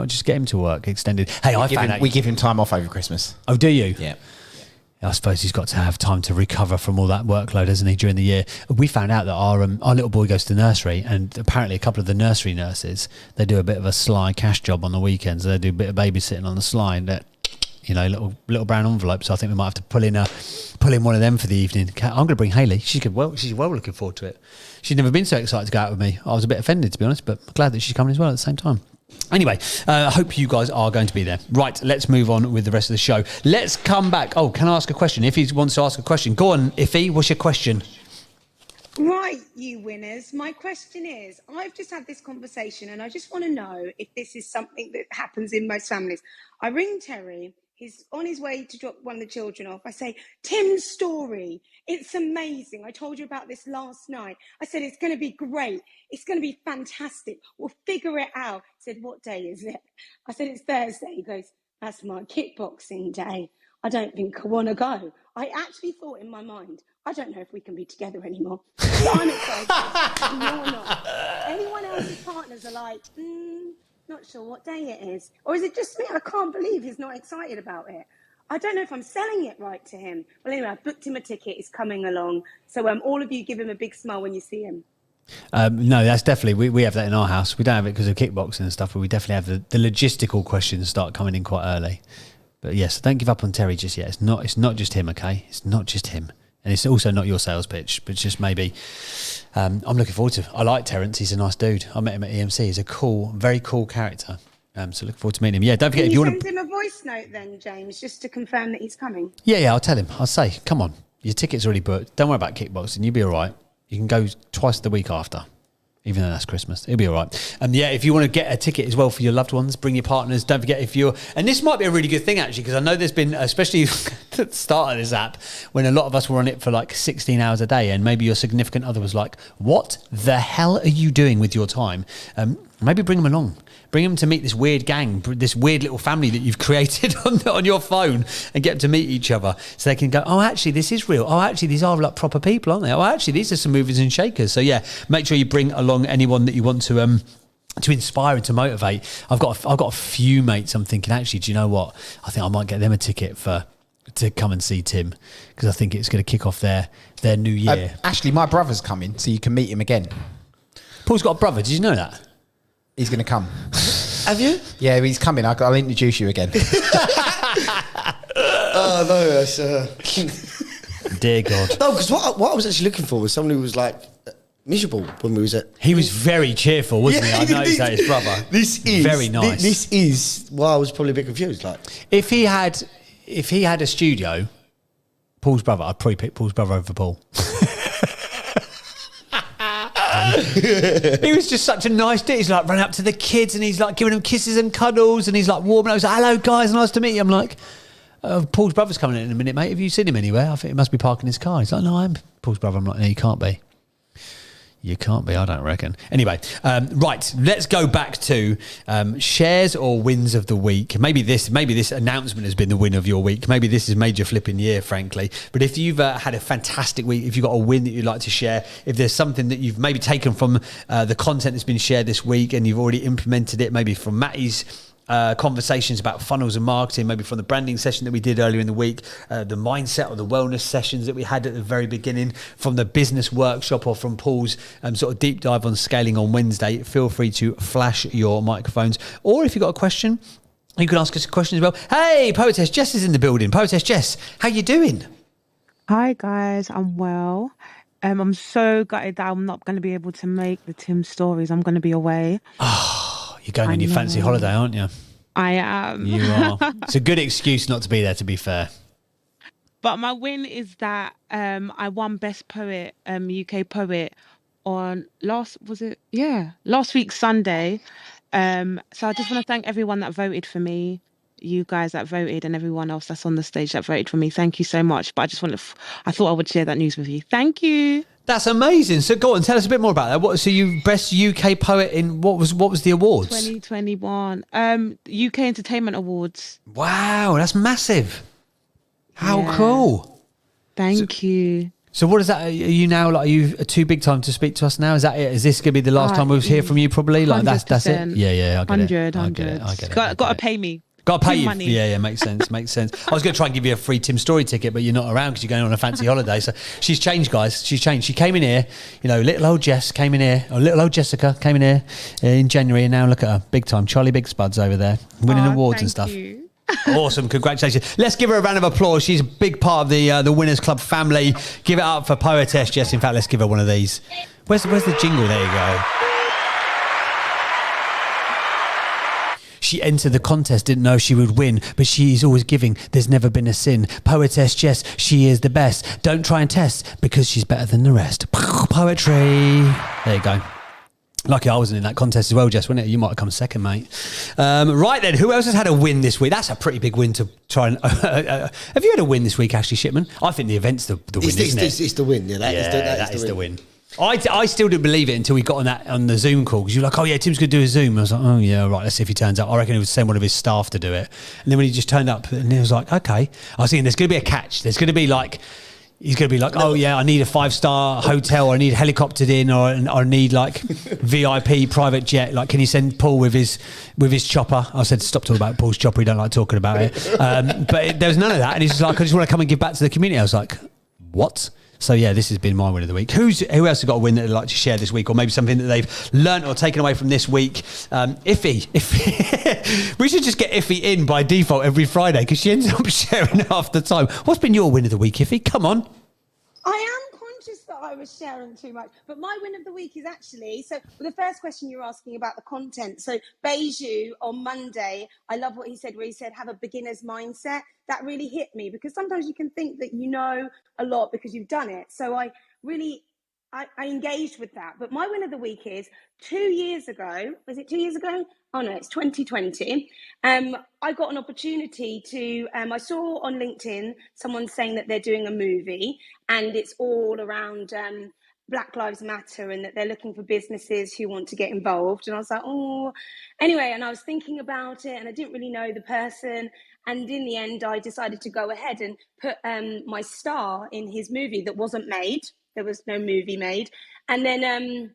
just get him to work extended? Hey, we give him time off over Christmas. Oh, do you? Yeah. I suppose he's got to have time to recover from all that workload, hasn't he, during the year? We found out that our little boy goes to nursery, and apparently a couple of the nursery nurses, they do a bit of a sly cash job on the weekends. They do a bit of babysitting on the sly, and little brown envelopes. So I think we might have to pull in one of them for the evening. I'm going to bring Hayley. She's well looking forward to it. She's never been so excited to go out with me. I was a bit offended, to be honest, but I'm glad that she's coming as well at the same time. Anyway, I hope you guys are going to be there. Right, let's move on with the rest of the show. Let's come back. Oh, can I ask a question? If he wants to ask a question, go on, Iffy. What's your question? Right, you winners. My question is, I've just had this conversation and I just want to know if this is something that happens in most families. I ring Terry. He's on his way to drop one of the children off. I say, Tim's story, it's amazing. I told you about this last night. I said, it's going to be great. It's going to be fantastic. We'll figure it out. He said, what day is it? I said, it's Thursday. He goes, that's my kickboxing day. I don't think I want to go. I actually thought in my mind, I don't know if we can be together anymore. So I'm excited. And you're not. Anyone else's partners are like, not sure what day it is. Or is it just me? I can't believe he's not excited about it. I don't know if I'm selling it right to him. Well, anyway, I've booked him a ticket. He's coming along. So all of you give him a big smile when you see him. No, that's definitely, we have that in our house. We don't have it because of kickboxing and stuff, but we definitely have the logistical questions start coming in quite early. But yes, don't give up on Terry just yet. It's not just him, okay? It's not just him. And it's also not your sales pitch, but just maybe. I'm looking forward to it. I like Terence. He's a nice dude. I met him at EMC. He's a very cool character. So looking forward to meeting him. Yeah, don't forget, Can if you you want send him a voice note then, James, just to confirm that he's coming? Yeah, I'll tell him. I'll say, come on, your ticket's already booked. Don't worry about kickboxing. You'll be all right. You can go twice the week after, even though that's Christmas. It'll be all right. And yeah, if you want to get a ticket as well for your loved ones, bring your partners. Don't forget and this might be a really good thing actually, because I know there's been, especially at the start of this app, when a lot of us were on it for like 16 hours a day, and maybe your significant other was like, what the hell are you doing with your time? Maybe bring them along. Bring them to meet this weird gang, this weird little family that you've created on your phone, and get them to meet each other so they can go, oh, actually, this is real. Oh, actually, these are like proper people, aren't they? Oh, actually, these are some movers and shakers. So yeah, make sure you bring along anyone that you want to inspire and to motivate. I've got a few mates. I'm thinking, actually, do you know what? I think I might get them a ticket to come and see Tim, because I think it's going to kick off their new year. Ashley, my brother's coming, so you can meet him again. Paul's got a brother. Did you know that? He's going to come. Have you? Yeah, he's coming. I'll introduce you again. Oh, no, that's... Dear God. No, because what I was actually looking for was somebody who was like miserable when we was at. He was very cheerful, wasn't he? I noticed that his brother. This is very nice. This is why I was probably a bit confused. Like, if he had a studio, Paul's brother, I'd probably pick Paul's brother over Paul. He was just such a nice dude. He's like running up to the kids and he's like giving them kisses and cuddles and he's like warming up. He's like, hello guys, nice to meet you. I'm like, Paul's brother's coming in a minute, mate. Have you seen him anywhere? I think he must be parking his car. He's like, no, I'm Paul's brother. I'm like, no, you can't be. You can't be, I don't reckon. Anyway, right, let's go back to shares or wins of the week. Maybe this announcement has been the win of your week. Maybe this has made your flipping year, frankly. But if you've had a fantastic week, if you've got a win that you'd like to share, if there's something that you've maybe taken from the content that's been shared this week and you've already implemented it, maybe from Matty's conversations about funnels and marketing, maybe from the branding session that we did earlier in the week, the mindset or the wellness sessions that we had at the very beginning, from the business workshop, or from Paul's sort of deep dive on scaling on Wednesday, feel free to flash your microphones. Or if you've got a question, you can ask us a question as well. Hey, Poetess Jess is in the building. Poetess Jess, how you doing? Hi guys, I'm well. I'm so gutted that I'm not going to be able to make the Tim stories. I'm going to be away. You're going on your fancy holiday, aren't you? I am. You are. It's a good excuse not to be there, to be fair. But my win is that I won Best Poet, UK Poet on last week Sunday. So I just want to thank everyone that voted for me, you guys that voted, and everyone else that's on the stage that voted for me. Thank you so much. But I thought I would share that news with you. Thank you. That's amazing. So go on, tell us a bit more about that. So you best UK poet in what was the awards? 2021 UK Entertainment Awards. Wow, that's massive. How cool. Thank you. So what is that? Are you now are you too big time to speak to us now? Is that it? Is this going to be the last time we'll hear from you? Probably. Like that's it. Yeah. I get it. I get it. Got to pay me. Got to pay you. Money. Yeah, makes sense. I was going to try and give you a free Tim Story ticket, but you're not around because you're going on a fancy holiday. So she's changed, guys. She's changed. She came in here, little old Jess came in here, or little old Jessica came in here in January, and now look at her, big time. Charlie Big Spuds over there, winning awards and stuff. You. Awesome, congratulations. Let's give her a round of applause. She's a big part of the Winners Club family. Give it up for Poetess Jess. In fact, let's give her one of these. Where's the jingle? There you go. She entered the contest, didn't know she would win, but she is always giving. There's never been a sin. Poetess Jess, she is the best. Don't try and test, because she's better than the rest. Poetry. There you go. Lucky I wasn't in that contest as well, Jess, wasn't it? You might have come second, mate. Right then, who else has had a win this week? That's a pretty big win to try and... have you had a win this week, Ashley Shipman? I think the event's the win, isn't it? It's the win, yeah. That is the win. I still didn't believe it until we got on the Zoom call, because you were like, oh yeah, Tim's going to do a Zoom. I was like, oh yeah, right, let's see if he turns up. I reckon he would send one of his staff to do it. And then when he just turned up, and he was like, okay. I was thinking there's going to be a catch. There's going to be like... He's going to be like, oh yeah, I need a 5-star hotel, or I need helicoptered in, or I need like VIP private jet. Like, can you send Paul with his chopper? I said, stop talking about Paul's chopper. We don't like talking about it. But there was none of that. And he's just like, I just want to come and give back to the community. I was like, what? So yeah, this has been my win of the week. Who else has got a win that they'd like to share this week, or maybe something that they've learnt or taken away from this week? Iffy. We should just get Iffy in by default every Friday, because she ends up sharing half the time. What's been your win of the week, Iffy? Come on. I am conscious that I was sharing too much, but my win of the week is actually, so the first question you're asking about the content. So Beju on Monday, I love what he said, where he said, have a beginner's mindset. That really hit me, because sometimes you can think that you know a lot because you've done it. So I engaged with that. But my win of the week is 2 years ago. Was it 2 years ago? Oh no, it's 2020. I got an opportunity to, I saw on LinkedIn someone saying that they're doing a movie, and it's all around Black Lives Matter, and that they're looking for businesses who want to get involved. And I was like, oh, anyway, and I was thinking about it, and I didn't really know the person. And in the end, I decided to go ahead and put my star in his movie that wasn't made. There was no movie made. And then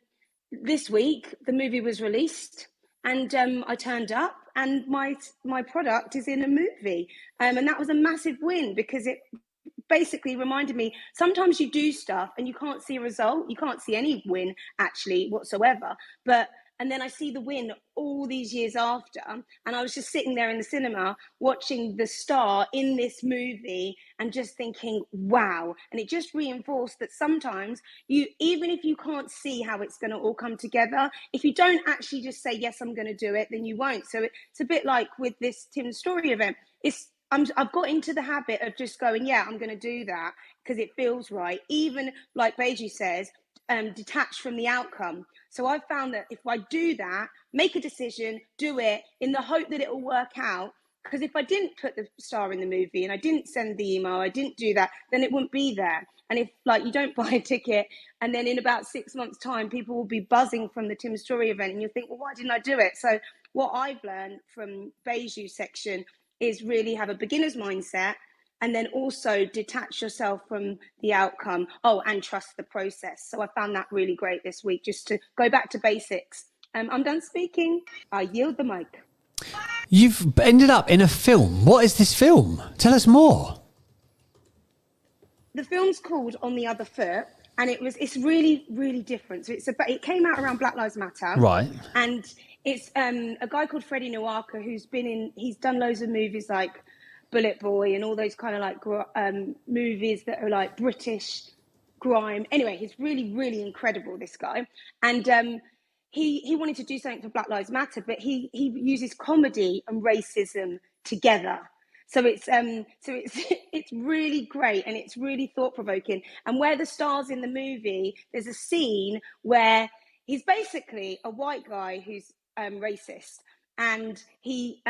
this week, the movie was released, and I turned up, and my product is in a movie. And that was a massive win, because it basically reminded me, sometimes you do stuff and you can't see a result. You can't see any win actually whatsoever. But And then I see the win all these years after. And I was just sitting there in the cinema watching the star in this movie and just thinking, wow. And it just reinforced that sometimes even if you can't see how it's going to all come together, if you don't actually just say, yes, I'm going to do it, then you won't. So it's a bit like with this Tim's Story event. I've got into the habit of just going, yeah, I'm going to do that because it feels right. Even like Beju says, detached from the outcome. So I've found that if I do that, make a decision, do it in the hope that it will work out. Because if I didn't put the star in the movie and I didn't send the email, I didn't do that, then it wouldn't be there. And if like you don't buy a ticket and then in about 6 months' time, people will be buzzing from the Tim Story event and you'll think, well, why didn't I do it? So what I've learned from Beju's section is really have a beginner's mindset and then also detach yourself from the outcome. Oh, and trust the process. So I found that really great this week, just to go back to basics. I'm done speaking. I yield the mic. You've ended up in a film. What is this film? Tell us more. The film's called On the Other Foot, and it's really, really different. So it came out around Black Lives Matter. Right. And it's a guy called Freddie Nwaka he's done loads of movies like Bullet Boy and all those kind of like movies that are like British grime. Anyway, he's really, really incredible, this guy. And he wanted to do something for Black Lives Matter, but he uses comedy and racism together. So it's really great and it's really thought provoking. And where the star's in the movie, there's a scene where he's basically a white guy who's racist. And he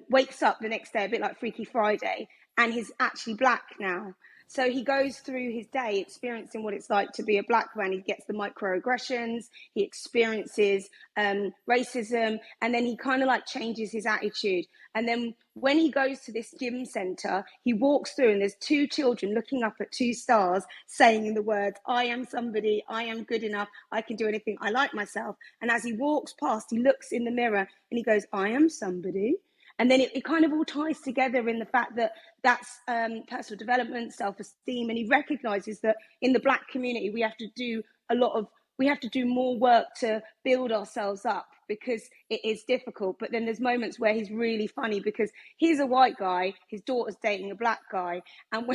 wakes up the next day, a bit like Freaky Friday, and he's actually black now. So he goes through his day experiencing what it's like to be a black man. He gets the microaggressions, he experiences racism, and then he kind of like changes his attitude. And then when he goes to this gym center, he walks through and there's 2 children looking up at 2 stars saying the words, I am somebody, I am good enough, I can do anything, I like myself. And as he walks past, he looks in the mirror and he goes, I am somebody. And then it kind of all ties together in the fact that that's personal development, self-esteem. And he recognizes that in the black community, we have to do more work to build ourselves up because it is difficult. But then there's moments where he's really funny because he's a white guy, his daughter's dating a black guy. And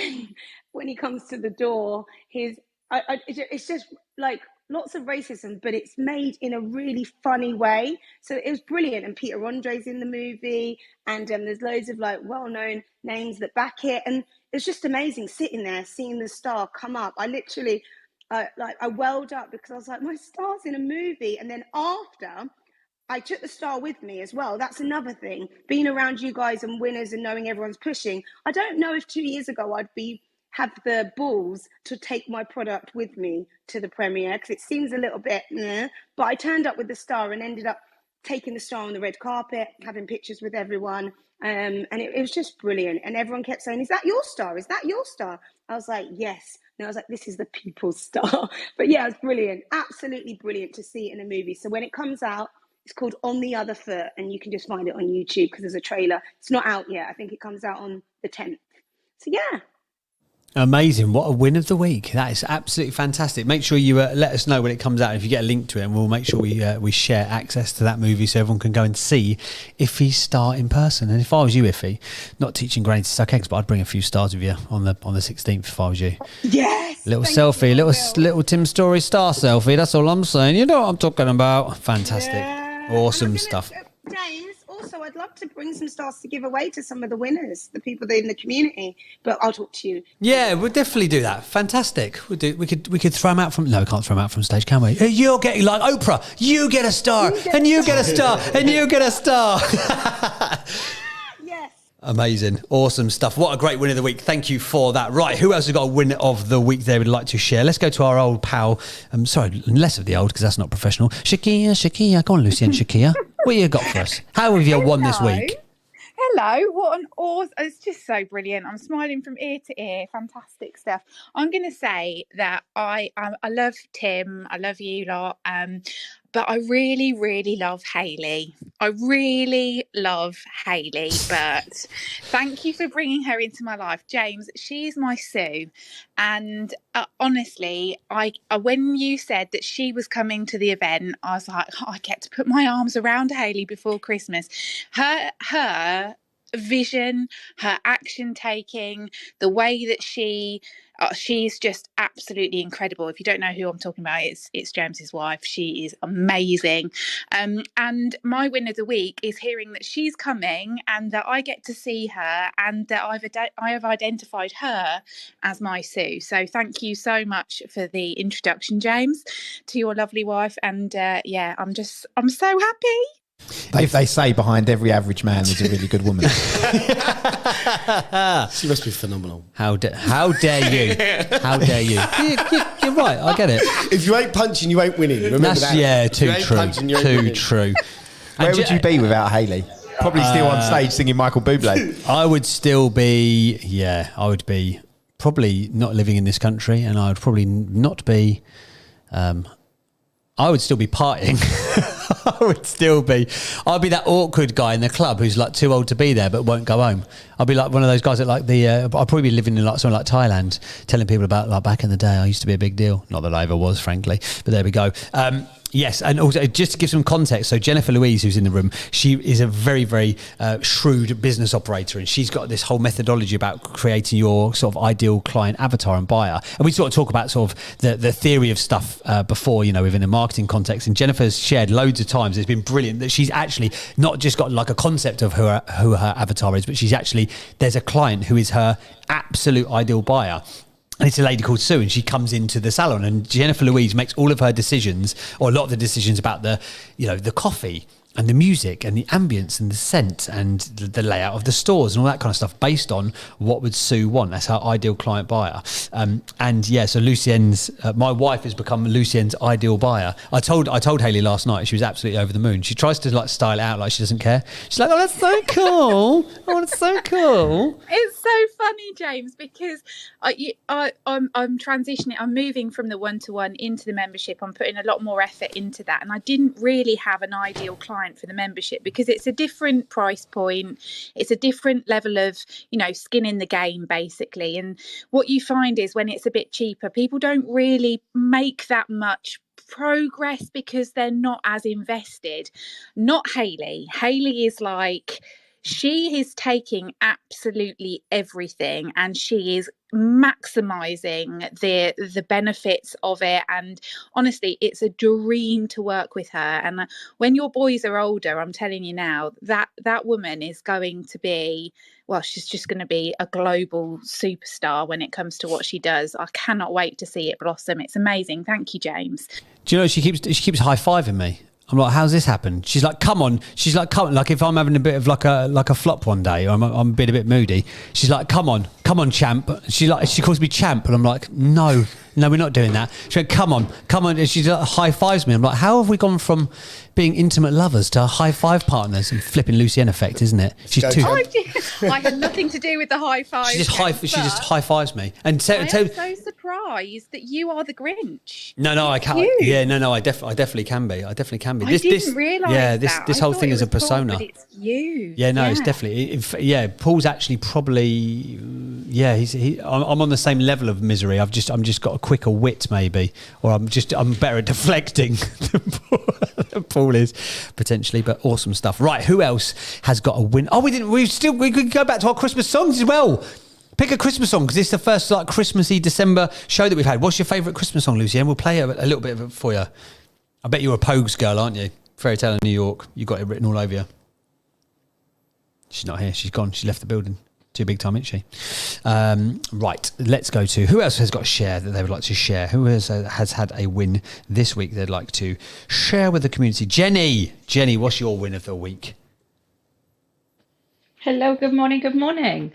when he comes to the door, it's just like lots of racism, but it's made in a really funny way. So it was brilliant. And Peter Andre's in the movie, and there's loads of like well-known names that back it. And it's just amazing sitting there, seeing the star come up. I literally, I welled up because I was like, my star's in a movie. And then after, I took the star with me as well. That's another thing. Being around you guys and winners and knowing everyone's pushing. I don't know if 2 years ago I'd have the balls to take my product with me to the premiere because it seems a little bit, but I turned up with the star and ended up taking the star on the red carpet, having pictures with everyone. And it was just brilliant. And everyone kept saying, is that your star? Is that your star? I was like, yes. And I was like, this is the people's star. But yeah, it was brilliant. Absolutely brilliant to see it in a movie. So when it comes out, it's called On the Other Foot, and you can just find it on YouTube because there's a trailer. It's not out yet. I think it comes out on the 10th. So yeah. Amazing. What a win of the week. That is absolutely fantastic. Make sure you let us know when it comes out. If you get a link to it, and we'll make sure we share access to that movie so everyone can go and see Iffy's star in person. And if I was you, Iffy, not teaching Granny to suck eggs, but I'd bring a few stars with you on the 16th if I was you. Yes. Little selfie, little Tim Story star selfie. That's all I'm saying. You know what I'm talking about. Fantastic. Yeah. Awesome stuff. James, also, I'd love to bring some stars to give away to some of the winners, the people in the community. But I'll talk to you. Yeah, we'll definitely do that. Fantastic. We could throw them out from. No, we can't throw them out from stage, can we? You're getting like Oprah. You get a star, and you get a star, and you get a star. Yes. Amazing. Awesome stuff. What a great win of the week. Thank you for that. Right, who else has got a win of the week they would like to share? Let's go to our old pal. Sorry, less of the old because that's not professional. Shakira. Go on, Lucy and Shakira. What you got for us? How have you won this week? Hello, what an awesome, it's just so brilliant. I'm smiling from ear to ear. Fantastic stuff. I'm going to say that I love Tim. I love you lot. but I really, really love Hayley. I really love Hayley, but thank you for bringing her into my life. James, she's my Sue. And honestly, when you said that she was coming to the event, I was like, I get to put my arms around Hayley before Christmas. Her vision, her action taking, the way that she's just absolutely incredible. If you don't know who I'm talking about, it's James's wife. She is amazing. And my win of the week is hearing that she's coming and that I get to see her and that I have identified her as my Sue. So thank you so much for the introduction, James, to your lovely wife. And yeah, I'm so happy. They say behind every average man there's a really good woman. She must be phenomenal. How dare you? How dare you? You're right. I get it. If you ain't punching, you ain't winning. Remember that. Yeah, If you too ain't true. punching, you ain't Too winning. true. Where would you be without Hayley? Probably still on stage singing Michael Bublé. I would still be. Yeah, I would be probably not living in this country, and I would probably not be. I would still be partying. I'd be that awkward guy in the club who's like too old to be there but won't go home. I'd be like one of those guys that like I'd probably be living in like somewhere like Thailand, telling people about like back in the day I used to be a big deal. Not that I ever was, frankly, but there we go. Yes, and also just to give some context, so Jennifer Louise, who's in the room, she is a very, very shrewd business operator, and she's got this whole methodology about creating your sort of ideal client avatar and buyer. And we sort of talk about sort of the theory of stuff before, you know, within a marketing context. And Jennifer's shared loads of times, it's been brilliant, that she's actually not just got like a concept of who her avatar is, but she's actually, there's a client who is her absolute ideal buyer. And it's a lady called Sue, and she comes into the salon, and Jennifer Louise makes all of her decisions, or a lot of the decisions about the coffee and the music and the ambience and the scent and the layout of the stores and all that kind of stuff based on what would Sue want. That's her ideal client buyer. And yeah, so Lucienne's, my wife has become Lucienne's ideal buyer. I told Hayley last night, she was absolutely over the moon. She tries to like style it out like she doesn't care. She's like, oh, that's so cool. Oh, it's so cool. It's so funny, James, because I'm transitioning. I'm moving from the one-to-one into the membership. I'm putting a lot more effort into that, and I didn't really have an ideal client for the membership because it's a different price point. It's a different level of, you know, skin in the game, basically. And what you find is when it's a bit cheaper, people don't really make that much progress because they're not as invested. Not Hayley. Hayley is like, she is taking absolutely everything and she is maximizing the benefits of it. And honestly, it's a dream to work with her. And when your boys are older, I'm telling you now, that woman is going to be, well, she's just going to be a global superstar when it comes to what she does. I cannot wait to see it blossom. It's amazing. Thank you, James. Do you know, she keeps high-fiving me. I'm like, how's this happen? She's like, come on. She's like, come on. Like if I'm having a bit of like a flop one day, or I'm a bit moody. She's like, come on, champ. She calls me champ, and I'm like, no, we're not doing that. She went, come on. And she like, high fives me. I'm like, how have we gone from being intimate lovers to high five partners? And flipping Lucienne effect, isn't it? She's too. I had nothing to do with the high five. She just high fives me. And I am so surprised that you are the Grinch. No, I can't. You. Yeah, no, I definitely can be. I didn't realise. Yeah, that. this whole thing is a persona. Paul, but it's you. Yeah, no, it's definitely. Paul's actually probably. Yeah, I'm on the same level of misery. I'm just got a quicker wit, maybe, or I'm better at deflecting than Paul is potentially. But awesome stuff. Right, who else has got a win? Oh, we could go back to our Christmas songs as well. Pick a Christmas song because this is the first like Christmassy December show that we've had. What's your favourite Christmas song, Lucy? And we'll play a little bit of it for you. I bet you're a Pogues girl, aren't you? Fairy Tale of New York. You got it written all over you. She's not here. She's gone. She left the building. Too big time, isn't she? Right. Let's go to who else has got a share that they would like to share. Who has had a win this week they'd like to share with the community? Jenny, what's your win of the week? Hello, good morning.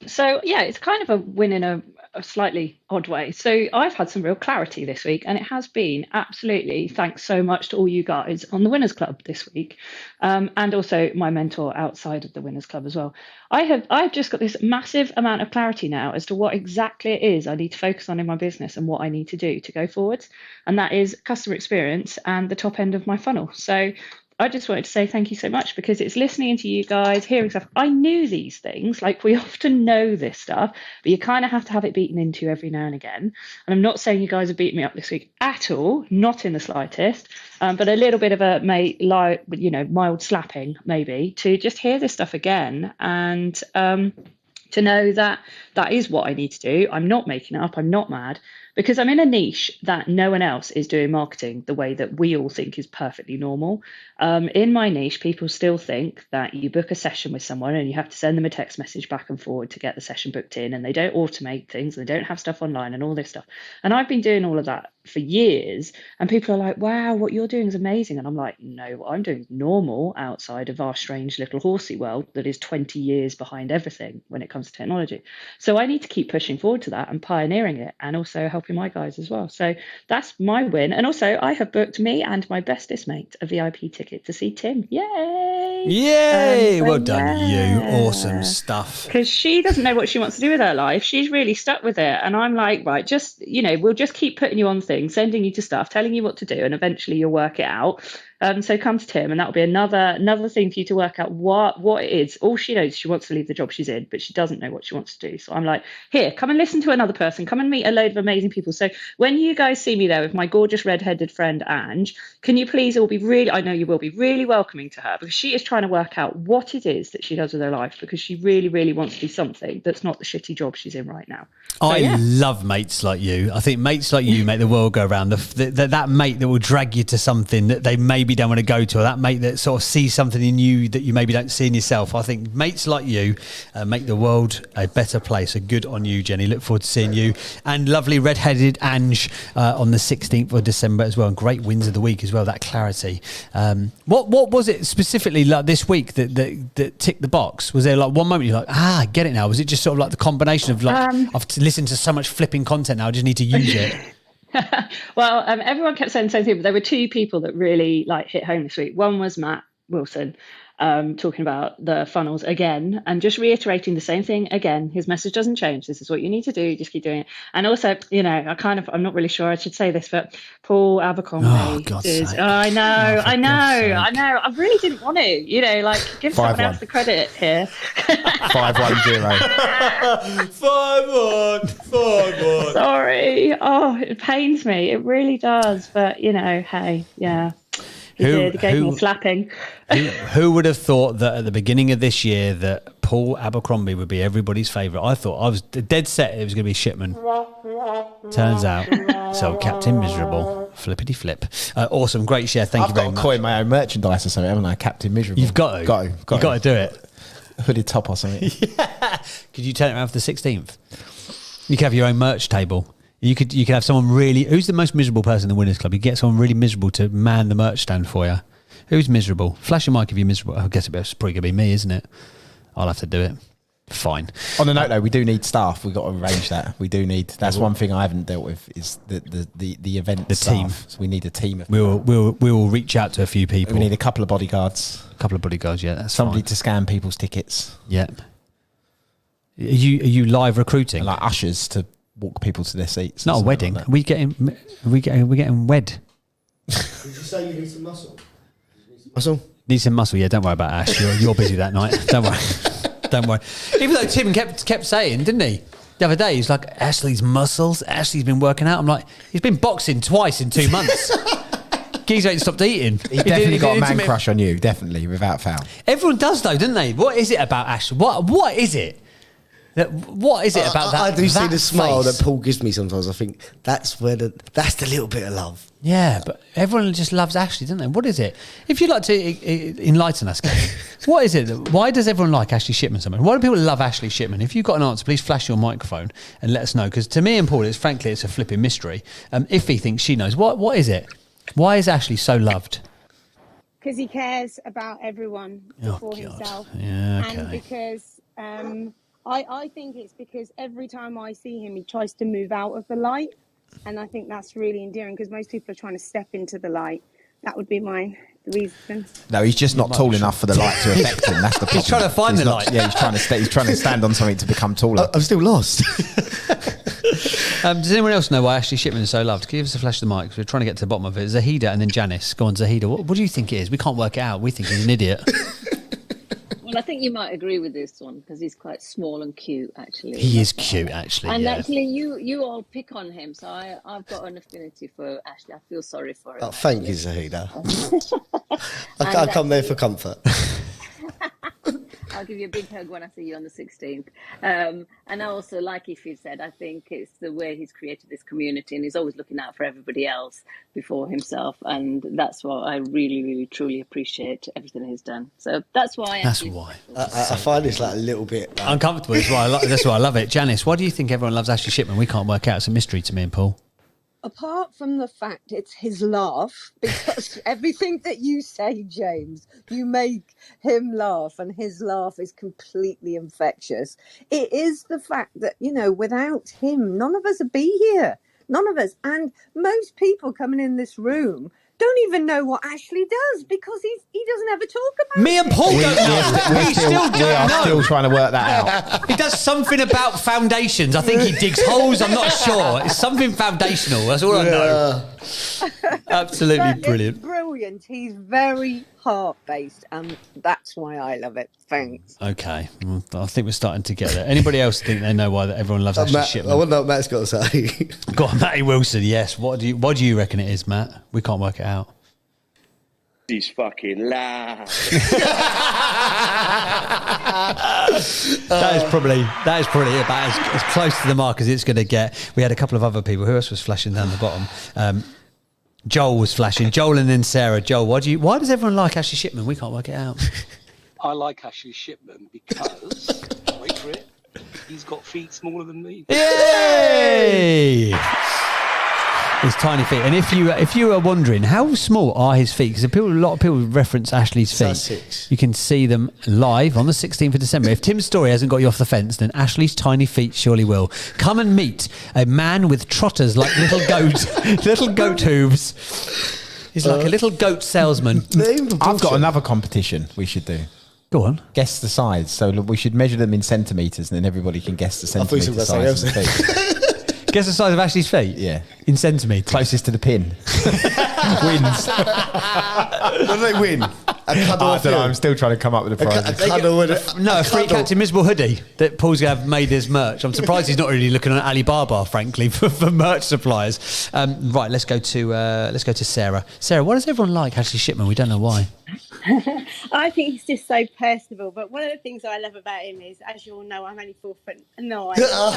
So yeah, it's kind of a win in a slightly odd way. So I've had some real clarity this week, and it has been absolutely thanks so much to all you guys on the Winners Club this week, and also my mentor outside of the Winners Club as well. I've just got this massive amount of clarity now as to what exactly it is I need to focus on in my business and what I need to do to go forwards, and that is customer experience and the top end of my funnel. So I just wanted to say thank you so much, because it's listening to you guys, hearing stuff. I knew these things, like we often know this stuff, but you kind of have to have it beaten into you every now and again. And I'm not saying you guys have beaten me up this week at all, not in the slightest, but a little bit of a mild slapping maybe to just hear this stuff again and to know that that is what I need to do. I'm not making it up. I'm not mad. Because I'm in a niche that no one else is doing marketing the way that we all think is perfectly normal. In my niche, people still think that you book a session with someone and you have to send them a text message back and forward to get the session booked in, and they don't automate things, and they don't have stuff online and all this stuff. And I've been doing all of that for years, and people are like, wow, what you're doing is amazing. And I'm like, no, what I'm doing is normal outside of our strange little horsey world that is 20 years behind everything when it comes to technology. So I need to keep pushing forward to that and pioneering it, and also helping my guys as well. So that's my win. And also I have booked me and my bestest mate a VIP ticket to see Tim. Yay! Yay! Well done, you. Awesome stuff. Because she doesn't know what she wants to do with her life. She's really stuck with it. And I'm like, right, just, we'll just keep putting you on things, sending you to stuff, telling you what to do, and eventually you'll work it out. So come to Tim, and that'll be another thing for you to work out what it is. All she knows, she wants to leave the job she's in, but she doesn't know what she wants to do. So I'm like, here, come and listen to another person. Come and meet a load of amazing people. So when you guys see me there with my gorgeous red-headed friend Ange, can you please all be I know you will be really welcoming to her, because she is trying to work out what it is that she does with her life, because she really, really wants to be something that's not the shitty job she's in right now. So, I love mates like you. I think mates like you make the world go round. That mate that will drag you to something that they maybe don't want to go to, or that mate that sort of sees something in you that you maybe don't see in yourself. I think mates like you make the world a better place. So good on you, Jenny. Look forward to seeing you. And lovely red-headed Ange on the 16th of December as well. And great wins of the week as well, that clarity. What was it specifically like this week that ticked the box? Was there like one moment you're like, I get it now? Was it just sort of like the combination of like, I've listened to so much flipping content now, I just need to use it? Well, everyone kept saying the same thing, but there were two people that really hit home this week. One was Matt Wilson, talking about the funnels again and just reiterating the same thing again. His message doesn't change. This is what you need to do. Just keep doing it. And also, I'm not really sure I should say this, but Paul Abercrombie I know. I really didn't want to, give someone else the credit here. 5-1-0. 5-1. Sorry. Oh, it pains me. It really does. But, hey, yeah. He gave me a slapping. Who would have thought that at the beginning of this year that Paul Abercrombie would be everybody's favourite? I thought, I was dead set it was going to be Shipman. Turns out, so Captain Miserable. Flippity flip. Awesome, great share. Thank you very much. I've got to coin my own merchandise or something, haven't I? Captain Miserable. You've got to. You've got to do it. Hooded top or something. Yeah. Could you turn it around for the 16th? You could have your own merch table. You could have someone really... Who's the most miserable person in the Winners Club? You get someone really miserable to man the merch stand for you. Who's miserable? Flash your mic if you're miserable. I guess it's probably going to be me, isn't it? I'll have to do it. Fine. On the note, though, we do need staff. We've got to arrange that. We do need... That's one thing I haven't dealt with is the event the staff. team. So we need a team of... We will reach out to a few people. We need a couple of bodyguards. Yeah, that's somebody fine. to scan people's tickets. Yep. Are you live recruiting? And like ushers to walk people to their seats. It's not a wedding. Like we getting wed. Did you say you need some muscle? Muscle? Need some muscle. Yeah, don't worry about Ash. You're busy that night. Don't worry. Don't worry. Even though Tim kept saying, didn't he? The other day, he's like, Ashley's muscles. Ashley's been working out. I'm like, he's been boxing twice in 2 months. Geezer ain't stopped eating. He's definitely got a man crush on you. Definitely, without foul. Everyone does though, don't they? What is it about Ash? What is it? What is it about that? I do see the smile face? that Paul gives me sometimes. I think that's the little bit of love. Yeah, but everyone just loves Ashley, don't they? What is it? If you'd like to enlighten us, what is it? Why does everyone like Ashley Shipman so much? Why do people love Ashley Shipman? If you've got an answer, please flash your microphone and let us know. Because to me and Paul, it's a flipping mystery. If he thinks she knows, what is it? Why is Ashley so loved? Because he cares about everyone before himself. Yeah, okay. And because I think it's because every time I see him, he tries to move out of the light. And I think that's really endearing because most people are trying to step into the light. That would be my reason. No, he's just not tall enough for the light to affect him. That's the problem. He's trying to find the light. Yeah, he's trying to stand on something to become taller. I'm still lost. Does anyone else know why Ashley Shipman is so loved? Give us a flash of the mic, 'cause we're trying to get to the bottom of it. Zahida and then Janice. Go on, Zahida. What do you think it is? We can't work it out. We think he's an idiot. Well, I think you might agree with this one because he's quite small and cute, actually. He is cute, actually. And yeah. actually, you all pick on him, so I've got an affinity for Ashley. I feel sorry for him. Oh, thank you, Zahida. I come there for comfort. I'll give you a big hug when I see you on the 16th. And I also, like Ify said, I think it's the way he's created this community and he's always looking out for everybody else before himself. And that's what I really, really, truly appreciate everything he's done. So that's why. That's why. I find this like a little bit uncomfortable. That's why I love it. Janice, why do you think everyone loves Ashley Shipman? We can't work out. It's a mystery to me and Paul. Apart from the fact it's his laugh, because everything that you say, James, you make him laugh and his laugh is completely infectious. It is the fact that, without him, none of us would be here. None of us. And most people coming in this room don't even know what Ashley does because he doesn't ever talk about Me and it. Paul don't know. We still don't know. Still trying to work that out. He does something about foundations. I think he digs holes. I'm not sure. It's something foundational. That's all I know. Absolutely But brilliant. It's brilliant. He's very heart-based and that's why I love it. Thanks. Okay. I think we're starting to get there. Anybody else think they know why everyone loves Ashley Shipman? I wonder what Matt's got to say. Go on, Matty Wilson. Yes. What do you reckon it is, Matt? We can't work it out. She's fucking loud. That is probably about as close to the mark as it's going to get. We had a couple of other people. Who else was flashing down the bottom? Joel was flashing. Joel and then Sarah. Joel, why does everyone like Ashley Shipman? We can't work it out. I like Ashley Shipman because, wait for it, he's got feet smaller than me. Yay! His tiny feet. And if you are wondering how small are his feet, because a lot of people reference Ashley's feet. Size 6. You can see them live on the 16th of December. If Tim's story hasn't got you off the fence, then Ashley's tiny feet surely will. Come and meet a man with trotters like little goat hooves. He's like a little goat salesman. I've got another competition we should do. Go on. Guess the size. So we should measure them in centimetres and then everybody can guess the centimetre size of the feet. Guess the size of Ashley's feet? Yeah. In centimetres. Closest to the pin. Wins. What do they win? I don't know. I'm still trying to come up with a prize. A free Captain Miserable hoodie that Paul's going to have made as merch. I'm surprised he's not really looking on Alibaba, frankly, for merch suppliers. Right, let's go to Sarah. Sarah, why does everyone like Ashley Shipman? We don't know why. I think he's just so personable. But one of the things I love about him is, as you all know, I'm only 4'9".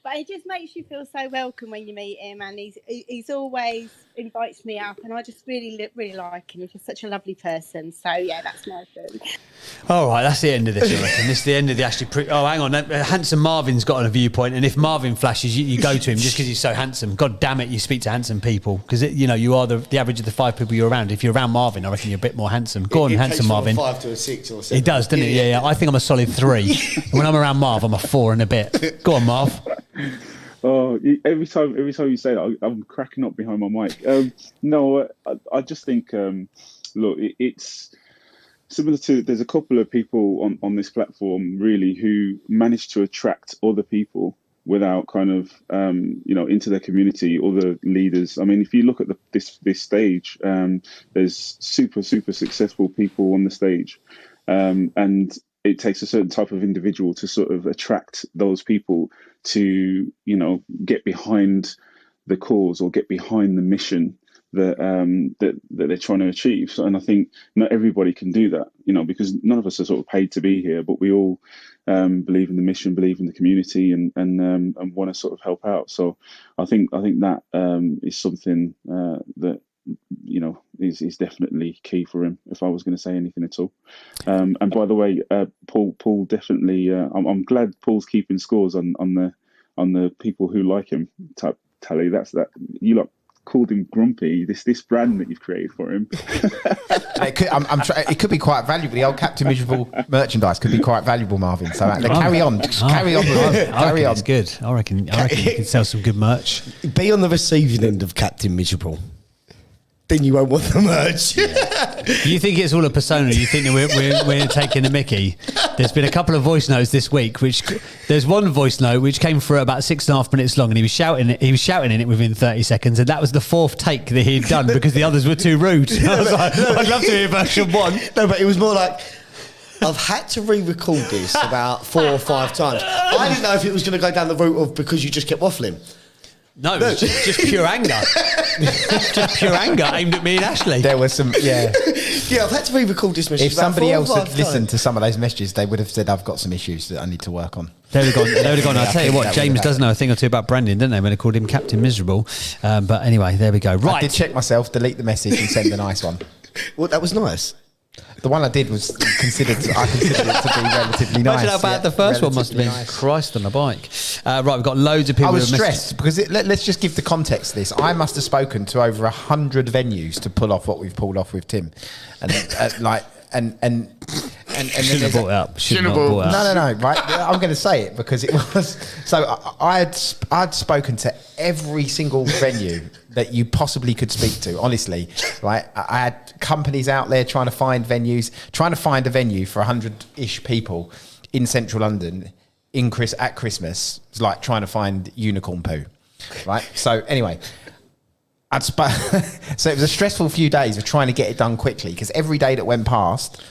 But he just makes you feel so welcome when you meet him, and he's always invites me up, and I just really like him. He's just such a lovely person. So yeah, that's my thing. All right, that's the end of this. I reckon. This is the end of the Ashley. Oh, hang on. Handsome Marvin's got a viewpoint, and if Marvin flashes, you go to him just because he's so handsome. God damn it, you speak to handsome people because you are the average of the 5 people you're around. If you're around Marvin, I reckon you're a bit more handsome. Go on, handsome Marvin. 5 to a 6 or 7. It does, doesn't it? Yeah. I think I'm a solid 3. When I'm around Marv, I'm a 4 and a bit. Go on, Marv. Oh, every time you say that, I'm cracking up behind my mic. I just think, look, it's similar to, there's a couple of people on this platform really who manage to attract other people without kind of, into their community, other leaders. I mean, if you look at this stage, there's super, super successful people on the stage, and it takes a certain type of individual to sort of attract those people to, get behind the cause or get behind the mission that they're trying to achieve. So, and I think not everybody can do that, because none of us are sort of paid to be here, but we all believe in the mission, believe in the community, and want to sort of help out. So I think that is something that is definitely key for him, if I was going to say anything at all. And by the way, Paul definitely. I'm glad Paul's keeping scores on the people who like him type tally. That's that. You lot called him Grumpy. This brand that you've created for him. It could be quite valuable. The old Captain Miserable merchandise could be quite valuable, Marvin. So carry on. Just carry on. Carry on. It's good. I reckon you can sell some good merch. Be on the receiving end of Captain Miserable. Then you won't want the merch. You think it's all a persona? You think that we're taking the mickey? There's been a couple of voice notes this week. There's one voice note which came through about 6.5 minutes long, and he was shouting in it within 30 seconds, and that was the 4th take that he'd done because the others were too rude. I was like, I'd love to hear version 1. No, but it was more like, I've had to re-record this about 4 or 5 times. I didn't know if it was going to go down the route of because you just kept waffling. No, it was just pure anger. Just pure anger aimed at me and Ashley. There was some, Yeah, I've had to re-record this message. If somebody else had listened to some of those messages, they would have said, I've got some issues that I need to work on. They would have gone, I'll tell you what, James does know a thing or two about Brandon, didn't they, when they called him Captain Miserable. But anyway, there we go. Right. I did check myself, delete the message and send a nice one. Well, that was nice. The one I did was considered it to be relatively nice. Imagine how bad the first one must have been. Nice. Christ on a bike. Right, we've got loads of people. I was stressed because let's just give the context to this. I must have spoken to over 100 venues to pull off what we've pulled off with Tim, and and shouldn't have brought it up. Shouldn't have brought it up. No. Right, I'm going to say it because it was. So I'd spoken to every single venue that you possibly could speak to. Honestly, right. I had companies out there trying to find venues, trying to find a venue for 100-ish people in central London at Christmas. It's like trying to find unicorn poo, right? So anyway. So it was a stressful few days of trying to get it done quickly because every day that went past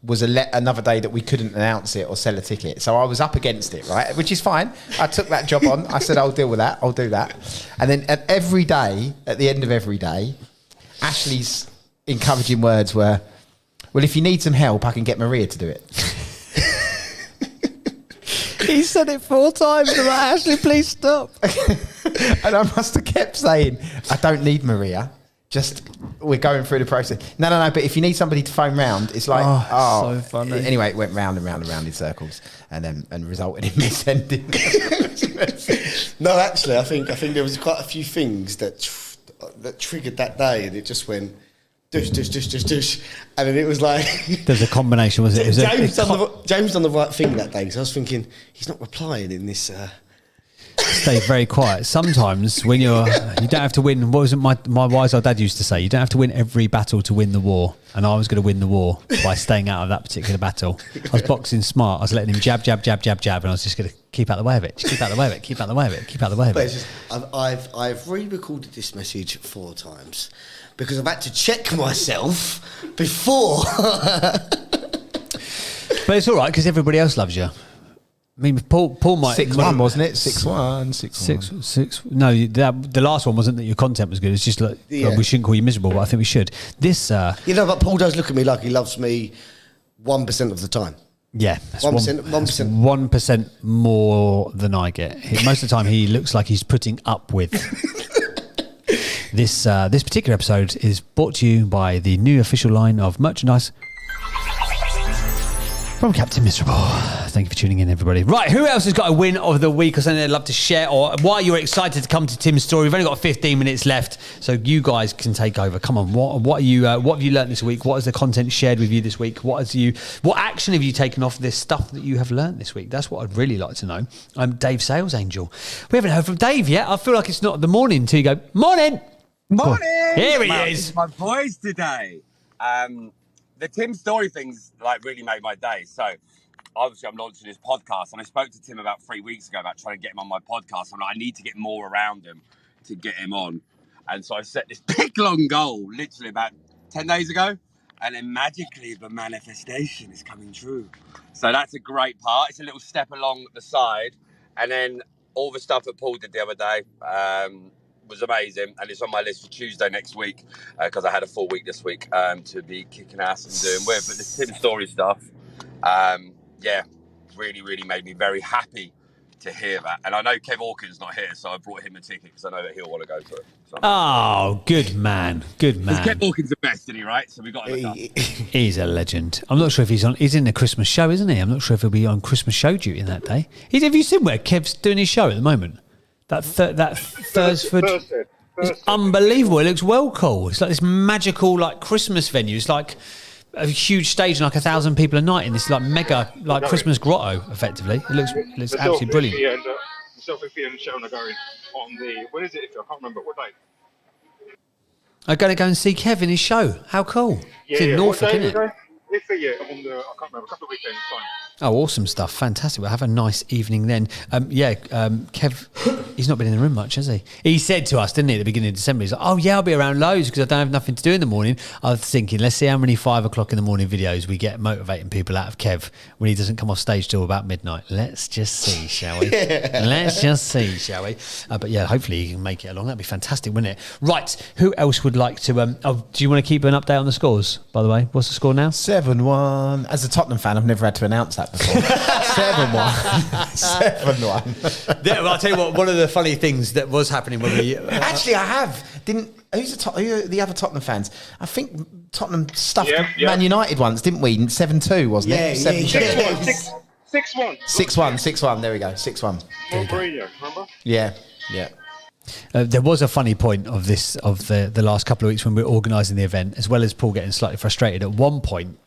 was another day that we couldn't announce it or sell a ticket. So I was up against it, right? Which is fine. I took that job on. I said, I'll deal with that. I'll do that. And then at the end of every day, Ashley's encouraging words were, well, if you need some help, I can get Maria to do it. He said it 4 times. I'm like, Ashley, please stop. And I must have kept saying, I don't need Maria. Just, we're going through the process. No. But if you need somebody to phone round, it's like, so funny. Anyway, it went round and round and round in circles, and resulted in me sending. No, actually, I think there was quite a few things that triggered that day, and it just went. Dush, and then it was like there's a combination, was it? James done the right thing that day because I was thinking he's not replying in this. Stay very quiet. Sometimes when you don't have to win. What was it? My wise old dad used to say, you don't have to win every battle to win the war. And I was going to win the war by staying out of that particular battle. I was boxing smart. I was letting him jab, and I was just going to keep out the way of it. Just keep out the way of it. Keep out the way of it. Keep out the way of but it. It's just, I've re-recorded this message 4 times because I've had to check myself before. But it's all right because everybody else loves you. I mean, Paul might 6-1, wasn't it? 6-1. 6. No, the last one wasn't that your content was good. It's just like well, we shouldn't call you miserable, but I think we should. This, but Paul does look at me like he loves me 1% of the time. Yeah, 1%. 1% more than I get. Most of the time, he looks like he's putting up with. This particular episode is brought to you by the new official line of merchandise from Captain Miserable. Thank you for tuning in, everybody. Right, who else has got a win of the week or something they'd love to share, or why you're excited to come to Tim's story? We've only got 15 minutes left, so you guys can take over. Come on, what have you learnt this week? What has the content shared with you this week? What action have you taken off this stuff that you have learnt this week? That's what I'd really like to know. I'm Dave Sales Angel. We haven't heard from Dave yet. I feel like it's not the morning until you go, morning! Morning! Here he is! My voice today. The Tim Story thing's like really made my day. So obviously I'm launching this podcast, and I spoke to Tim about 3 weeks ago about trying to get him on my podcast. I'm like, I need to get more around him to get him on. And so I set this big long goal literally about 10 days ago, and then magically the manifestation is coming true. So that's a great part. It's a little step along the side. And then all the stuff that Paul did the other day, was amazing, and it's on my list for Tuesday next week because I had a full week this week to be kicking ass and doing with. But the Tim Story stuff, really made me very happy to hear that. And I know Kev Hawkins not here, so I brought him a ticket because I know that he'll want to go to it. So. Oh, good man. Kev Hawkins the best, isn't he? Right, so we got him. He's a legend. I'm not sure if he's in the Christmas show, isn't he? I'm not sure if he'll be on Christmas show duty that day. Have you seen where Kev's doing his show at the moment? That Thursford. It's unbelievable. It looks well cool. It's like this magical like Christmas venue. It's like a huge stage and like 1,000 people a night in this like mega like Christmas grotto. Effectively, it looks absolutely brilliant. Myself and Sharon are going on the. When is it? I can't remember what day. I'm going to go and see Kev in his show. How cool! It's in Norfolk, isn't it? On the. I can't remember. A couple of weekends. Fine. Oh, awesome stuff. Fantastic. We'll have a nice evening then. Kev, he's not been in the room much, has he? He said to us, didn't he, at the beginning of December, he's like, oh, yeah, I'll be around loads because I don't have nothing to do in the morning. I was thinking, let's see how many 5 o'clock in the morning videos we get motivating people out of Kev when he doesn't come off stage till about midnight. Let's just see, shall we? Let's just see, shall we? But yeah, hopefully he can make it along. That'd be fantastic, wouldn't it? Right. Who else would like to... do you want to keep an update on the scores, by the way? What's the score now? 7-1. As a Tottenham fan, I've never had to announce that before. 7-1. 7-1. Yeah, well, I'll tell you what, one of the funny things that was happening when we... Actually, I have. Who are the other Tottenham fans? I think Tottenham stuffed Man United once, didn't we? 7-2, wasn't it? 6-1. 6-1. There we go. 6-1. Mourinho, remember? Yeah. There was a funny point of this of the last couple of weeks when we were organising the event, as well as Paul getting slightly frustrated. At one point,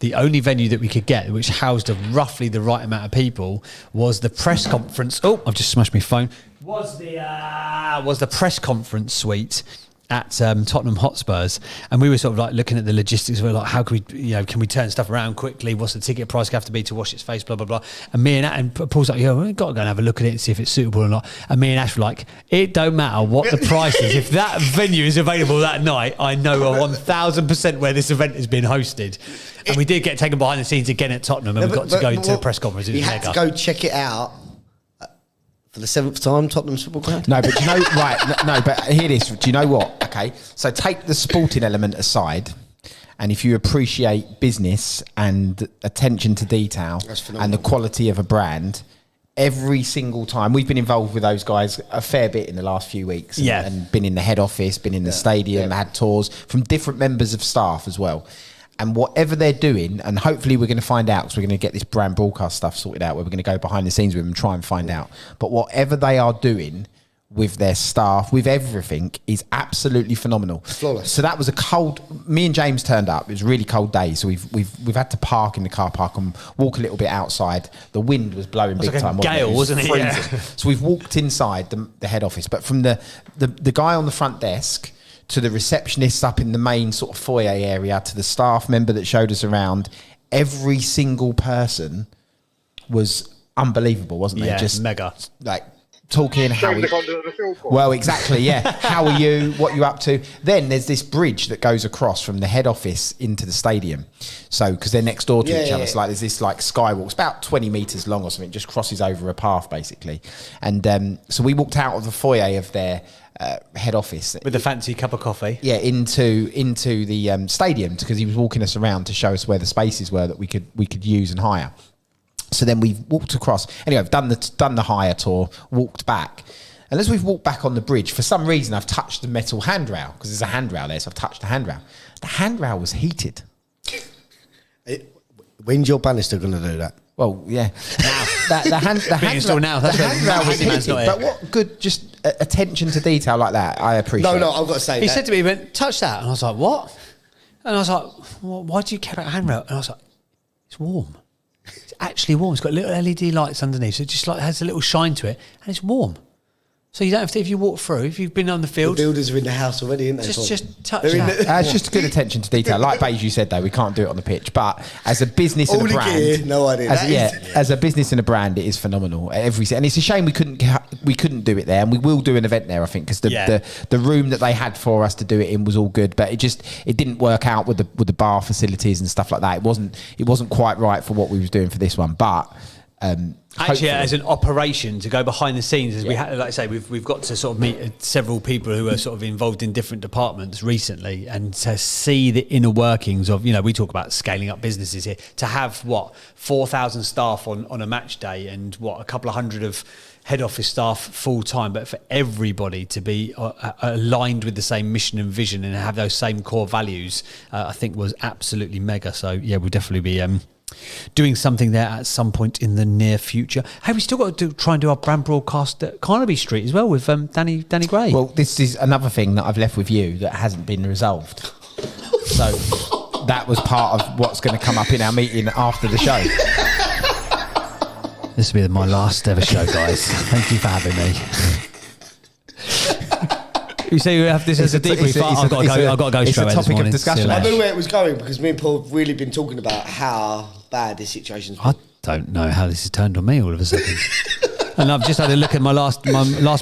the only venue that we could get, which housed roughly the right amount of people, was the press conference. Oh, I've just smashed my phone. Was the press conference suite at Tottenham Hotspurs, and we were sort of like looking at the logistics. We were like, how can we, can we turn stuff around quickly? What's the ticket price have to be to wash its face? Blah blah blah. And me and Paul's like, we've got to go and have a look at it and see if it's suitable or not. And me and Ash were like, it don't matter what the price is. If that venue is available that night, I know 1,000% where this event has been hosted. And we did get taken behind the scenes again at Tottenham, and we got to go to the press conference. It was had to go check it out. For the 7th time, Tottenham's football ground? No, but do you know, right, no, but hear this. Do you know what? Okay, so take the sporting element aside, and if you appreciate business and attention to detail and the quality of a brand, every single time, we've been involved with those guys a fair bit in the last few weeks. And been in the head office, been in the stadium, had tours from different members of staff as well. And whatever they're doing, and hopefully we're going to find out, because we're going to get this brand broadcast stuff sorted out, where we're going to go behind the scenes with them and try and find out. But whatever they are doing with their staff, with everything, is absolutely phenomenal. Flawless. So that was me and James turned up. It was a really cold day, so we've had to park in the car park and walk a little bit outside. The wind was blowing big time. Gale, wasn't it? Freezing. Yeah. So we've walked inside the head office, but from the guy on the front desk to the receptionist up in the main sort of foyer area, to the staff member that showed us around, every single person was unbelievable, wasn't they? Yeah, just mega. Like talking how well, exactly, yeah. How are you? What you up to? Then there's this bridge that goes across from the head office into the stadium. So because they're next door to each other, so like there's this like skywalk. It's about 20 meters long or something. Just crosses over a path basically. And so we walked out of the foyer of their head office with a fancy cup of coffee. Yeah, into the stadium, because he was walking us around to show us where the spaces were that we could use and hire. So then we've walked across. Anyway, I've done the hire tour, walked back. And as we've walked back on the bridge, for some reason, I've touched the metal handrail, because there's a handrail there, so I've touched the handrail. The handrail was heated. When's your banister going to do that? Well, yeah. Now, the handrail was heated, but what good, just attention to detail like that, I appreciate. No, I've got to say he said to me, he went, touch that. And I was like, what? And I was like, well, why do you care about a handrail? And I was like, it's warm. It's actually warm. It's got little LED lights underneath, so it just like has a little shine to it, and it's warm. So you don't have to, if you walk through, if you've been on the field. The builders are in the house already, aren't they? Just touch that. It's just good attention to detail. Like Beige, you said, though, we can't do it on the pitch. But as a business and a brand, no idea. As a business and a brand, it is phenomenal. And it's a shame we couldn't do it there, and we will do an event there, I think, because the room that they had for us to do it in was all good, but it didn't work out with the bar facilities and stuff like that. It wasn't quite right for what we was doing for this one, but. Actually, as an operation to go behind the scenes, as we had, like I say, we've got to sort of meet several people who are sort of involved in different departments recently, and to see the inner workings of, we talk about scaling up businesses here, to have 4,000 staff on a match day, and a couple of hundred of head office staff full time, but for everybody to be aligned with the same mission and vision and have those same core values, I think was absolutely mega. So yeah, we'll definitely be doing something there at some point in the near future. Hey, we still got to try and do our brand broadcast at Carnaby Street as well with Danny Gray. Well, this is another thing that I've left with you that hasn't been resolved. So that was part of what's going to come up in our meeting after the show. This will be my last ever show, guys. Thank you for having me. You say you have this as a debrief. I've got to go straight away this morning. Discussion. I knew where it was going because me and Paul have really been talking about how bad this situation's been. I don't know how this has turned on me all of a sudden. And I've just had a look at my last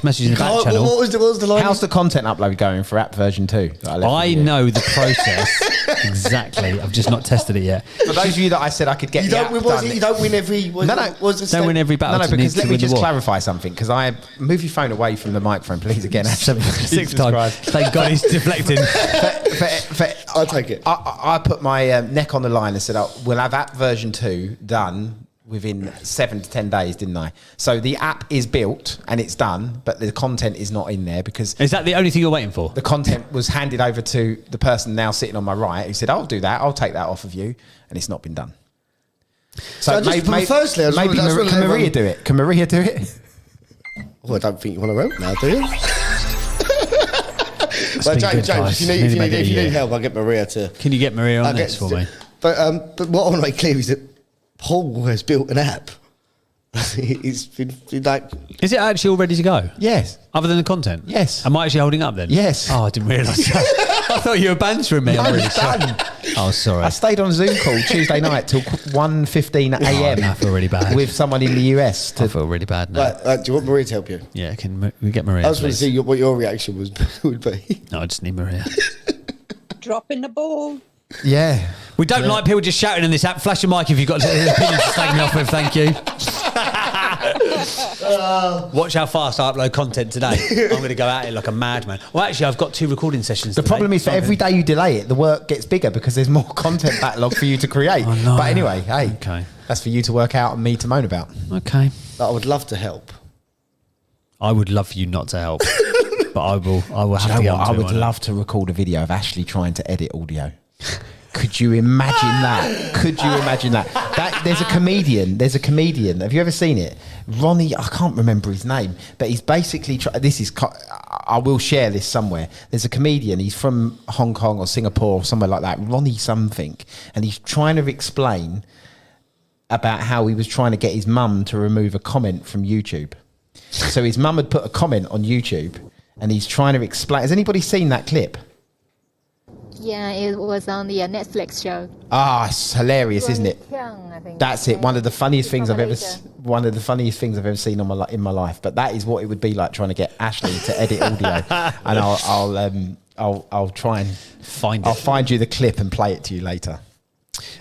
message in the back channel. What was the line? How's the content upload going for app version 2? I know the process exactly. I've just not tested it yet. For those of you that I said I could get you don't win every. Don't win every battle. No, to because let me just war. clarify something. Because I move your phone away from the microphone, please. Again, sixth time. Thank God he's deflecting. I'll take it. I put my neck on the line and said, "We'll have app version 2 done within 7 to 10 days," didn't I? So the app is built and it's done, but the content is not in there because... Is that the only thing you're waiting for? The content was handed over to the person now sitting on my right who said, "I'll do that, I'll take that off of you," and it's not been done. So firstly, can Maria do it? Can Maria do it? Well, I don't think you want to help now, do you? But James, if you need help, I'll get Maria to... Can you get Maria on this for me? But what I want to make clear is that Paul has built an app. It's been like... Is it actually all ready to go? Yes. Other than the content? Yes. Am I actually holding up then? Yes. Oh, I didn't realise that. I thought you were bantering me. I'm really sorry. Oh, sorry. I stayed on a Zoom call Tuesday night till 1:15 a.m. I feel really bad. With someone in the US. I feel really bad now. Do you want Maria to help you? Yeah, can we get Maria? I just want to see what your reaction would be. No, I just need Maria. Dropping the ball. Yeah. We don't like people just shouting in this app. Flash a mic if you've got an opinion to take me off with. Thank you. Watch how fast I upload content today. I'm going to go at it like a madman. Well, actually, I've got 2 recording sessions The problem is, for every day you delay it, the work gets bigger because there's more content backlog for you to create. Oh, no. But anyway, hey, okay. That's for you to work out and me to moan about. Okay. But I would love to help. I would love for you not to help. But I will have to go. I would love to record a video of Ashley trying to edit audio. Could you imagine that? Could you imagine that? There's a comedian. Have you ever seen it? Ronnie, I can't remember his name, but he's basically I will share this somewhere. There's a comedian. He's from Hong Kong or Singapore or somewhere like that. Ronnie something, and he's trying to explain about how he was trying to get his mum to remove a comment from YouTube. So his mum had put a comment on YouTube, and he's trying to explain. Has anybody seen that clip? Yeah, it was on the Netflix show. Ah, it's hilarious, isn't it? Young, I think. That's it. One of the funniest things I've ever seen in my life. But that is what it would be like trying to get Ashley to edit audio. And I'll try and find it. I'll find you the clip and play it to you later.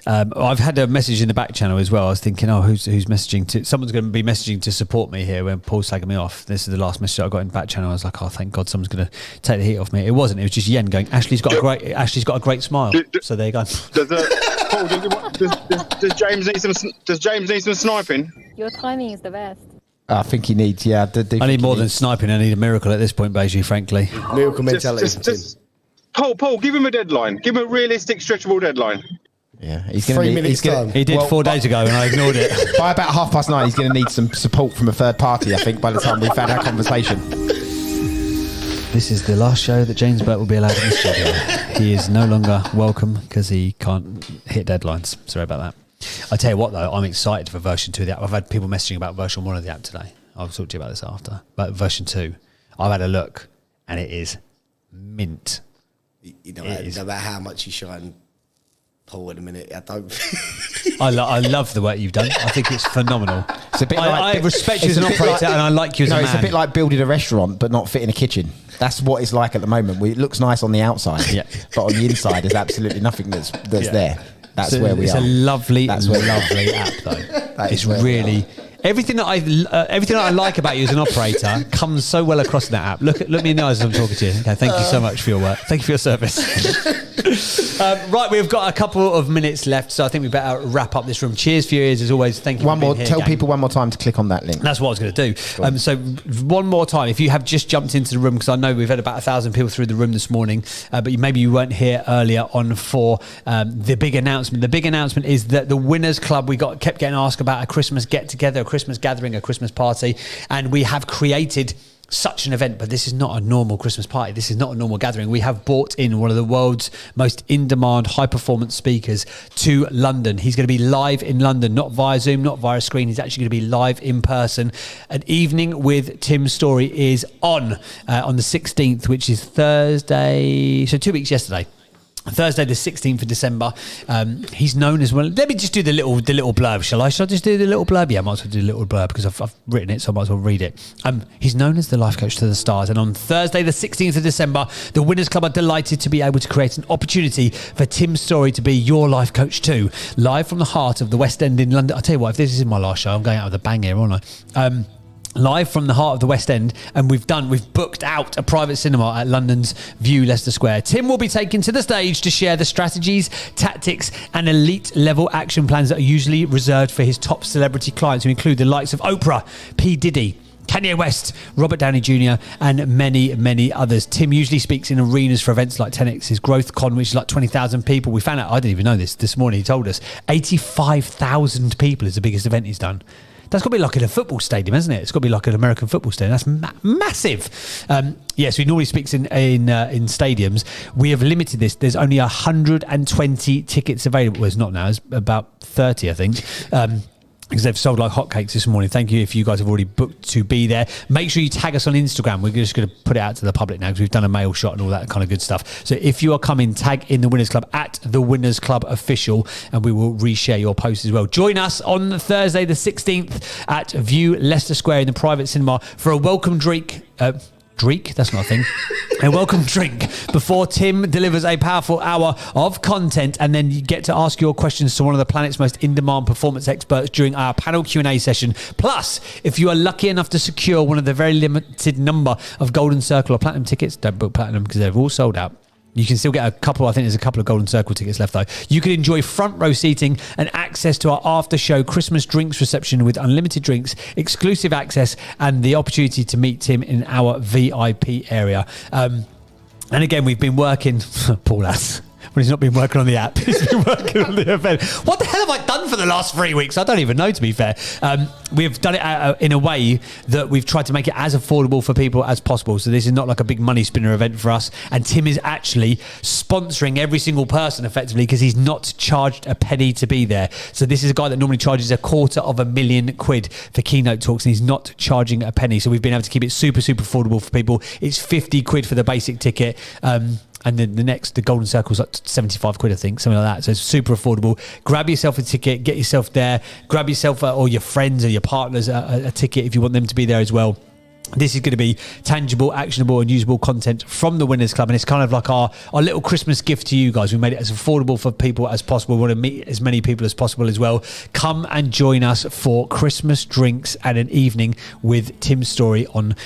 I've had a message in the back channel as well. I was thinking, who's messaging to? Someone's going to be messaging to support me here when Paul's tagging me off. This is the last message I got in the back channel. I was like, oh, thank God, someone's going to take the heat off me. It wasn't. It was just Yen going, Ashley's got a great smile. So there you go. Paul, does James need some sniping? Your timing is the best. I think he needs. Yeah, I need more than sniping. I need a miracle at this point, Beji. Frankly, miracle mentality. Paul, give him a deadline. Give him a realistic, stretchable deadline. Yeah, he's going to need. 3 minutes time. He did 4 days ago, and I ignored it. By about 9:30, he's going to need some support from a third party. I think by the time we've had our conversation. This is the last show that James Burt will be allowed in the studio. He is no longer welcome because he can't hit deadlines. Sorry about that. I tell you what, though, I'm excited for version 2 of the app. I've had people messaging about version 1 of the app today. I'll talk to you about this after. But version 2, I've had a look, and it is mint. No matter how much you shine Paul in a minute, I don't. I love the work you've done. I think it's phenomenal. It's a bit I respect you as an operator, and I like you as a man. It's a bit like building a restaurant, but not fit in a kitchen. That's what it's like at the moment. It looks nice on the outside, but on the inside, there's absolutely nothing that's there. That's where we are. It's a lovely app, though. It's really, Everything that I like about you as an operator comes so well across in that app. Look me in the eyes as I'm talking to you. Okay, thank you so much for your work. Thank you for your service. Right, we've got a couple of minutes left, so I think we better wrap up this room. Cheers for your ears as always. Thank you. Tell people one more time to click on that link. That's what I was going to do. So one more time, if you have just jumped into the room, because I know we've had about 1,000 people through the room this morning, but maybe you weren't here earlier on for the big announcement. The big announcement is that the Winners Club, kept getting asked about a Christmas get-together, a Christmas gathering, a Christmas party, and we have created such an event, but this is not a normal Christmas party. This is not a normal gathering. We have brought in one of the world's most in-demand, high-performance speakers to London. He's going to be live in London, not via Zoom, not via a screen. He's actually going to be live in person. An Evening with Tim Story is on the 16th, which is Thursday. So 2 weeks yesterday. Thursday the 16th of December. He's known as well. Let me just do the little blurb, shall I? Shall I just do the little blurb? Yeah, I might as well do the little blurb because I've written it, so I might as well read it. He's known as the life coach to the stars, and on Thursday the 16th of December, the Winners Club are delighted to be able to create an opportunity for Tim Story to be your life coach too. Live from the heart of the West End in London. I'll tell you what, if this is my last show, I'm going out with a bang here, aren't I? Live from the heart of the West End, and we've booked out a private cinema at London's View Leicester Square. Tim will be taken to the stage to share the strategies, tactics and elite level action plans that are usually reserved for his top celebrity clients, who include the likes of Oprah, P. Diddy, Kanye West, Robert Downey Jr. and many, many others. Tim usually speaks in arenas for events like 10X's Growth Con, which is like 20,000 people. We found out, I didn't even know this morning, he told us, 85,000 people is the biggest event he's done. That's got to be like in a football stadium, isn't it? It's got to be like an American football stadium. That's massive. Yes, he normally speaks in stadiums. We have limited this. There's only 120 tickets available. Well, it's not now. It's about 30, I think. Because they've sold like hotcakes this morning. Thank you if you guys have already booked to be there. Make sure you tag us on Instagram. We're just going to put it out to the public now because we've done a mail shot and all that kind of good stuff. So if you are coming, tag in the Winners Club at the Winners Club Official, and we will reshare your post as well. Join us on Thursday the 16th at View Leicester Square in the private cinema for a welcome drink. That's not a thing. A welcome drink before Tim delivers a powerful hour of content, and then you get to ask your questions to one of the planet's most in-demand performance experts during our panel Q&A session. Plus, if you are lucky enough to secure one of the very limited number of Golden Circle or Platinum tickets, don't book Platinum because they've all sold out. You can still get a couple. I think there's a couple of Golden Circle tickets left though. You can enjoy front row seating and access to our after show Christmas drinks reception with unlimited drinks, exclusive access, and the opportunity to meet Tim in our VIP area. And again, we've been working, Paul has. When he's not been working on the app, he's been working on the event. What the hell have I done for the last 3 weeks? I don't even know, to be fair. We've done it in a way that we've tried to make it as affordable for people as possible. So this is not like a big money spinner event for us. And Tim is actually sponsoring every single person effectively because he's not charged a penny to be there. So this is a guy that normally charges £250,000 for keynote talks, and he's not charging a penny. So we've been able to keep it super, super affordable for people. It's £50 for the basic ticket. And then the Golden Circle's like £75, I think, something like that. So it's super affordable. Grab yourself a ticket, get yourself there. Grab yourself or your friends or your partners a ticket if you want them to be there as well. This is going to be tangible, actionable and usable content from the Winners Club, and it's kind of like our little Christmas gift to you guys. We made it as affordable for people as possible. We want to meet as many people as possible as well. Come and join us for Christmas drinks and an evening with Tim Story on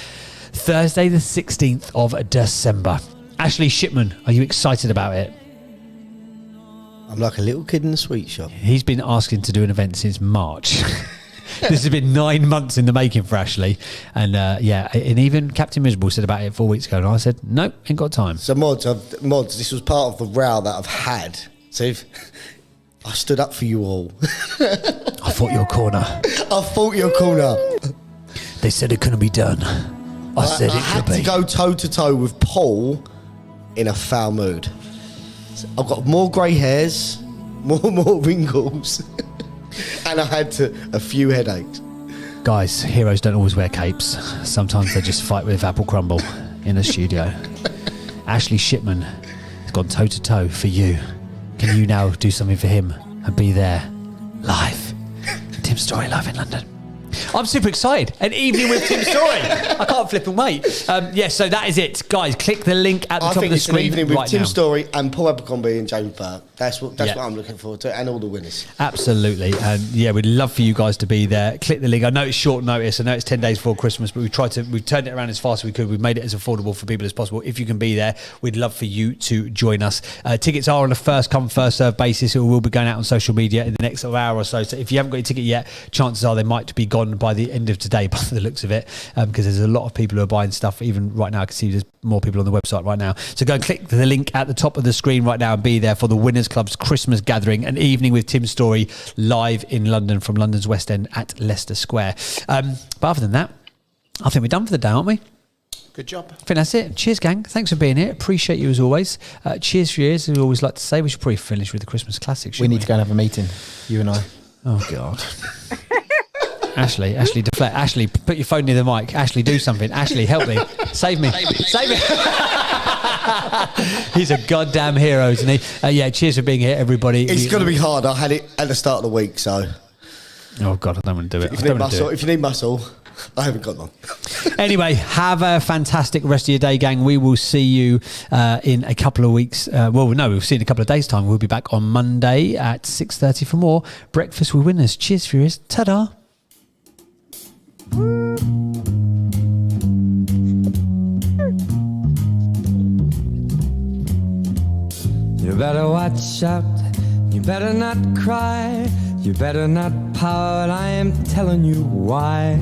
Thursday the 16th of December. Ashley Shipman, are you excited about it? I'm like a little kid in the sweet shop. He's been asking to do an event since March. This has been 9 months in the making for Ashley. And and even Captain Miserable said about it 4 weeks ago. And I said, nope, ain't got time. So Mods, this was part of the row that I've had. So I stood up for you all. I fought your corner. They said it couldn't be done. I said it could be. I had to go toe to toe with Paul in a foul mood. I've got more grey hairs, more wrinkles, and I had a few headaches. Guys, heroes don't always wear capes. Sometimes they just fight with apple crumble in a studio. Ashley Shipman has gone toe to toe for you. Can you now do something for him and be there live? Tim Story live in London. I'm super excited. An evening with Tim Story. I can't flip and wait. So that is it. Guys, click the link at the top of the screen. An evening with right Tim now. Story and Paul Abercrombie and James Burke. That's what I'm looking forward to, and all the winners. Absolutely. And we'd love for you guys to be there. Click the link. I know it's short notice. I know it's 10 days before Christmas, but we've turned it around as fast as we could. We've made it as affordable for people as possible. If you can be there, we'd love for you to join us. Tickets are on a first come, first served basis. It will be going out on social media in the next hour or so. So if you haven't got your ticket yet, chances are they might be gone by the end of today, by the looks of it, because there's a lot of people who are buying stuff. Even right now, I can see there's more people on the website right now. So go and click the link at the top of the screen right now and be there for the Winners Club's Christmas gathering, an evening with Tim Story live in London from London's West End at Leicester Square. But other than that, I think we're done for the day, aren't we? Good job. I think that's it. Cheers, gang. Thanks for being here. Appreciate you as always. Cheers for your ears, as we always like to say. We should probably finish with the Christmas classics. We need to go and have a meeting, you and I. Oh, God. Ashley, deflect. Ashley, put your phone near the mic. Ashley, do something. Ashley, help me. Save me. Save me. He's a goddamn hero, isn't he? Cheers for being here, everybody. It's going to be hard. I had it at the start of the week, so... Oh, God, I don't want to do it. If you need muscle, I haven't got one. Anyway, have a fantastic rest of your day, gang. We will see you in a couple of weeks. We'll see you in a couple of days' time. We'll be back on Monday at 6:30 for more Breakfast with Winners. Cheers, Furious. Ta-da. You better watch out, you better not cry, you better not pout, I am telling you why.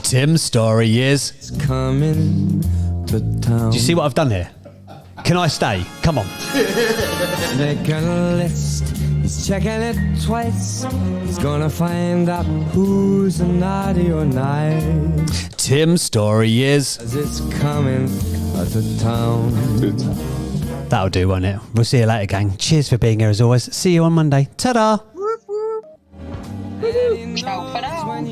Tim's Story is coming to town. Do you see what I've done here? Can I stay? Come on. Make a list, he's checking it twice, he's gonna find out who's naughty or nice. Tim's Story is it's coming to town. That'll do, won't it? We'll see you later, gang. Cheers for being here as always. See you on Monday. Ta-da! Ciao for now.